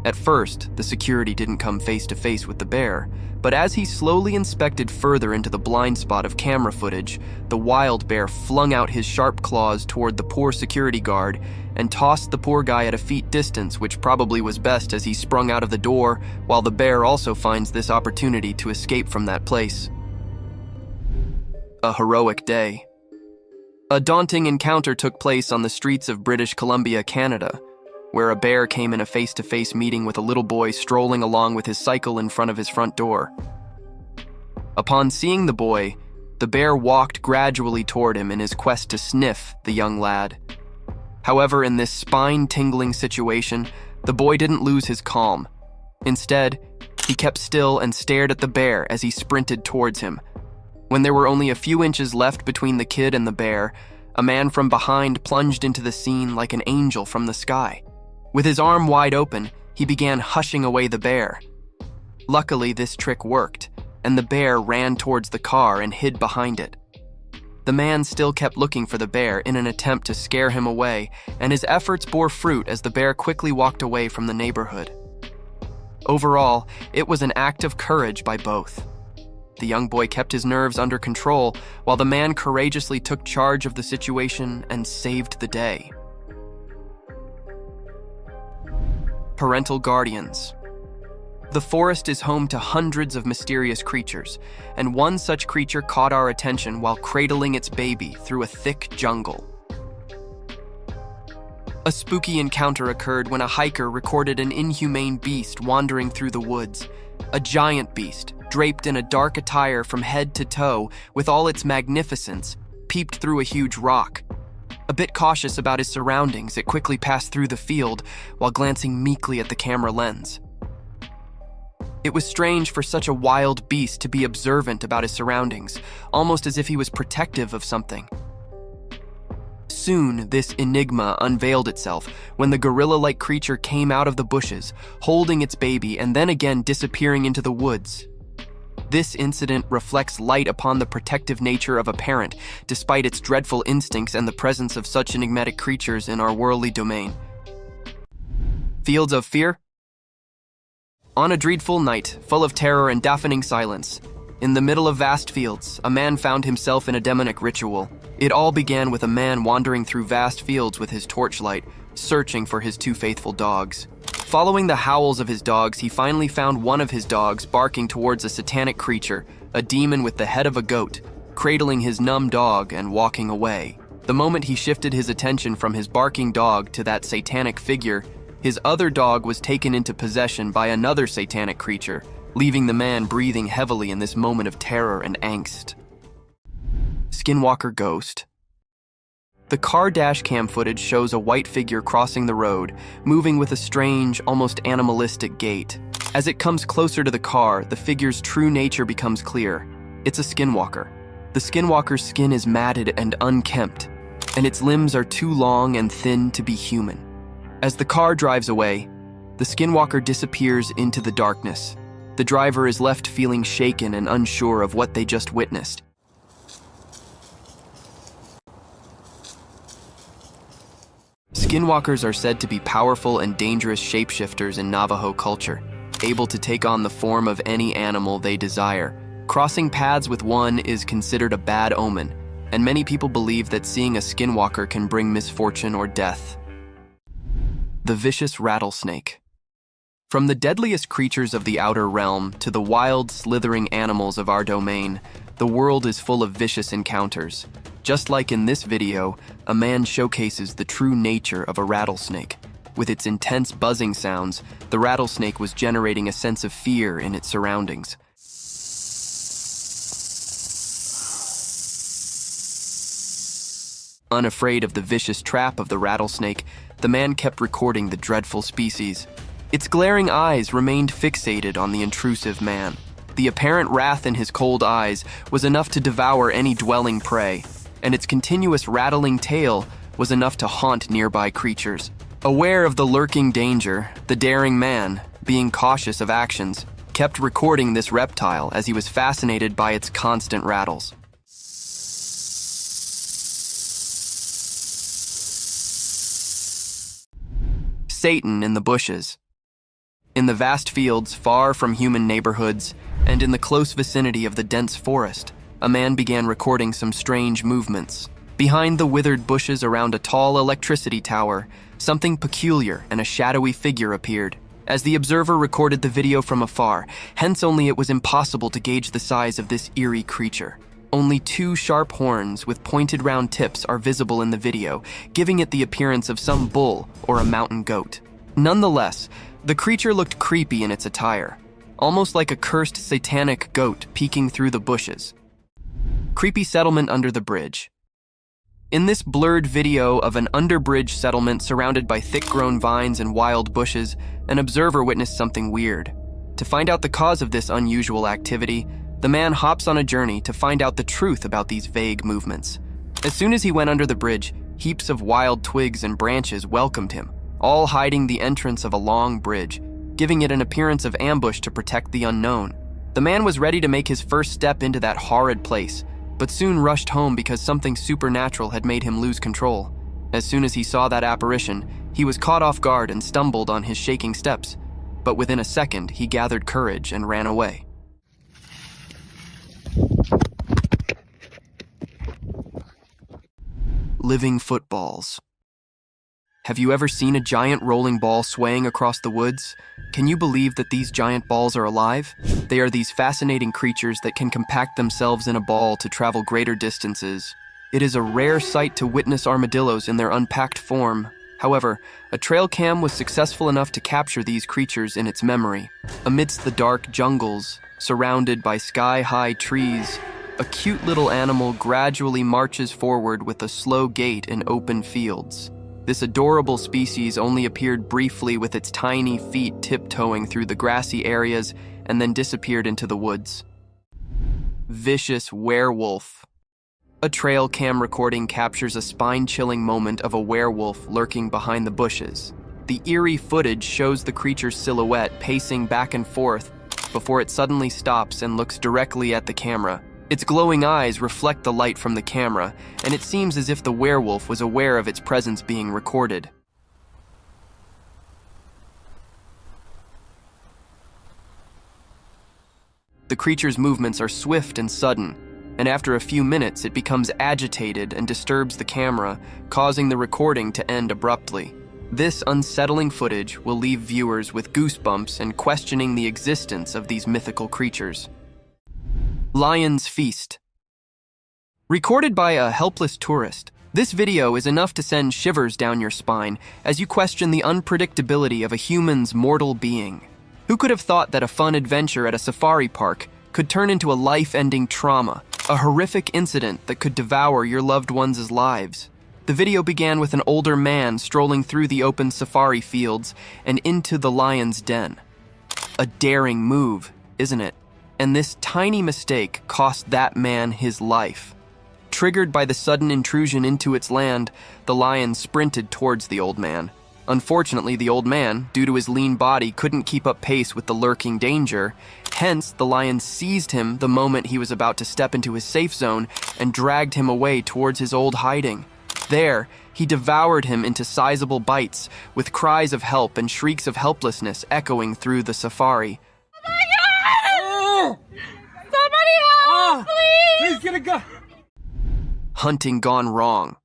At first, the security didn't come face-to-face with the bear, but as he slowly inspected further into the blind spot of camera footage, the wild bear flung out his sharp claws toward the poor security guard and tossed the poor guy at a feet distance, which probably was best as he sprung out of the door, while the bear also finds this opportunity to escape from that place. A heroic day. A daunting encounter took place on the streets of British Columbia, Canada, where a bear came in a face-to-face meeting with a little boy strolling along with his cycle in front of his front door. Upon seeing the boy, the bear walked gradually toward him in his quest to sniff the young lad. However, in this spine-tingling situation, the boy didn't lose his calm. Instead, he kept still and stared at the bear as he sprinted towards him. When there were only a few inches left between the kid and the bear, a man from behind plunged into the scene like an angel from the sky. With his arm wide open, he began hushing away the bear. Luckily, this trick worked, and the bear ran towards the car and hid behind it. The man still kept looking for the bear in an attempt to scare him away, and his efforts bore fruit as the bear quickly walked away from the neighborhood. Overall, it was an act of courage by both. The young boy kept his nerves under control, while the man courageously took charge of the situation and saved the day. Parental guardians. The forest is home to hundreds of mysterious creatures, and one such creature caught our attention while cradling its baby through a thick jungle. A spooky encounter occurred when a hiker recorded an inhumane beast wandering through the woods. A giant beast, draped in a dark attire from head to toe with all its magnificence, peeped through a huge rock. A bit cautious about his surroundings, it quickly passed through the field while glancing meekly at the camera lens. It was strange for such a wild beast to be observant about his surroundings, almost as if he was protective of something. Soon, this enigma unveiled itself when the gorilla-like creature came out of the bushes, holding its baby and then again disappearing into the woods. This incident reflects light upon the protective nature of a parent, despite its dreadful instincts and the presence of such enigmatic creatures in our worldly domain. Fields of fear? On a dreadful night, full of terror and deafening silence, in the middle of vast fields, a man found himself in a demonic ritual. It all began with a man wandering through vast fields with his torchlight, searching for his two faithful dogs. Following the howls of his dogs, he finally found one of his dogs barking towards a satanic creature, a demon with the head of a goat, cradling his numb dog and walking away. The moment he shifted his attention from his barking dog to that satanic figure, his other dog was taken into possession by another satanic creature, leaving the man breathing heavily in this moment of terror and angst. Skinwalker Ghost. The car dash cam footage shows a white figure crossing the road, moving with a strange, almost animalistic gait. As it comes closer to the car, the figure's true nature becomes clear. It's a skinwalker. The skinwalker's skin is matted and unkempt, and its limbs are too long and thin to be human. As the car drives away, the skinwalker disappears into the darkness. The driver is left feeling shaken and unsure of what they just witnessed. Skinwalkers are said to be powerful and dangerous shapeshifters in Navajo culture, able to take on the form of any animal they desire. Crossing paths with one is considered a bad omen, and many people believe that seeing a skinwalker can bring misfortune or death. The vicious rattlesnake. From the deadliest creatures of the outer realm to the wild, slithering animals of our domain, the world is full of vicious encounters. Just like in this video, a man showcases the true nature of a rattlesnake. With its intense buzzing sounds, the rattlesnake was generating a sense of fear in its surroundings. Unafraid of the vicious trap of the rattlesnake, the man kept recording the dreadful species. Its glaring eyes remained fixated on the intrusive man. The apparent wrath in his cold eyes was enough to devour any dwelling prey, and its continuous rattling tail was enough to haunt nearby creatures. Aware of the lurking danger, the daring man, being cautious of actions, kept recording this reptile as he was fascinated by its constant rattles. Satan in the bushes. In the vast fields far from human neighborhoods, and in the close vicinity of the dense forest, a man began recording some strange movements. Behind the withered bushes around a tall electricity tower, something peculiar and a shadowy figure appeared. As the observer recorded the video from afar, hence only it was impossible to gauge the size of this eerie creature. Only two sharp horns with pointed round tips are visible in the video, giving it the appearance of some bull or a mountain goat. Nonetheless, the creature looked creepy in its attire, almost like a cursed satanic goat peeking through the bushes. Creepy settlement under the bridge. In this blurred video of an underbridge settlement surrounded by thick-grown vines and wild bushes, an observer witnessed something weird. To find out the cause of this unusual activity, the man hops on a journey to find out the truth about these vague movements. As soon as he went under the bridge, heaps of wild twigs and branches welcomed him, all hiding the entrance of a long bridge, giving it an appearance of ambush to protect the unknown. The man was ready to make his first step into that horrid place, but soon rushed home because something supernatural had made him lose control. As soon as he saw that apparition, he was caught off guard and stumbled on his shaking steps. But within a second, he gathered courage and ran away. Living footballs. Have you ever seen a giant rolling ball swaying across the woods? Can you believe that these giant balls are alive? They are these fascinating creatures that can compact themselves in a ball to travel greater distances. It is a rare sight to witness armadillos in their unpacked form. However, a trail cam was successful enough to capture these creatures in its memory. Amidst the dark jungles, surrounded by sky-high trees, a cute little animal gradually marches forward with a slow gait in open fields. This adorable species only appeared briefly with its tiny feet tiptoeing through the grassy areas and then disappeared into the woods. Vicious werewolf. A trail cam recording captures a spine-chilling moment of a werewolf lurking behind the bushes. The eerie footage shows the creature's silhouette pacing back and forth before it suddenly stops and looks directly at the camera. Its glowing eyes reflect the light from the camera, and it seems as if the werewolf was aware of its presence being recorded. The creature's movements are swift and sudden, and after a few minutes it becomes agitated and disturbs the camera, causing the recording to end abruptly. This unsettling footage will leave viewers with goosebumps and questioning the existence of these mythical creatures. Lion's Feast. Recorded by a helpless tourist, this video is enough to send shivers down your spine as you question the unpredictability of a human's mortal being. Who could have thought that a fun adventure at a safari park could turn into a life-ending trauma, a horrific incident that could devour your loved ones' lives? The video began with an older man strolling through the open safari fields and into the lion's den. A daring move, isn't it? And this tiny mistake cost that man his life. Triggered by the sudden intrusion into its land, the lion sprinted towards the old man. Unfortunately, the old man, due to his lean body, couldn't keep up pace with the lurking danger. Hence, the lion seized him the moment he was about to step into his safe zone and dragged him away towards his old hiding. There, he devoured him into sizable bites, with cries of help and shrieks of helplessness echoing through the safari. Please get a gun! Hunting gone wrong.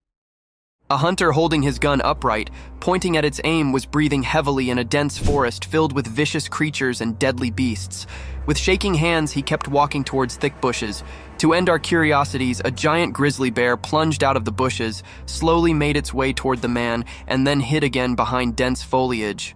A hunter holding his gun upright, pointing at its aim, was breathing heavily in a dense forest filled with vicious creatures and deadly beasts. With shaking hands, he kept walking towards thick bushes. To end our curiosities, a giant grizzly bear plunged out of the bushes, slowly made its way toward the man, and then hid again behind dense foliage.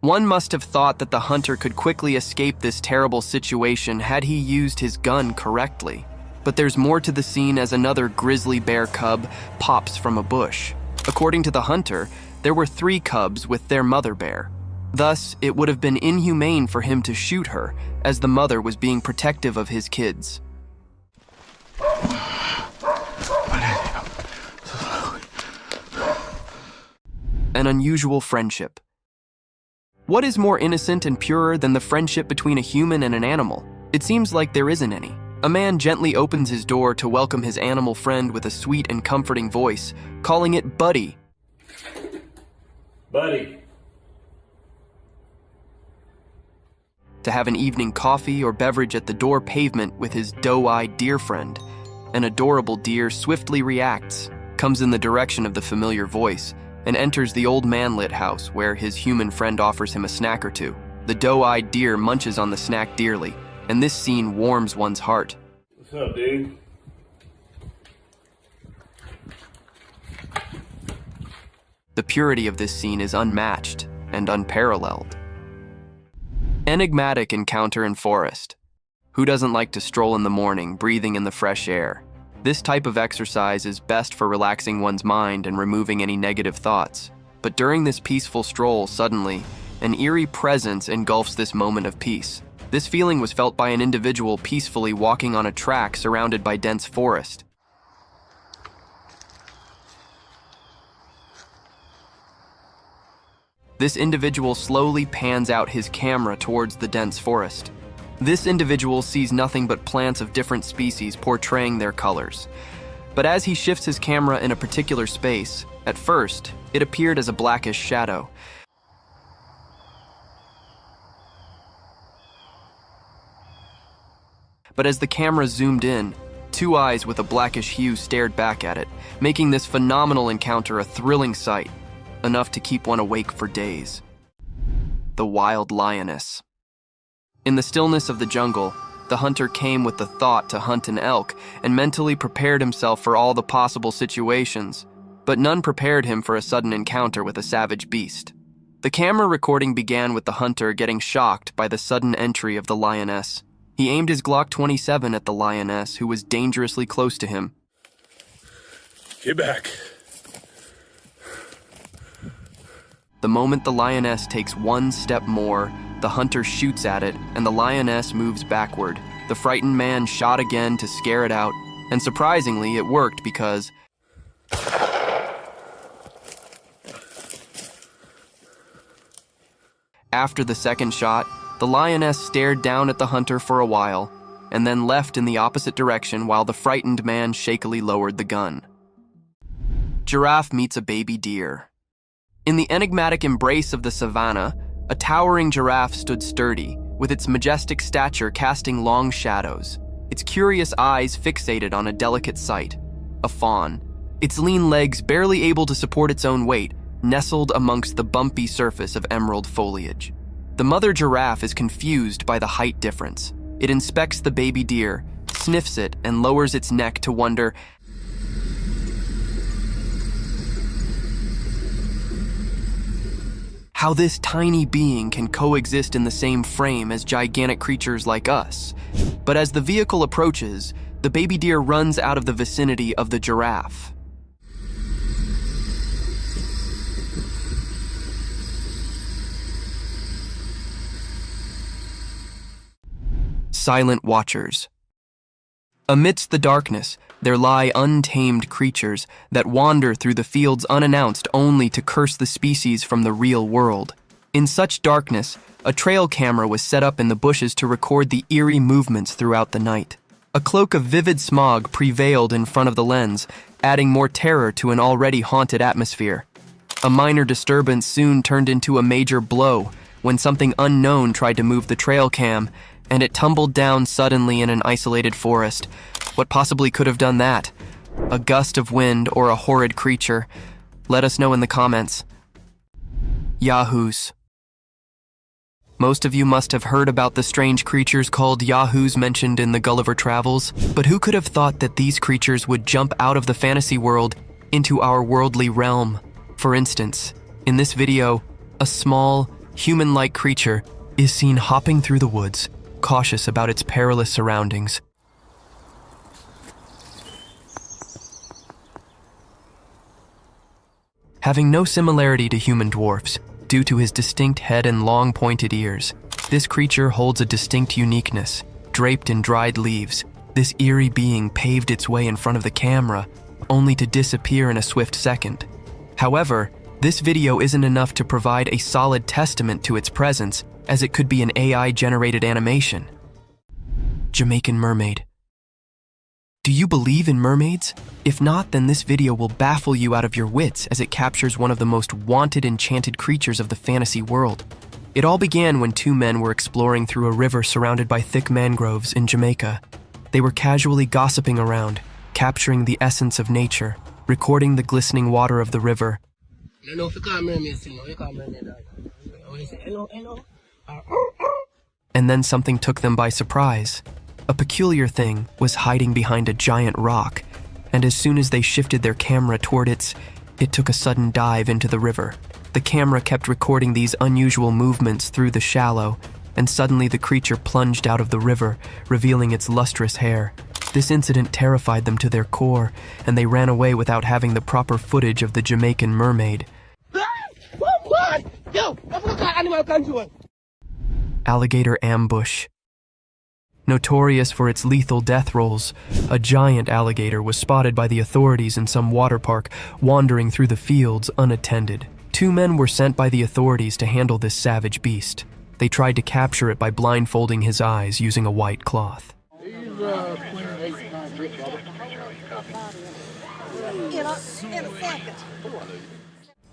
One must have thought that the hunter could quickly escape this terrible situation had he used his gun correctly. But there's more to the scene as another grizzly bear cub pops from a bush. According to the hunter, there were 3 cubs with their mother bear. Thus, it would have been inhumane for him to shoot her, as the mother was being protective of his kids. An unusual friendship. What is more innocent and purer than the friendship between a human and an animal? It seems like there isn't any. A man gently opens his door to welcome his animal friend with a sweet and comforting voice, calling it Buddy. Buddy. To have an evening coffee or beverage at the door pavement with his doe-eyed deer friend. An adorable deer swiftly reacts, comes in the direction of the familiar voice, and enters the old manlit house where his human friend offers him a snack or two. The doe-eyed deer munches on the snack dearly, and this scene warms one's heart. What's up, dude? The purity of this scene is unmatched and unparalleled. Enigmatic encounter in forest. Who doesn't like to stroll in the morning, breathing in the fresh air? This type of exercise is best for relaxing one's mind and removing any negative thoughts. But during this peaceful stroll, suddenly, an eerie presence engulfs this moment of peace. This feeling was felt by an individual peacefully walking on a track surrounded by dense forest. This individual slowly pans out his camera towards the dense forest. This individual sees nothing but plants of different species portraying their colors. But as he shifts his camera in a particular space, at first, it appeared as a blackish shadow. But as the camera zoomed in, two eyes with a blackish hue stared back at it, making this phenomenal encounter a thrilling sight, enough to keep one awake for days. The wild lioness. In the stillness of the jungle, the hunter came with the thought to hunt an elk and mentally prepared himself for all the possible situations, but none prepared him for a sudden encounter with a savage beast. The camera recording began with the hunter getting shocked by the sudden entry of the lioness. He aimed his Glock 27 at the lioness, who was dangerously close to him. Get back. The moment the lioness takes one step more, the hunter shoots at it, and the lioness moves backward. The frightened man shot again to scare it out, and surprisingly, it worked because after the second shot, the lioness stared down at the hunter for a while, and then left in the opposite direction while the frightened man shakily lowered the gun. Giraffe meets a baby deer. In the enigmatic embrace of the savannah, a towering giraffe stood sturdy, with its majestic stature casting long shadows, its curious eyes fixated on a delicate sight, a fawn, its lean legs barely able to support its own weight, nestled amongst the bumpy surface of emerald foliage. The mother giraffe is confused by the height difference. It inspects the baby deer, sniffs it, and lowers its neck to wonder how this tiny being can coexist in the same frame as gigantic creatures like us. But as the vehicle approaches, the baby deer runs out of the vicinity of the giraffe. Silent watchers. Amidst the darkness, there lie untamed creatures that wander through the fields unannounced only to curse the species from the real world. In such darkness, a trail camera was set up in the bushes to record the eerie movements throughout the night. A cloak of vivid smog prevailed in front of the lens, adding more terror to an already haunted atmosphere. A minor disturbance soon turned into a major blow when something unknown tried to move the trail cam, and it tumbled down suddenly in an isolated forest. What possibly could have done that? A gust of wind or a horrid creature? Let us know in the comments. Yahoos. Most of you must have heard about the strange creatures called Yahoos mentioned in the Gulliver Travels, but who could have thought that these creatures would jump out of the fantasy world into our worldly realm? For instance, in this video, a small, human-like creature is seen hopping through the woods, cautious about its perilous surroundings. Having no similarity to human dwarfs, due to his distinct head and long pointed ears, this creature holds a distinct uniqueness. Draped in dried leaves, this eerie being paved its way in front of the camera, only to disappear in a swift second. However, this video isn't enough to provide a solid testament to its presence, as it could be an AI-generated animation. Jamaican mermaid. Do you believe in mermaids? If not, then this video will baffle you out of your wits as it captures one of the most wanted enchanted creatures of the fantasy world. It all began when two men were exploring through a river surrounded by thick mangroves in Jamaica. They were casually gossiping around, capturing the essence of nature, recording the glistening water of the river. And then something took them by surprise. A peculiar thing was hiding behind a giant rock, and as soon as they shifted their camera toward it took a sudden dive into the river. The camera kept recording these unusual movements through the shallow, and suddenly the creature plunged out of the river, revealing its lustrous hair. This incident terrified them to their core, and they ran away without having the proper footage of the Jamaican mermaid. Alligator ambush. Notorious for its lethal death rolls, a giant alligator was spotted by the authorities in some water park, wandering through the fields unattended. 2 men were sent by the authorities to handle this savage beast. They tried to capture it by blindfolding his eyes using a white cloth.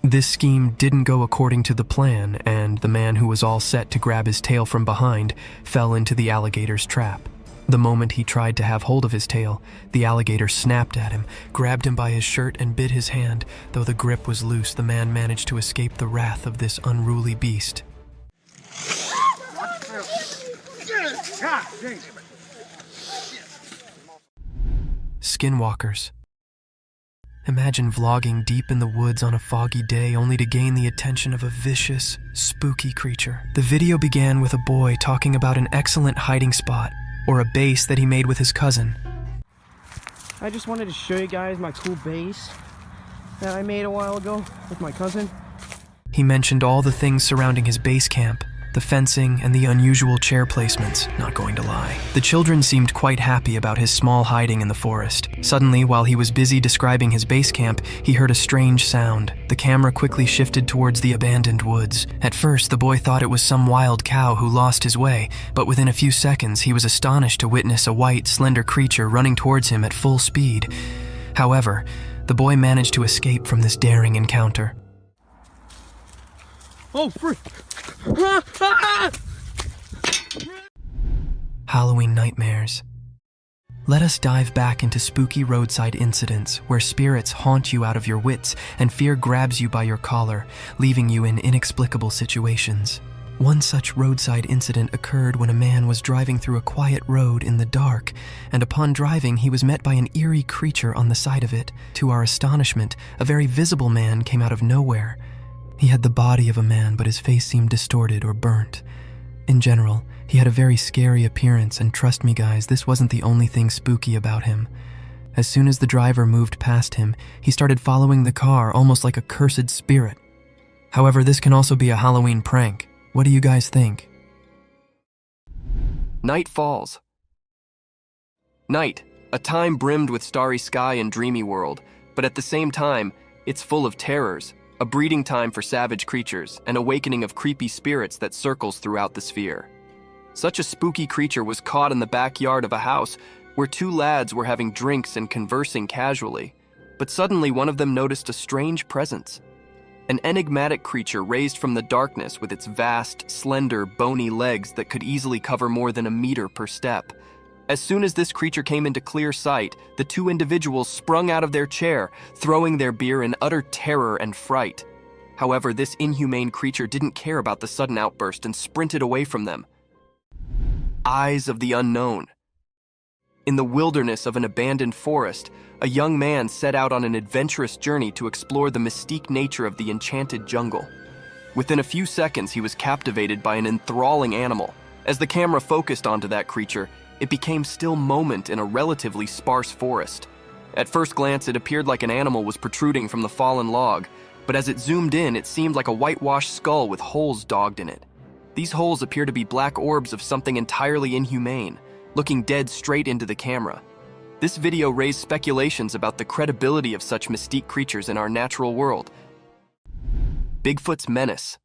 This scheme didn't go according to the plan, and the man who was all set to grab his tail from behind fell into the alligator's trap. The moment he tried to have hold of his tail, the alligator snapped at him, grabbed him by his shirt, and bit his hand. Though the grip was loose, the man managed to escape the wrath of this unruly beast. Skinwalkers. Imagine vlogging deep in the woods on a foggy day only to gain the attention of a vicious, spooky creature. The video began with a boy talking about an excellent hiding spot, or a base that he made with his cousin. I just wanted to show you guys my cool base that I made a while ago with my cousin. He mentioned all the things surrounding his base camp, the fencing, and the unusual chair placements, not going to lie. The children seemed quite happy about his small hiding in the forest. Suddenly, while he was busy describing his base camp, he heard a strange sound. The camera quickly shifted towards the abandoned woods. At first, the boy thought it was some wild cow who lost his way, but within a few seconds, he was astonished to witness a white, slender creature running towards him at full speed. However, the boy managed to escape from this daring encounter. Oh, frick! Halloween nightmares. Let us dive back into spooky roadside incidents where spirits haunt you out of your wits and fear grabs you by your collar, leaving you in inexplicable situations. One such roadside incident occurred when a man was driving through a quiet road in the dark, and upon driving he was met by an eerie creature on the side of it. To our astonishment, a very visible man came out of nowhere. He had the body of a man, but his face seemed distorted or burnt. In general, he had a very scary appearance, and trust me guys, this wasn't the only thing spooky about him. As soon as the driver moved past him, he started following the car almost like a cursed spirit. However, this can also be a Halloween prank. What do you guys think? Night falls. Night, a time brimmed with starry sky and dreamy world, but at the same time, it's full of terrors, a breeding time for savage creatures, an awakening of creepy spirits that circles throughout the sphere. Such a spooky creature was caught in the backyard of a house where 2 lads were having drinks and conversing casually, but suddenly one of them noticed a strange presence. An enigmatic creature raised from the darkness with its vast, slender, bony legs that could easily cover more than a meter per step. As soon as this creature came into clear sight, the 2 individuals sprung out of their chair, throwing their beer in utter terror and fright. However, this inhumane creature didn't care about the sudden outburst and sprinted away from them. Eyes of the unknown. In the wilderness of an abandoned forest, a young man set out on an adventurous journey to explore the mystique nature of the enchanted jungle. Within a few seconds, he was captivated by an enthralling animal. As the camera focused onto that creature, it became still moment in a relatively sparse forest. At first glance, it appeared like an animal was protruding from the fallen log, but as it zoomed in, it seemed like a whitewashed skull with holes dogged in it. These holes appear to be black orbs of something entirely inhumane, looking dead straight into the camera. This video raised speculations about the credibility of such mystique creatures in our natural world. Bigfoot's menace.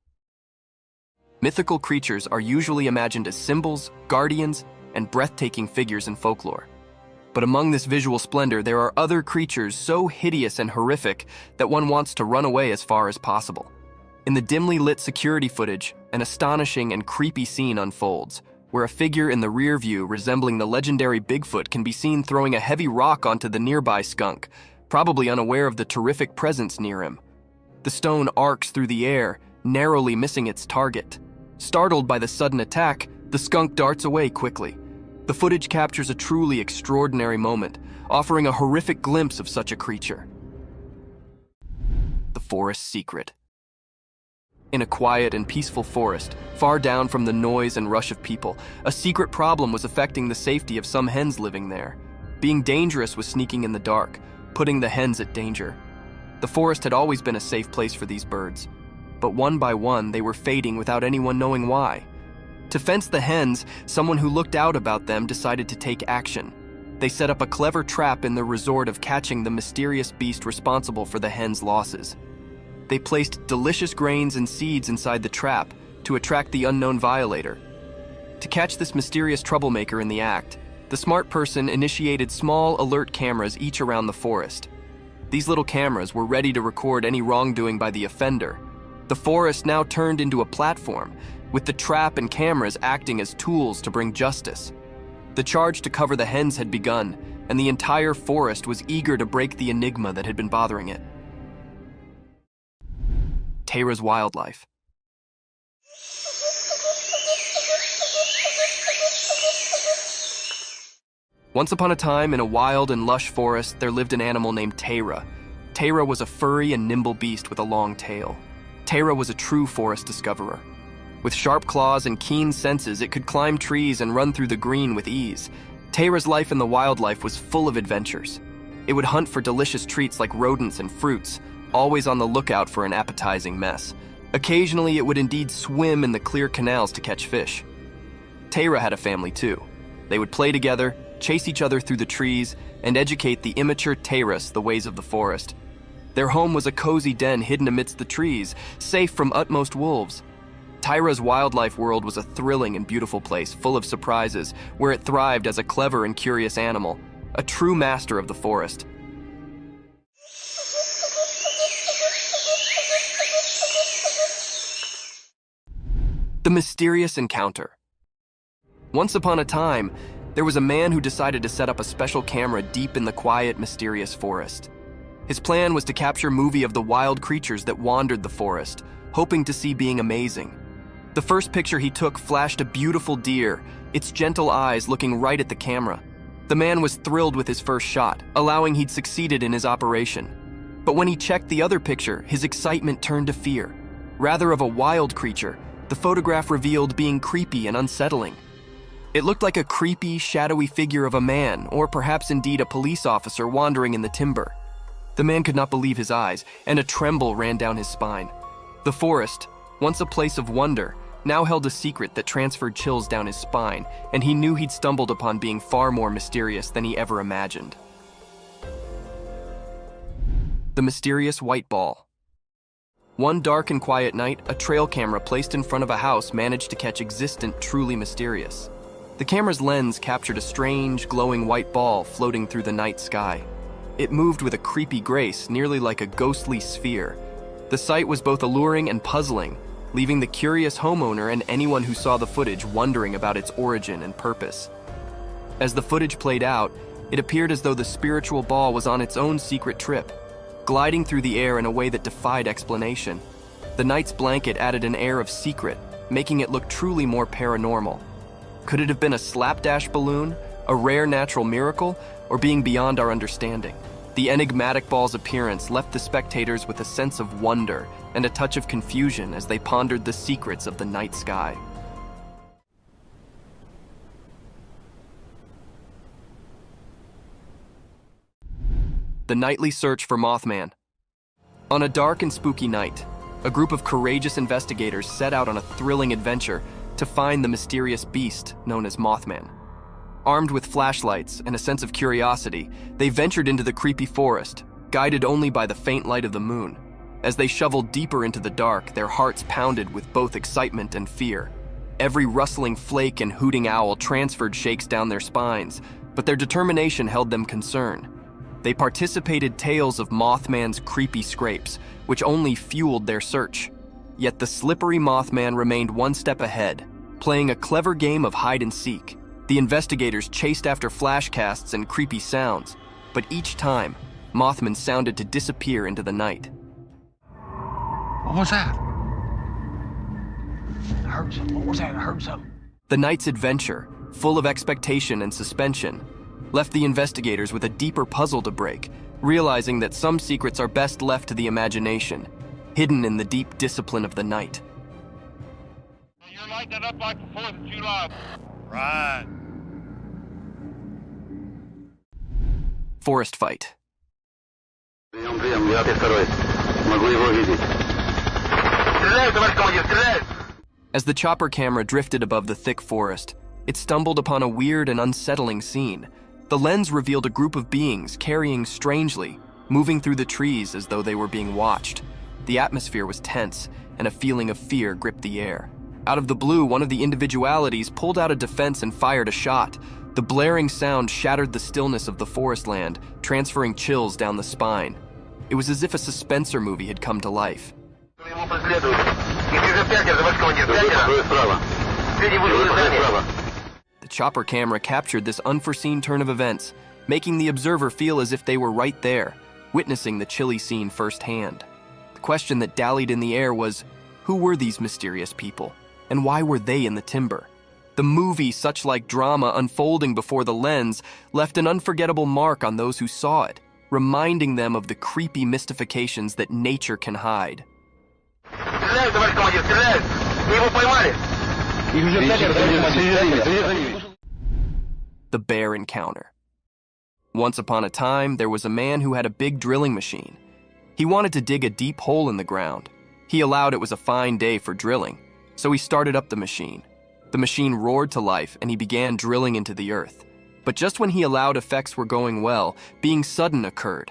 Mythical creatures are usually imagined as symbols, guardians, and breathtaking figures in folklore. But among this visual splendor, there are other creatures so hideous and horrific that one wants to run away as far as possible. In the dimly lit security footage, an astonishing and creepy scene unfolds, where a figure in the rear view resembling the legendary Bigfoot can be seen throwing a heavy rock onto the nearby skunk, probably unaware of the terrific presence near him. The stone arcs through the air, narrowly missing its target. Startled by the sudden attack, the skunk darts away quickly. The footage captures a truly extraordinary moment, offering a horrific glimpse of such a creature. The forest secret. In a quiet and peaceful forest, far down from the noise and rush of people, a secret problem was affecting the safety of some hens living there. Being dangerous was sneaking in the dark, putting the hens at danger. The forest had always been a safe place for these birds, but one by one they were fading without anyone knowing why. To fence the hens, someone who looked out about them decided to take action. They set up a clever trap in the resort of catching the mysterious beast responsible for the hens' losses. They placed delicious grains and seeds inside the trap to attract the unknown violator. To catch this mysterious troublemaker in the act, the smart person initiated small alert cameras each around the forest. These little cameras were ready to record any wrongdoing by the offender. The forest now turned into a platform, with the trap and cameras acting as tools to bring justice. The charge to cover the hens had begun, and the entire forest was eager to break the enigma that had been bothering it. Tara's wildlife. Once upon a time, in a wild and lush forest, there lived an animal named Tara. Tara was a furry and nimble beast with a long tail. Tara was a true forest discoverer. With sharp claws and keen senses, it could climb trees and run through the green with ease. Tara's life in the wildlife was full of adventures. It would hunt for delicious treats like rodents and fruits, always on the lookout for an appetizing mess. Occasionally, it would indeed swim in the clear canals to catch fish. Tara had a family too. They would play together, chase each other through the trees, and educate the immature Taras the ways of the forest. Their home was a cozy den hidden amidst the trees, safe from utmost wolves. Tara's wildlife world was a thrilling and beautiful place, full of surprises, where it thrived as a clever and curious animal, a true master of the forest. The mysterious encounter. Once upon a time, there was a man who decided to set up a special camera deep in the quiet, mysterious forest. His plan was to capture movie of the wild creatures that wandered the forest, hoping to see being amazing. The first picture he took flashed a beautiful deer, its gentle eyes looking right at the camera. The man was thrilled with his first shot, allowing he'd succeeded in his operation. But when he checked the other picture, his excitement turned to fear. Rather of a wild creature, the photograph revealed being creepy and unsettling. It looked like a creepy, shadowy figure of a man, or perhaps indeed a police officer wandering in the timber. The man could not believe his eyes, and a tremble ran down his spine. The forest, once a place of wonder, now held a secret that transferred chills down his spine, and he knew he'd stumbled upon being far more mysterious than he ever imagined. The mysterious white ball. One dark and quiet night, a trail camera placed in front of a house managed to catch existent, truly mysterious. The camera's lens captured a strange, glowing white ball floating through the night sky. It moved with a creepy grace, nearly like a ghostly sphere. The sight was both alluring and puzzling, leaving the curious homeowner and anyone who saw the footage wondering about its origin and purpose. As the footage played out, it appeared as though the spiritual ball was on its own secret trip, gliding through the air in a way that defied explanation. The night's blanket added an air of secret, making it look truly more paranormal. Could it have been a slapdash balloon, a rare natural miracle, or being beyond our understanding? The enigmatic ball's appearance left the spectators with a sense of wonder and a touch of confusion as they pondered the secrets of the night sky. The nightly search for Mothman. On a dark and spooky night, a group of courageous investigators set out on a thrilling adventure to find the mysterious beast known as Mothman. Armed with flashlights and a sense of curiosity, they ventured into the creepy forest, guided only by the faint light of the moon. As they shoveled deeper into the dark, their hearts pounded with both excitement and fear. Every rustling flake and hooting owl transferred shakes down their spines, but their determination held them concerned. They participated tales of Mothman's creepy scrapes, which only fueled their search. Yet the slippery Mothman remained one step ahead, playing a clever game of hide and seek. The investigators chased after flashcasts and creepy sounds, but each time, Mothman sounded to disappear into the night. What was that? I heard something. What was that? I heard something. The night's adventure, full of expectation and suspension, left the investigators with a deeper puzzle to break, realizing that some secrets are best left to the imagination, hidden in the deep discipline of the night. You're lighting it up like the 4th of July. Right. Forest fight. As the chopper camera drifted above the thick forest, it stumbled upon a weird and unsettling scene. The lens revealed a group of beings carrying strangely, moving through the trees as though they were being watched. The atmosphere was tense, and a feeling of fear gripped the air. Out of the blue, one of the individualities pulled out a defense and fired a shot. The blaring sound shattered the stillness of the forest land, transferring chills down the spine. It was as if a suspenser movie had come to life. The chopper camera captured this unforeseen turn of events, making the observer feel as if they were right there, witnessing the chilly scene firsthand. The question that dallied in the air was, who were these mysterious people, and why were they in the timber? The movie, such like drama unfolding before the lens, left an unforgettable mark on those who saw it, reminding them of the creepy mystifications that nature can hide. The bear encounter. Once upon a time, there was a man who had a big drilling machine. He wanted to dig a deep hole in the ground. He allowed it was a fine day for drilling, so he started up the machine. The machine roared to life and he began drilling into the earth. But just when he allowed effects were going well, being sudden occurred.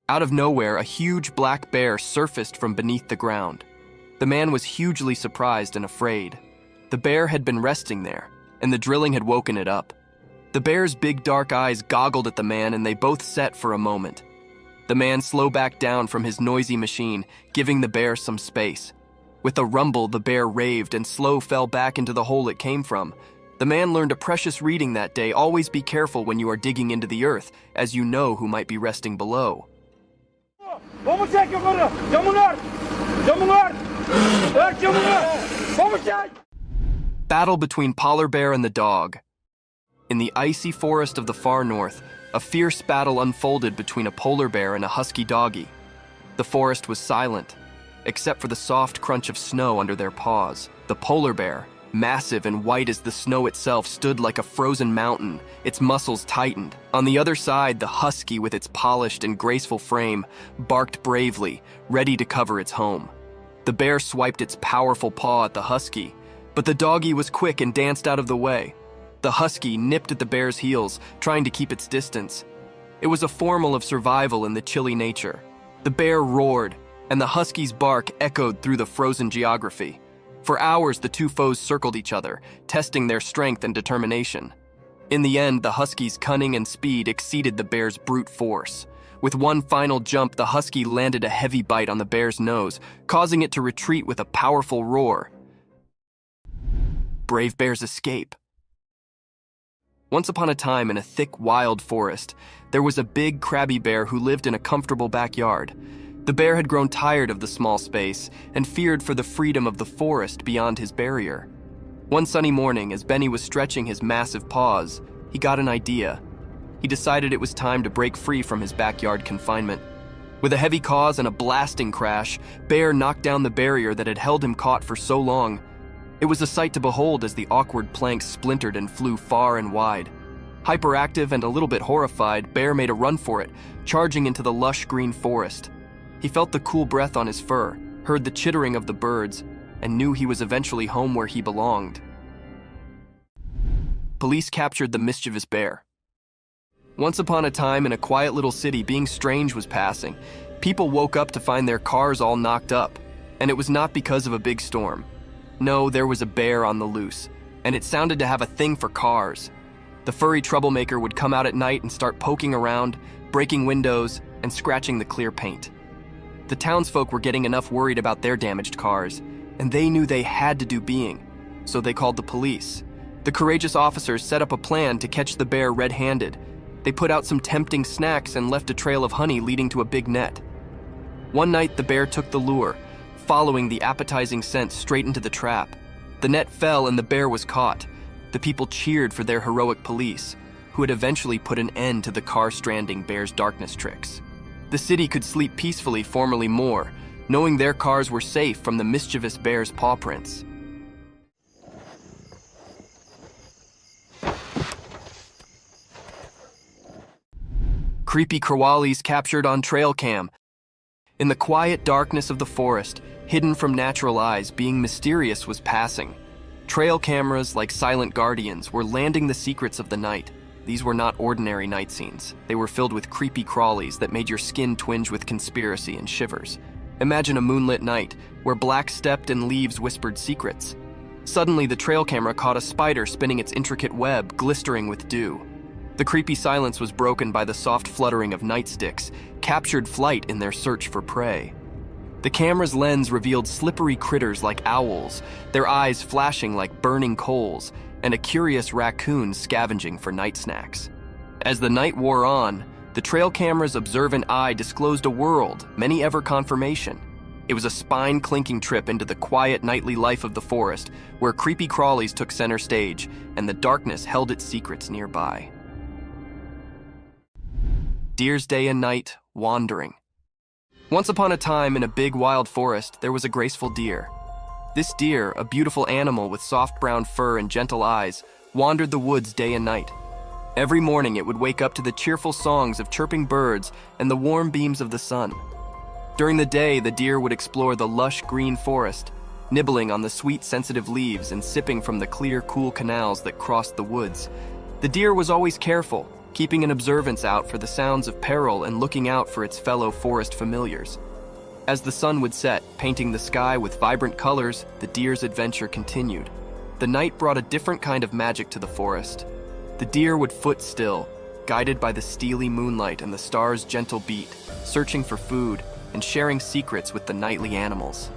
Out of nowhere, a huge black bear surfaced from beneath the ground. The man was hugely surprised and afraid. The bear had been resting there, and the drilling had woken it up. The bear's big dark eyes goggled at the man and they both set for a moment. The man slowed back down from his noisy machine, giving the bear some space. With a rumble, the bear raved and slow fell back into the hole it came from. The man learned a precious reading that day: always be careful when you are digging into the earth, as you know who might be resting below. Battle between polar bear and the dog. In the icy forest of the far north, a fierce battle unfolded between a polar bear and a husky doggy. The forest was silent, except for the soft crunch of snow under their paws. The polar bear, massive and white as the snow itself, stood like a frozen mountain, its muscles tightened. On the other side, the husky, with its polished and graceful frame, barked bravely, ready to cover its home. The bear swiped its powerful paw at the husky, but the doggy was quick and danced out of the way. The husky nipped at the bear's heels, trying to keep its distance. It was a formula of survival in the chilly nature. The bear roared, and the husky's bark echoed through the frozen geography. For hours, the two foes circled each other, testing their strength and determination. In the end, the husky's cunning and speed exceeded the bear's brute force. With one final jump, the husky landed a heavy bite on the bear's nose, causing it to retreat with a powerful roar. Brave bears escape. Once upon a time, in a thick, wild forest, there was a big, crabby bear who lived in a comfortable backyard. The bear had grown tired of the small space and feared for the freedom of the forest beyond his barrier. One sunny morning, as Benny was stretching his massive paws, he got an idea. He decided it was time to break free from his backyard confinement. With a heavy cause and a blasting crash, Bear knocked down the barrier that had held him caught for so long. It was a sight to behold as the awkward planks splintered and flew far and wide. Hyperactive and a little bit horrified, Bear made a run for it, charging into the lush green forest. He felt the cool breath on his fur, heard the chittering of the birds, and knew he was eventually home where he belonged. Police captured the mischievous bear. Once upon a time, in a quiet little city, being strange was passing. People woke up to find their cars all knocked up, and it was not because of a big storm. No, there was a bear on the loose, and it sounded to have a thing for cars. The furry troublemaker would come out at night and start poking around, breaking windows, and scratching the clear paint. The townsfolk were getting enough worried about their damaged cars, and they knew they had to do being, so they called the police. The courageous officers set up a plan to catch the bear red-handed. They put out some tempting snacks and left a trail of honey leading to a big net. One night, the bear took the lure, following the appetizing scent straight into the trap. The net fell and the bear was caught. The people cheered for their heroic police, who had eventually put an end to the car-stranding bear's darkness tricks. The city could sleep peacefully formerly more, knowing their cars were safe from the mischievous bear's paw prints. Creepy crawlies captured on trail cam. In the quiet darkness of the forest, hidden from natural eyes, being mysterious was passing. Trail cameras, like silent guardians, were landing the secrets of the night. these were not ordinary night scenes. They were filled with creepy crawlies that made your skin twinge with conspiracy and shivers. Imagine a moonlit night where black stepped and leaves whispered secrets. Suddenly, the trail camera caught a spider spinning its intricate web, glistering with dew. The creepy silence was broken by the soft fluttering of nightsticks, captured flight in their search for prey. The camera's lens revealed slippery critters like owls, their eyes flashing like burning coals, and a curious raccoon scavenging for night snacks. As the night wore on, the trail camera's observant eye disclosed a world many ever confirmation. It was a spine-clinking trip into the quiet nightly life of the forest, where creepy crawlies took center stage, and the darkness held its secrets nearby. Deer's Day and Night Wandering. Once upon a time in a big wild forest, there was a graceful deer. This deer, a beautiful animal with soft brown fur and gentle eyes, wandered the woods day and night. Every morning it would wake up to the cheerful songs of chirping birds and the warm beams of the sun. During the day, the deer would explore the lush green forest, nibbling on the sweet, sensitive leaves and sipping from the clear, cool canals that crossed the woods. The deer was always careful, keeping an observance out for the sounds of peril and looking out for its fellow forest familiars. As the sun would set, painting the sky with vibrant colors, the deer's adventure continued. The night brought a different kind of magic to the forest. The deer would foot still, guided by the steely moonlight and the stars' gentle beat, searching for food and sharing secrets with the nightly animals.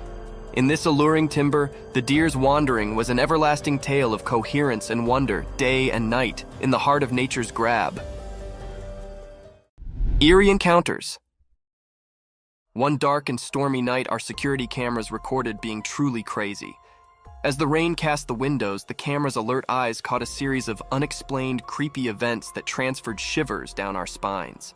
In this alluring timber, the deer's wandering was an everlasting tale of coherence and wonder, day and night, in the heart of nature's grab. Eerie encounters. One dark and stormy night, our security cameras recorded being truly crazy. As the rain cast the windows, the camera's alert eyes caught a series of unexplained, creepy events that transferred shivers down our spines.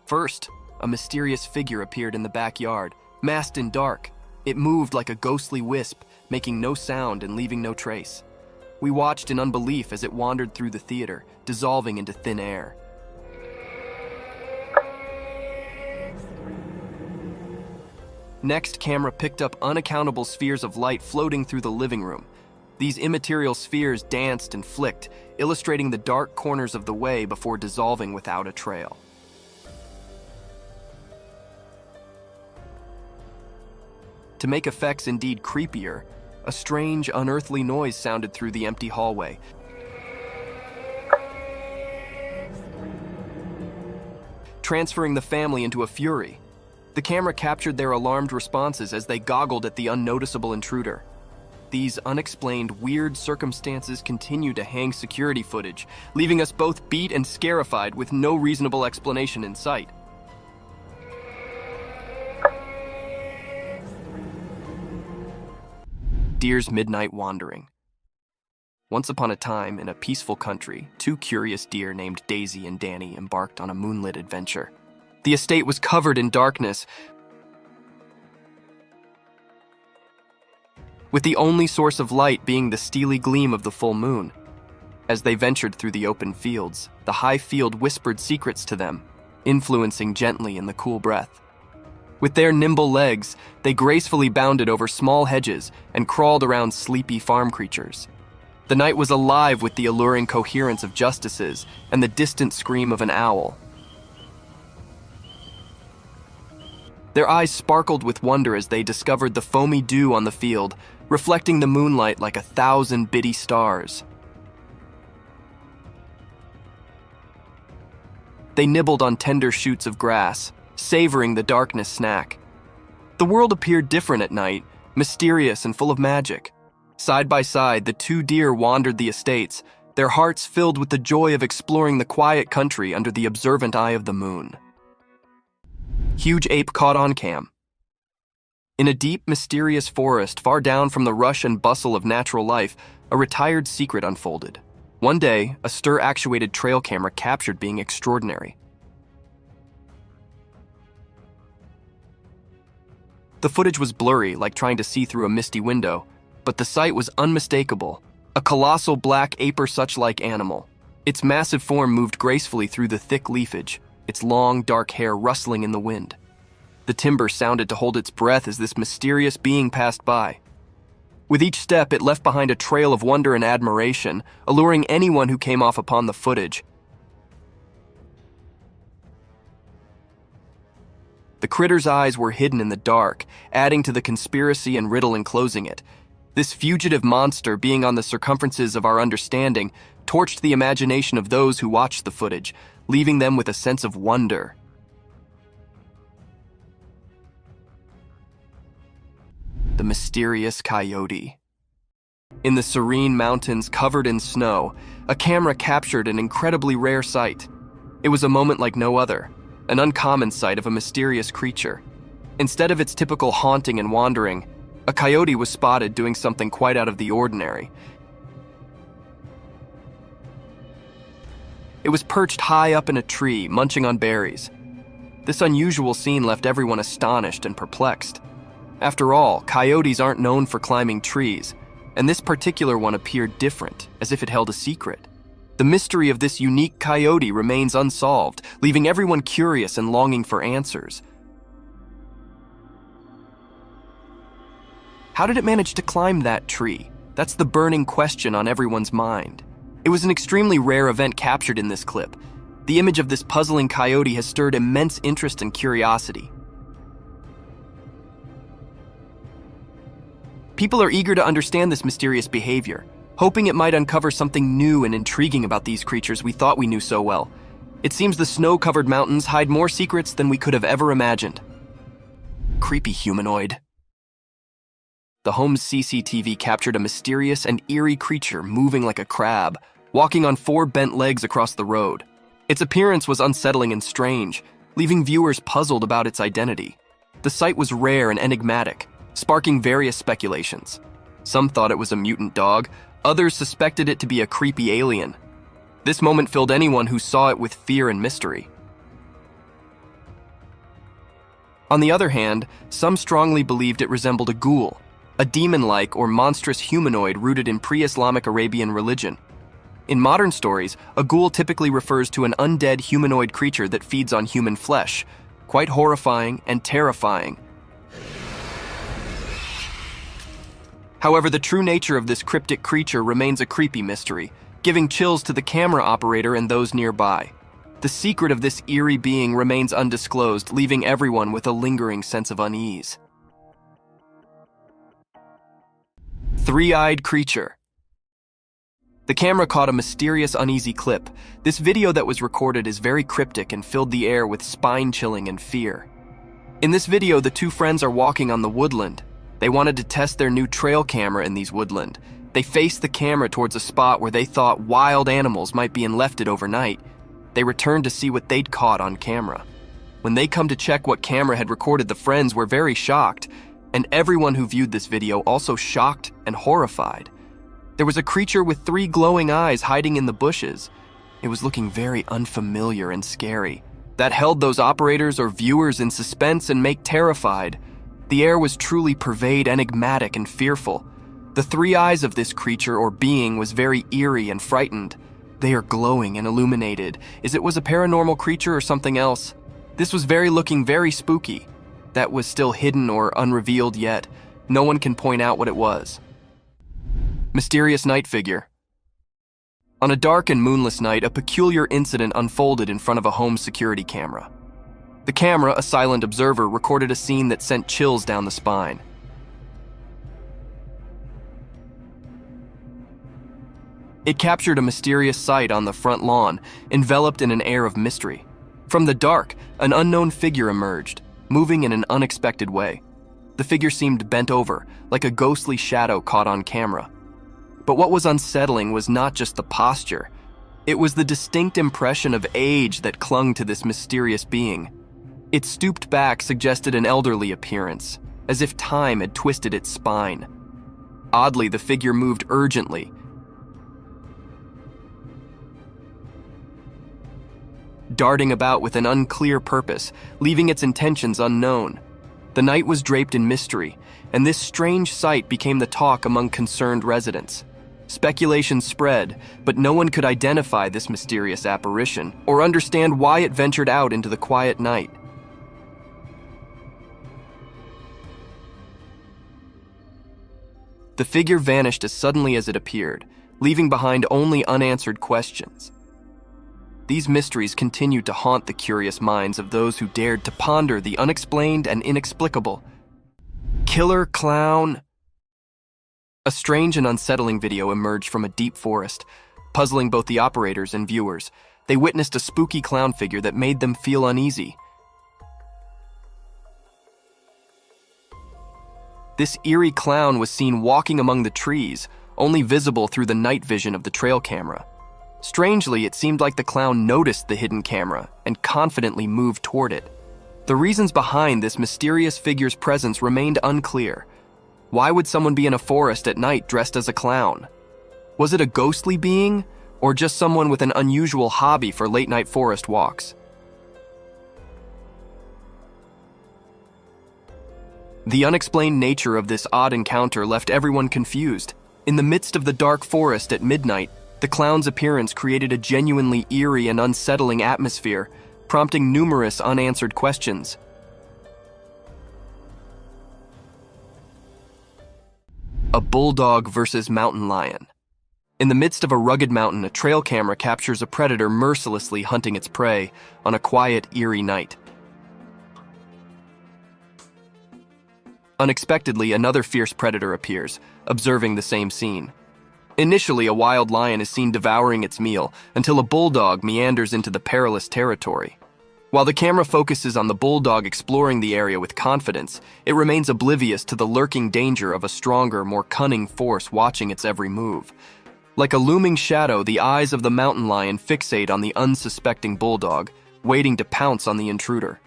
First, a mysterious figure appeared in the backyard, masked in dark. It moved like a ghostly wisp, making no sound and leaving no trace. We watched in unbelief as it wandered through the theater, dissolving into thin air. Next, camera picked up unaccountable spheres of light floating through the living room. These immaterial spheres danced and flicked, illustrating the dark corners of the way before dissolving without a trail. To make effects indeed creepier, a strange, unearthly noise sounded through the empty hallway. Transferring the family into a fury. The camera captured their alarmed responses as they goggled at the unnoticeable intruder. These unexplained, weird circumstances continued to hang security footage, leaving us both beat and scarified with no reasonable explanation in sight. Deer's Midnight Wandering. Once upon a time, in a peaceful country, two curious deer named Daisy and Danny embarked on a moonlit adventure. The estate was covered in darkness, with the only source of light being the steely gleam of the full moon. As they ventured through the open fields, the high field whispered secrets to them, influencing gently in the cool breath. With their nimble legs, they gracefully bounded over small hedges and crawled around sleepy farm creatures. The night was alive with the alluring coherence of justices and the distant scream of an owl. Their eyes sparkled with wonder as they discovered the foamy dew on the field, reflecting the moonlight like 1,000 bitty stars. They nibbled on tender shoots of grass, savoring the darkness snack. The world appeared different at night, mysterious and full of magic. Side by side, the two deer wandered the estates, their hearts filled with the joy of exploring the quiet country under the observant eye of the moon. Huge ape caught on cam. In a deep, mysterious forest far down from the rush and bustle of natural life, a retired secret unfolded. One day, a stir-actuated trail camera captured being extraordinary. The footage was blurry, like trying to see through a misty window, but the sight was unmistakable. A colossal black ape or such-like animal. Its massive form moved gracefully through the thick leafage, its long, dark hair rustling in the wind. The timber sounded to hold its breath as this mysterious being passed by. With each step, it left behind a trail of wonder and admiration, alluring anyone who came off upon the footage. The critter's eyes were hidden in the dark, adding to the conspiracy and riddle enclosing it. This fugitive monster, being on the circumferences of our understanding, torched the imagination of those who watched the footage, leaving them with a sense of wonder. The mysterious coyote. In the serene mountains covered in snow, a camera captured an incredibly rare sight. It was a moment like no other, an uncommon sight of a mysterious creature. Instead of its typical haunting and wandering, a coyote was spotted doing something quite out of the ordinary. It was perched high up in a tree, munching on berries. This unusual scene left everyone astonished and perplexed. After all, coyotes aren't known for climbing trees, and this particular one appeared different, as if it held a secret. The mystery of this unique coyote remains unsolved, leaving everyone curious and longing for answers. How did it manage to climb that tree? That's the burning question on everyone's mind. It was an extremely rare event captured in this clip. The image of this puzzling coyote has stirred immense interest and curiosity. People are eager to understand this mysterious behavior, hoping it might uncover something new and intriguing about these creatures we thought we knew so well. It seems the snow-covered mountains hide more secrets than we could have ever imagined. Creepy humanoid. The home's CCTV captured a mysterious and eerie creature moving like a crab, walking on 4 bent legs across the road. Its appearance was unsettling and strange, leaving viewers puzzled about its identity. The sight was rare and enigmatic, sparking various speculations. Some thought it was a mutant dog, others suspected it to be a creepy alien. This moment filled anyone who saw it with fear and mystery. On the other hand, some strongly believed it resembled a ghoul, a demon-like or monstrous humanoid rooted in pre-Islamic Arabian religion. In modern stories, a ghoul typically refers to an undead humanoid creature that feeds on human flesh, quite horrifying and terrifying. However, the true nature of this cryptic creature remains a creepy mystery, giving chills to the camera operator and those nearby. The secret of this eerie being remains undisclosed, leaving everyone with a lingering sense of unease. Three-eyed creature. The camera caught a mysterious, uneasy clip. This video that was recorded is very cryptic and filled the air with spine-chilling and fear. In this video, the 2 friends are walking on the woodland. They wanted to test their new trail camera in these woodland. They faced the camera towards a spot where they thought wild animals might be left it overnight. They returned to see what they'd caught on camera. When they come to check what camera had recorded, the friends were very shocked, and everyone who viewed this video also shocked and horrified. There was a creature with 3 glowing eyes hiding in the bushes. It was looking very unfamiliar and scary. That held those operators or viewers in suspense and terrified. The air was truly pervade, enigmatic and fearful. The 3 eyes of this creature or being was very eerie and frightened. They are glowing and illuminated. Is it was a paranormal creature or something else? This was looking very spooky. That was still hidden or unrevealed yet. No one can point out what it was. Mysterious night figure. On a dark and moonless night, a peculiar incident unfolded in front of a home security camera. The camera, a silent observer, recorded a scene that sent chills down the spine. It captured a mysterious sight on the front lawn, enveloped in an air of mystery. From the dark, an unknown figure emerged, moving in an unexpected way. The figure seemed bent over, like a ghostly shadow caught on camera. But what was unsettling was not just the posture. It was the distinct impression of age that clung to this mysterious being. Its stooped back suggested an elderly appearance, as if time had twisted its spine. Oddly, the figure moved urgently, darting about with an unclear purpose, leaving its intentions unknown. The night was draped in mystery, and this strange sight became the talk among concerned residents. Speculation spread, but no one could identify this mysterious apparition or understand why it ventured out into the quiet night. The figure vanished as suddenly as it appeared, leaving behind only unanswered questions. these mysteries continued to haunt the curious minds of those who dared to ponder the unexplained and inexplicable. Killer clown. A strange and unsettling video emerged from a deep forest, puzzling both the operators and viewers. They witnessed a spooky clown figure that made them feel uneasy. This eerie clown was seen walking among the trees, only visible through the night vision of the trail camera. Strangely, it seemed like the clown noticed the hidden camera and confidently moved toward it. The reasons behind this mysterious figure's presence remained unclear. Why would someone be in a forest at night dressed as a clown? Was it a ghostly being, or just someone with an unusual hobby for late-night forest walks? The unexplained nature of this odd encounter left everyone confused. In the midst of the dark forest at midnight, the clown's appearance created a genuinely eerie and unsettling atmosphere, prompting numerous unanswered questions. A bulldog versus mountain lion. In the midst of a rugged mountain, a trail camera captures a predator mercilessly hunting its prey on a quiet, eerie night. Unexpectedly, another fierce predator appears, observing the same scene. Initially, a wild lion is seen devouring its meal until a bulldog meanders into the perilous territory. While the camera focuses on the bulldog exploring the area with confidence, it remains oblivious to the lurking danger of a stronger, more cunning force watching its every move. Like a looming shadow, the eyes of the mountain lion fixate on the unsuspecting bulldog, waiting to pounce on the intruder.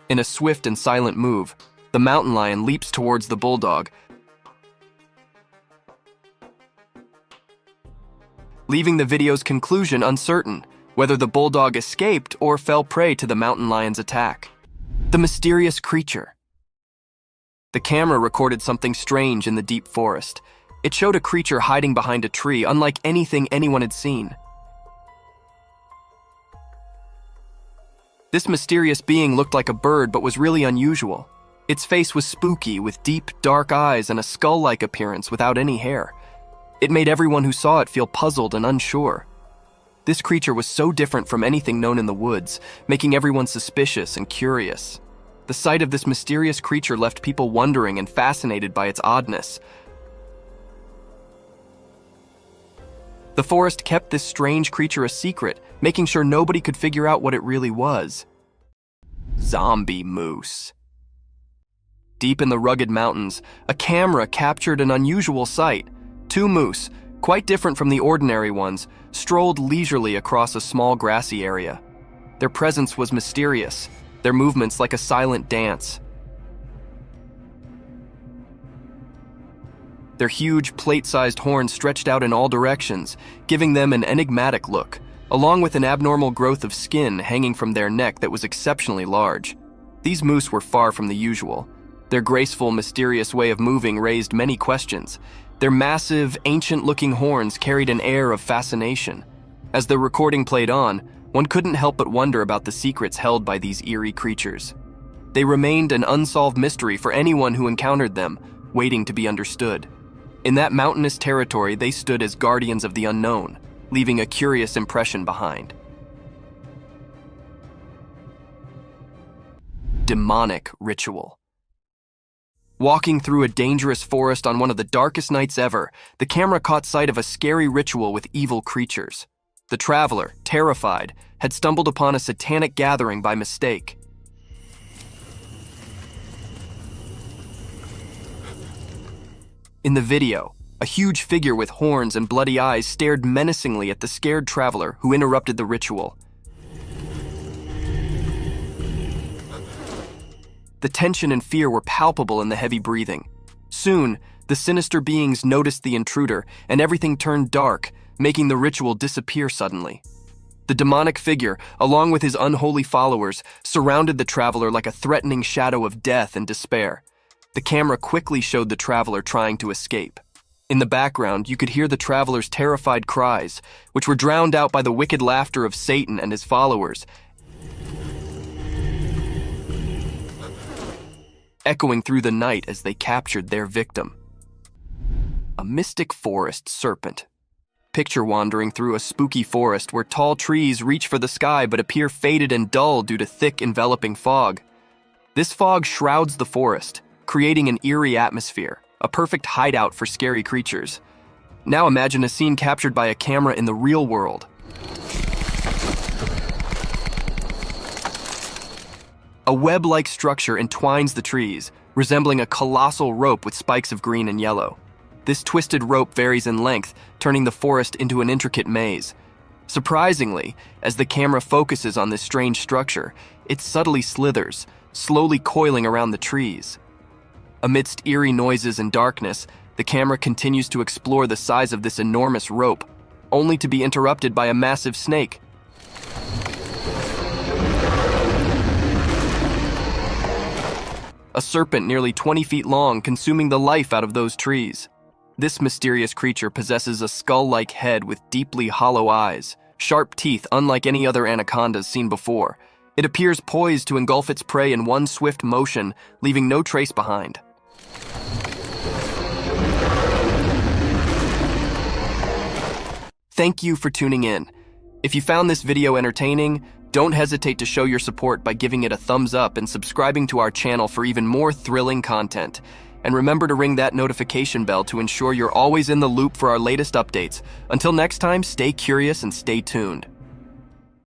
In a swift and silent move, the mountain lion leaps towards the bulldog, leaving the video's conclusion uncertain, whether the bulldog escaped or fell prey to the mountain lion's attack. The mysterious creature. The camera recorded something strange in the deep forest. It showed a creature hiding behind a tree, unlike anything anyone had seen. This mysterious being looked like a bird but was really unusual. Its face was spooky, with deep, dark eyes and a skull-like appearance without any hair. It made everyone who saw it feel puzzled and unsure. This creature was so different from anything known in the woods, making everyone suspicious and curious. The sight of this mysterious creature left people wondering and fascinated by its oddness. The forest kept this strange creature a secret, making sure nobody could figure out what it really was. Zombie moose. Deep in the rugged mountains, a camera captured an unusual sight. Two moose, quite different from the ordinary ones, strolled leisurely across a small grassy area. Their presence was mysterious, their movements like a silent dance. Their huge, plate-sized horns stretched out in all directions, giving them an enigmatic look, along with an abnormal growth of skin hanging from their neck that was exceptionally large. These moose were far from the usual. Their graceful, mysterious way of moving raised many questions. Their massive, ancient-looking horns carried an air of fascination. As the recording played on, one couldn't help but wonder about the secrets held by these eerie creatures. They remained an unsolved mystery for anyone who encountered them, waiting to be understood. In that mountainous territory, they stood as guardians of the unknown, leaving a curious impression behind. Demonic ritual. Walking through a dangerous forest on one of the darkest nights ever, the camera caught sight of a scary ritual with evil creatures. The traveler, terrified, had stumbled upon a satanic gathering by mistake. In the video, a huge figure with horns and bloody eyes stared menacingly at the scared traveler who interrupted the ritual. The tension and fear were palpable in the heavy breathing. Soon, the sinister beings noticed the intruder, and everything turned dark, making the ritual disappear suddenly. The demonic figure, along with his unholy followers, surrounded the traveler like a threatening shadow of death and despair. The camera quickly showed the traveler trying to escape. In the background, you could hear the traveler's terrified cries, which were drowned out by the wicked laughter of Satan and his followers, echoing through the night as they captured their victim. A mystic forest serpent. picture wandering through a spooky forest where tall trees reach for the sky but appear faded and dull due to thick, enveloping fog. This fog shrouds the forest, creating an eerie atmosphere, a perfect hideout for scary creatures. Now imagine a scene captured by a camera in the real world. A web-like structure entwines the trees, resembling a colossal rope with spikes of green and yellow. This twisted rope varies in length, turning the forest into an intricate maze. Surprisingly, as the camera focuses on this strange structure, it subtly slithers, slowly coiling around the trees. Amidst eerie noises and darkness, the camera continues to explore the size of this enormous rope, only to be interrupted by a massive snake. A serpent nearly 20 feet long, consuming the life out of those trees. This mysterious creature possesses a skull-like head with deeply hollow eyes, sharp teeth unlike any other anacondas seen before. It appears poised to engulf its prey in one swift motion, leaving no trace behind. Thank you for tuning in. If you found this video entertaining, don't hesitate to show your support by giving it a thumbs up and subscribing to our channel for even more thrilling content. And remember to ring that notification bell to ensure you're always in the loop for our latest updates. Until next time, stay curious and stay tuned.